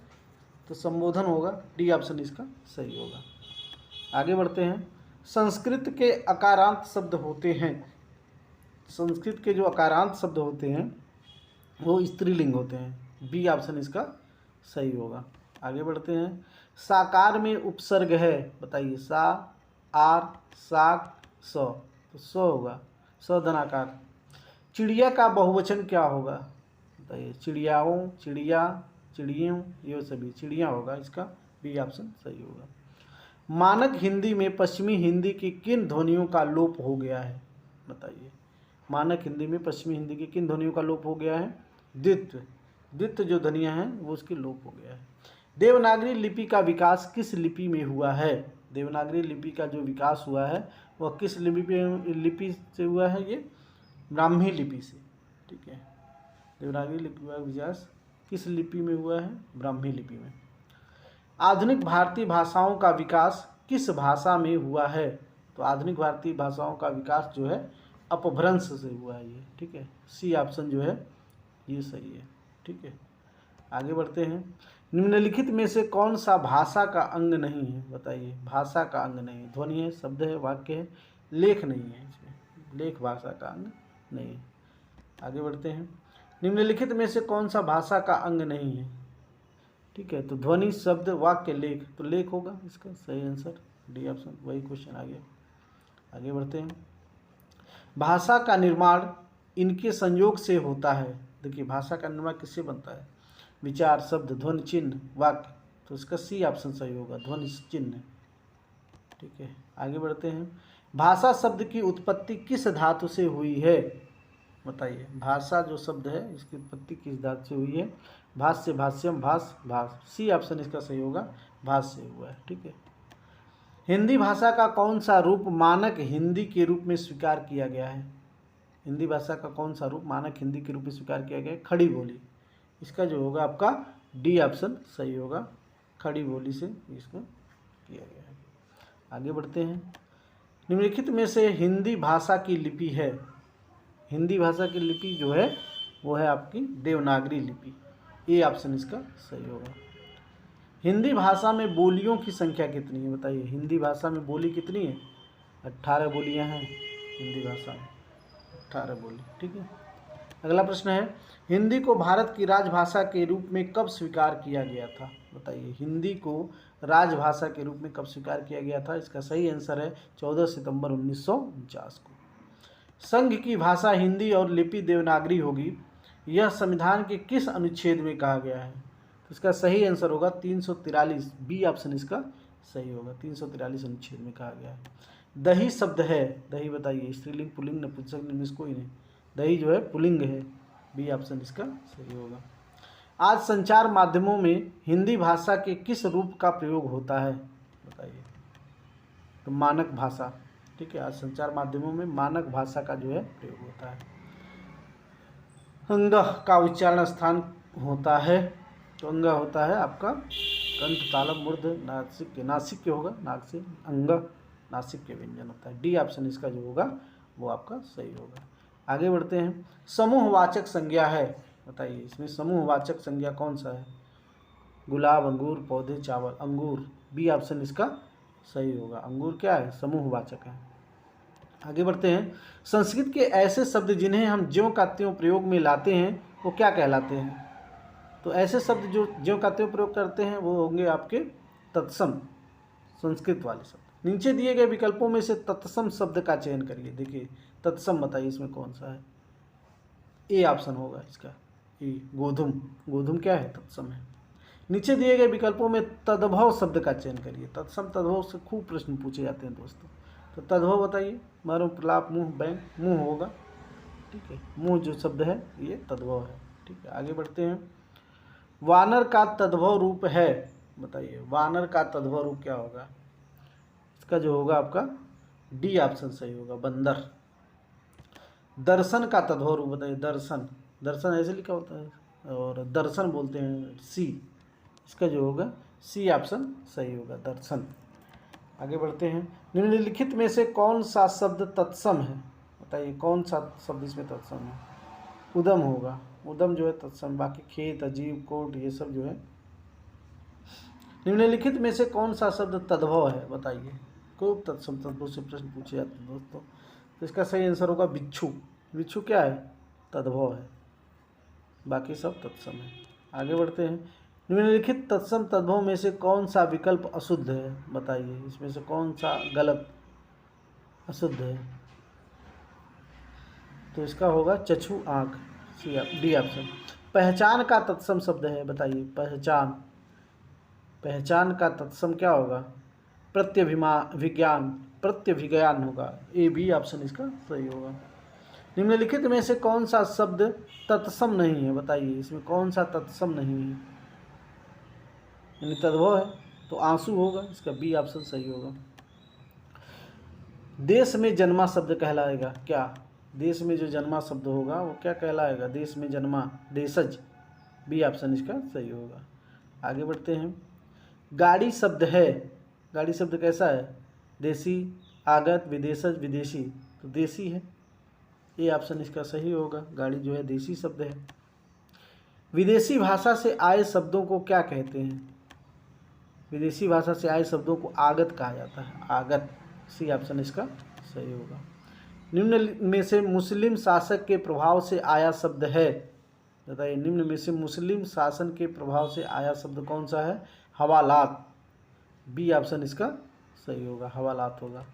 Speaker 2: तो संबोधन होगा, डी ऑप्शन इसका सही होगा। आगे बढ़ते हैं। संस्कृत के अकारांत शब्द होते हैं, संस्कृत के जो अकारांत शब्द होते हैं वो स्त्रीलिंग होते हैं, बी ऑप्शन इसका सही होगा। आगे बढ़ते हैं। साकार में उपसर्ग है, बताइए, सा, आर, साक, स, तो स होगा, स धनाकार। चिड़िया का बहुवचन क्या होगा? बताइए, चिड़ियाओं, चिड़िया, चिड़ियों, ये सभी चिड़िया होगा, इसका बी ऑप्शन सही होगा। मानक हिंदी में पश्चिमी हिंदी की किन ध्वनियों का लोप हो गया है? बताइए, मानक हिंदी में पश्चिमी हिंदी की किन ध्वनियों का लोप हो गया है? द्वित्व, द्वित्व जो ध्वनियाँ हैं वो उसकी लोप हो गया है। देवनागरी लिपि का विकास किस लिपि में हुआ है? देवनागरी लिपि का जो विकास हुआ है वह किस लिपि से हुआ है? ये ब्राह्मी लिपि से, ठीक है, देवनागरी लिपि का विकास किस लिपि में हुआ है? ब्राह्मी लिपि में। आधुनिक भारतीय भाषाओं का विकास किस भाषा में हुआ है? तो आधुनिक भारतीय भाषाओं का विकास जो है अपभ्रंश से हुआ है ये, ठीक है, सी ऑप्शन जो है ये सही है, ठीक है। आगे बढ़ते हैं। निम्नलिखित में से कौन सा भाषा का अंग नहीं है? बताइए, भाषा का अंग नहीं है, ध्वनि है, शब्द है, वाक्य है, लेख नहीं है, इसमें लेख भाषा का अंग नहीं है। आगे बढ़ते हैं। निम्नलिखित में से कौन सा भाषा का अंग नहीं है? ठीक है, तो ध्वनि, शब्द, वाक्य, लेख, तो लेख होगा इसका सही आंसर, डी ऑप्शन, वही क्वेश्चन आ गया। आगे बढ़ते हैं। भाषा का निर्माण इनके संयोग से होता है। देखिए, भाषा का निर्माण किससे बनता है? विचार, शब्द, ध्वनि, चिन्ह, वाक्य, तो इसका सी ऑप्शन सही होगा, ध्वनि, चिन्ह, ठीक है। आगे बढ़ते हैं। भाषा शब्द की उत्पत्ति किस धातु से हुई है? बताइए, भाषा जो शब्द है इसकी उत्पत्ति किस धातु से हुई है? भाष्य, भाष्यम, भाष, भाष, सी ऑप्शन इसका सही होगा, भाष से हुआ है, ठीक है। हिंदी भाषा का कौन सा रूप मानक हिंदी के रूप में स्वीकार किया गया है? हिंदी भाषा का कौन सा रूप मानक हिंदी के रूप में स्वीकार किया गया है? खड़ी बोली, इसका जो होगा आपका डी ऑप्शन सही होगा, खड़ी बोली से इसको किया गया है। आगे बढ़ते हैं। निम्नलिखित में से हिंदी भाषा की लिपि है, हिंदी भाषा की लिपि जो है वो है आपकी देवनागरी लिपि, ए ऑप्शन इसका सही होगा। हिंदी भाषा में बोलियों की संख्या कितनी है? बताइए, हिंदी भाषा में बोली कितनी है? 18 बोलियां हैं हिंदी भाषा में, 18 बोली, ठीक है। अगला प्रश्न है, हिंदी को भारत की राजभाषा के रूप में कब स्वीकार किया गया था? बताइए, हिंदी को राजभाषा के रूप में कब स्वीकार किया गया था? इसका सही आंसर है 14 सितंबर 1949 को। संघ की भाषा हिंदी और लिपि देवनागरी होगी, यह संविधान के किस अनुच्छेद में कहा गया है? तो इसका सही आंसर होगा 343, बी ऑप्शन इसका सही होगा, 343 अनुच्छेद में कहा गया है। दही शब्द है, दही बताइए, स्त्रीलिंग, पुल्लिंग, नपुंसक, इनमें से कोई नहीं, दही जो है पुल्लिंग है, बी ऑप्शन इसका सही होगा। आज संचार माध्यमों में हिंदी भाषा के किस रूप का प्रयोग होता है? बताइए, तो मानक भाषा, ठीक है, आज संचार माध्यमों में मानक भाषा का जो है प्रयोग होता है। अंग का उच्चारण स्थान होता है, तो अंग होता है आपका कंठ, तालम, मूर्ध, नासिक के, नासिक के होगा, नाक से अंग, नासिक के व्यंजन होता है, डी ऑप्शन इसका जो होगा वो आपका सही होगा। आगे बढ़ते हैं। समूहवाचक संज्ञा है, बताइए इसमें समूहवाचक संज्ञा कौन सा है? गुलाब, अंगूर, पौधे, चावल। अंगूर, बी ऑप्शन इसका सही होगा। अंगूर क्या है? समूहवाचक है। आगे बढ़ते हैं। संस्कृत के ऐसे शब्द जिन्हें हम ज्यों का त्यों प्रयोग में लाते हैं वो क्या कहलाते हैं? तो ऐसे शब्द जो ज्यों का त्यों प्रयोग करते हैं वो होंगे आपके तत्सम, संस्कृत वाले शब्द। नीचे दिए गए विकल्पों में से तत्सम शब्द का चयन करिए। देखिए तत्सम बताइए इसमें कौन सा है? ए ऑप्शन होगा इसका, ए गोधूम। गोधूम क्या है? तत्सम है। नीचे दिए गए विकल्पों में तद्भव शब्द का चयन करिए। तत्सम तद्भव से खूब प्रश्न पूछे जाते हैं दोस्तों। तो तद्भव बताइए। मरु, प्रलाप, मुंह, बैंक। मुंह होगा, ठीक है। मुंह जो शब्द है ये तद्भव है, ठीक है। आगे बढ़ते हैं। वानर का तद्भव रूप है, बताइए वानर का तद्भव रूप क्या होगा? इसका जो होगा आपका डी ऑप्शन सही होगा, बंदर। दर्शन का तद्भव रूप बताइए। दर्शन, दर्शन ऐसे लिखा होता है और दर्शन बोलते हैं, सी। इसका जो होगा सी ऑप्शन सही होगा, दर्शन। आगे बढ़ते हैं। निम्नलिखित में से कौन सा शब्द तत्सम है? बताइए कौन सा शब्द इसमें तत्सम है? उदम होगा, उदम जो है तत्सम। बाकी खेत, अजीब, कोट ये सब जो है। निम्नलिखित में से कौन सा शब्द तद्भव है? बताइए। खूब तत्सम तद्भव से प्रश्न पूछे जाते हैं दोस्तों। तो इसका सही आंसर होगा बिच्छू। बिच्छू क्या है? तद्भव है, बाकी सब तत्सम है। आगे बढ़ते हैं। निम्नलिखित तत्सम तद्भव में से कौन सा विकल्प अशुद्ध है? बताइए इसमें से कौन सा गलत, अशुद्ध है? तो इसका होगा चक्षु, आँख, डी ऑप्शन। पहचान का तत्सम शब्द है, बताइए पहचान। पहचान का तत्सम क्या होगा? प्रत्यभिज्ञान, प्रत्यभिज्ञान होगा, ए बी ऑप्शन इसका सही होगा। निम्नलिखित में से कौन सा शब्द तत्सम नहीं है? बताइए इसमें कौन सा तत्सम नहीं है, यानी तद्भव है? तो आंसू होगा, इसका बी ऑप्शन सही होगा। देश में जन्मा शब्द कहलाएगा क्या? देश में जो जन्मा शब्द होगा वो क्या कहलाएगा? देश में जन्मा, देशज, बी ऑप्शन इसका सही होगा। आगे बढ़ते हैं। गाड़ी शब्द है, गाड़ी शब्द कैसा है? देसी, आगत, विदेशज, विदेशी। तो देसी है, ये ऑप्शन इसका सही होगा। गाड़ी जो है देसी शब्द है। विदेशी भाषा से आए शब्दों को क्या कहते हैं? विदेशी भाषा से आए शब्दों को आगत कहा जाता है, आगत, सी ऑप्शन इसका सही होगा। निम्न में से मुस्लिम शासक के प्रभाव से आया शब्द है, बताइए निम्न में से मुस्लिम शासन के प्रभाव से आया शब्द कौन सा है? हवालात, बी ऑप्शन इसका सही होगा, हवालात होगा।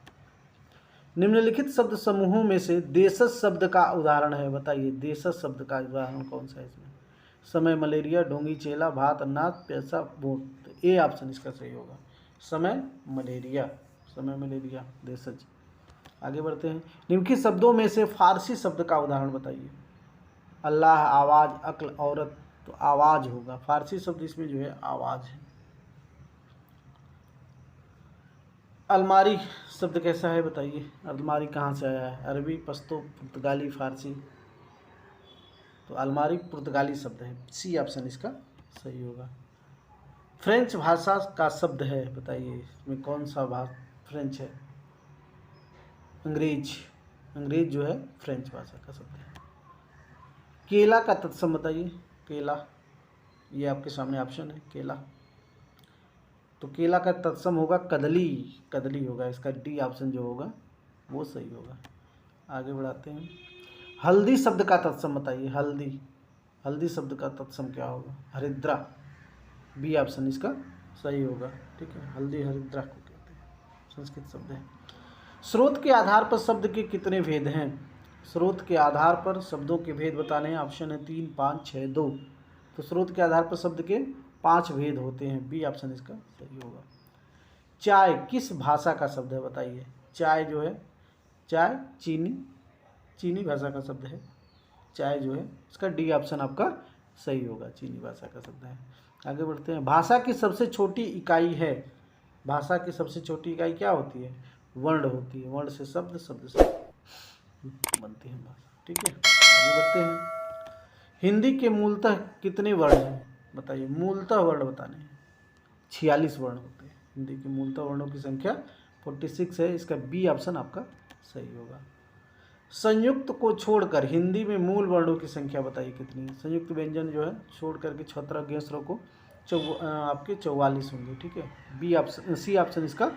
Speaker 2: निम्नलिखित शब्द समूहों में से देशज शब्द का उदाहरण है, बताइए देशज शब्द का उदाहरण कौन सा है इसमें? समय, मलेरिया, ढोंगी, चेला, भात, अनाज, पैसा, वोट। तो ए ऑप्शन इसका सही होगा, समय, मलेरिया, समय, मलेरिया, देशज। आगे बढ़ते हैं। निम्नलिखित शब्दों में से फारसी शब्द का उदाहरण बताइए। अल्लाह, आवाज़, अक्ल, औरत। तो आवाज़ होगा, फारसी शब्द इसमें जो है आवाज़ है। अलमारी शब्द कैसा है बताइए? अलमारी कहाँ से आया है? अरबी, पश्तो, पुर्तगाली, फारसी। तो अलमारी पुर्तगाली शब्द है, सी ऑप्शन इसका सही होगा। फ्रेंच भाषा का शब्द है, बताइए इसमें कौन सा फ्रेंच है? अंग्रेज, अंग्रेज जो है फ्रेंच भाषा का शब्द है। केला का तत्सम बताइए। केला, ये आपके सामने ऑप्शन है, केला। तो केला का तत्सम होगा कदली, कदली होगा, इसका डी ऑप्शन जो होगा वो सही होगा। आगे बढ़ाते हैं। हल्दी शब्द का तत्सम बताइए। हल्दी, हल्दी शब्द का तत्सम क्या होगा? हरिद्रा, बी ऑप्शन इसका सही होगा, ठीक है। हल्दी हरिद्रा को कहते हैं, संस्कृत शब्द है। स्रोत के आधार पर शब्द के कितने भेद हैं? स्रोत के आधार पर शब्दों के भेद बताने हैं, ऑप्शन है 3, 5, 6, 2। तो स्रोत के आधार पर शब्द के 5 भेद होते हैं, बी ऑप्शन इसका सही होगा। चाय किस भाषा का शब्द है बताइए? चाय जो है, चाय चीनी, चीनी भाषा का शब्द है। चाय जो है इसका डी ऑप्शन आपका सही होगा, चीनी भाषा का शब्द है। आगे बढ़ते हैं। भाषा की सबसे छोटी इकाई है, भाषा की सबसे छोटी इकाई क्या होती है? वर्ण होती है। वर्ण से शब्द, शब्द से बनती है भाषा, ठीक है। आगे बढ़ते हैं। हिंदी के मूलतः कितने वर्ण हैं बताइए? मूलतः वर्ण बताने हैं, 46 वर्ण होते हैं। हिंदी के मूलतः वर्णों की संख्या 46 है, इसका बी ऑप्शन आपका सही होगा। संयुक्त को छोड़कर हिंदी में मूल वर्णों की संख्या बताइए कितनी है। संयुक्त व्यंजन जो है छोड़ करके 76 ज्ञ स्वरों को आपके 44 होंगे, ठीक है। बी ऑप्शन, सी ऑप्शन इसका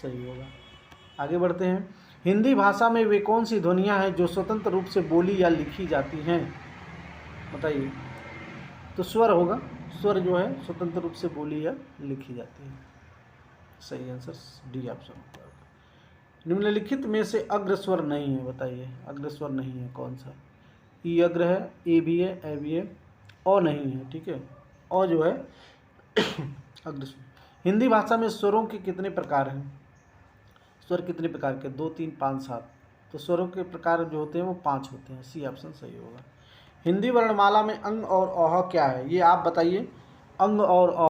Speaker 2: सही होगा। आगे बढ़ते हैं। हिंदी भाषा में वे कौन सी ध्वनियाँ हैं जो स्वतंत्र रूप से बोली या लिखी जाती हैं, बताइए। तो स्वर होगा, स्वर जो है स्वतंत्र रूप से बोली या लिखी जाती है। सही आंसर डी ऑप्शन। निम्नलिखित में से अग्र स्वर नहीं है, बताइए। अग्र स्वर नहीं है कौन सा। ई अग्र है, ए भी है, ए भी है, ओ नहीं है, ठीक है। ओ जो है अग्र स्वर। हिंदी भाषा में स्वरों के कितने प्रकार हैं, स्वर कितने प्रकार के, 2, 3, 5, 7। तो स्वरों के प्रकार जो होते हैं वो 5 होते हैं। सी ऑप्शन सही होगा। हिंदी वर्णमाला में अंग और औह क्या है, ये आप बताइए। अंग और औह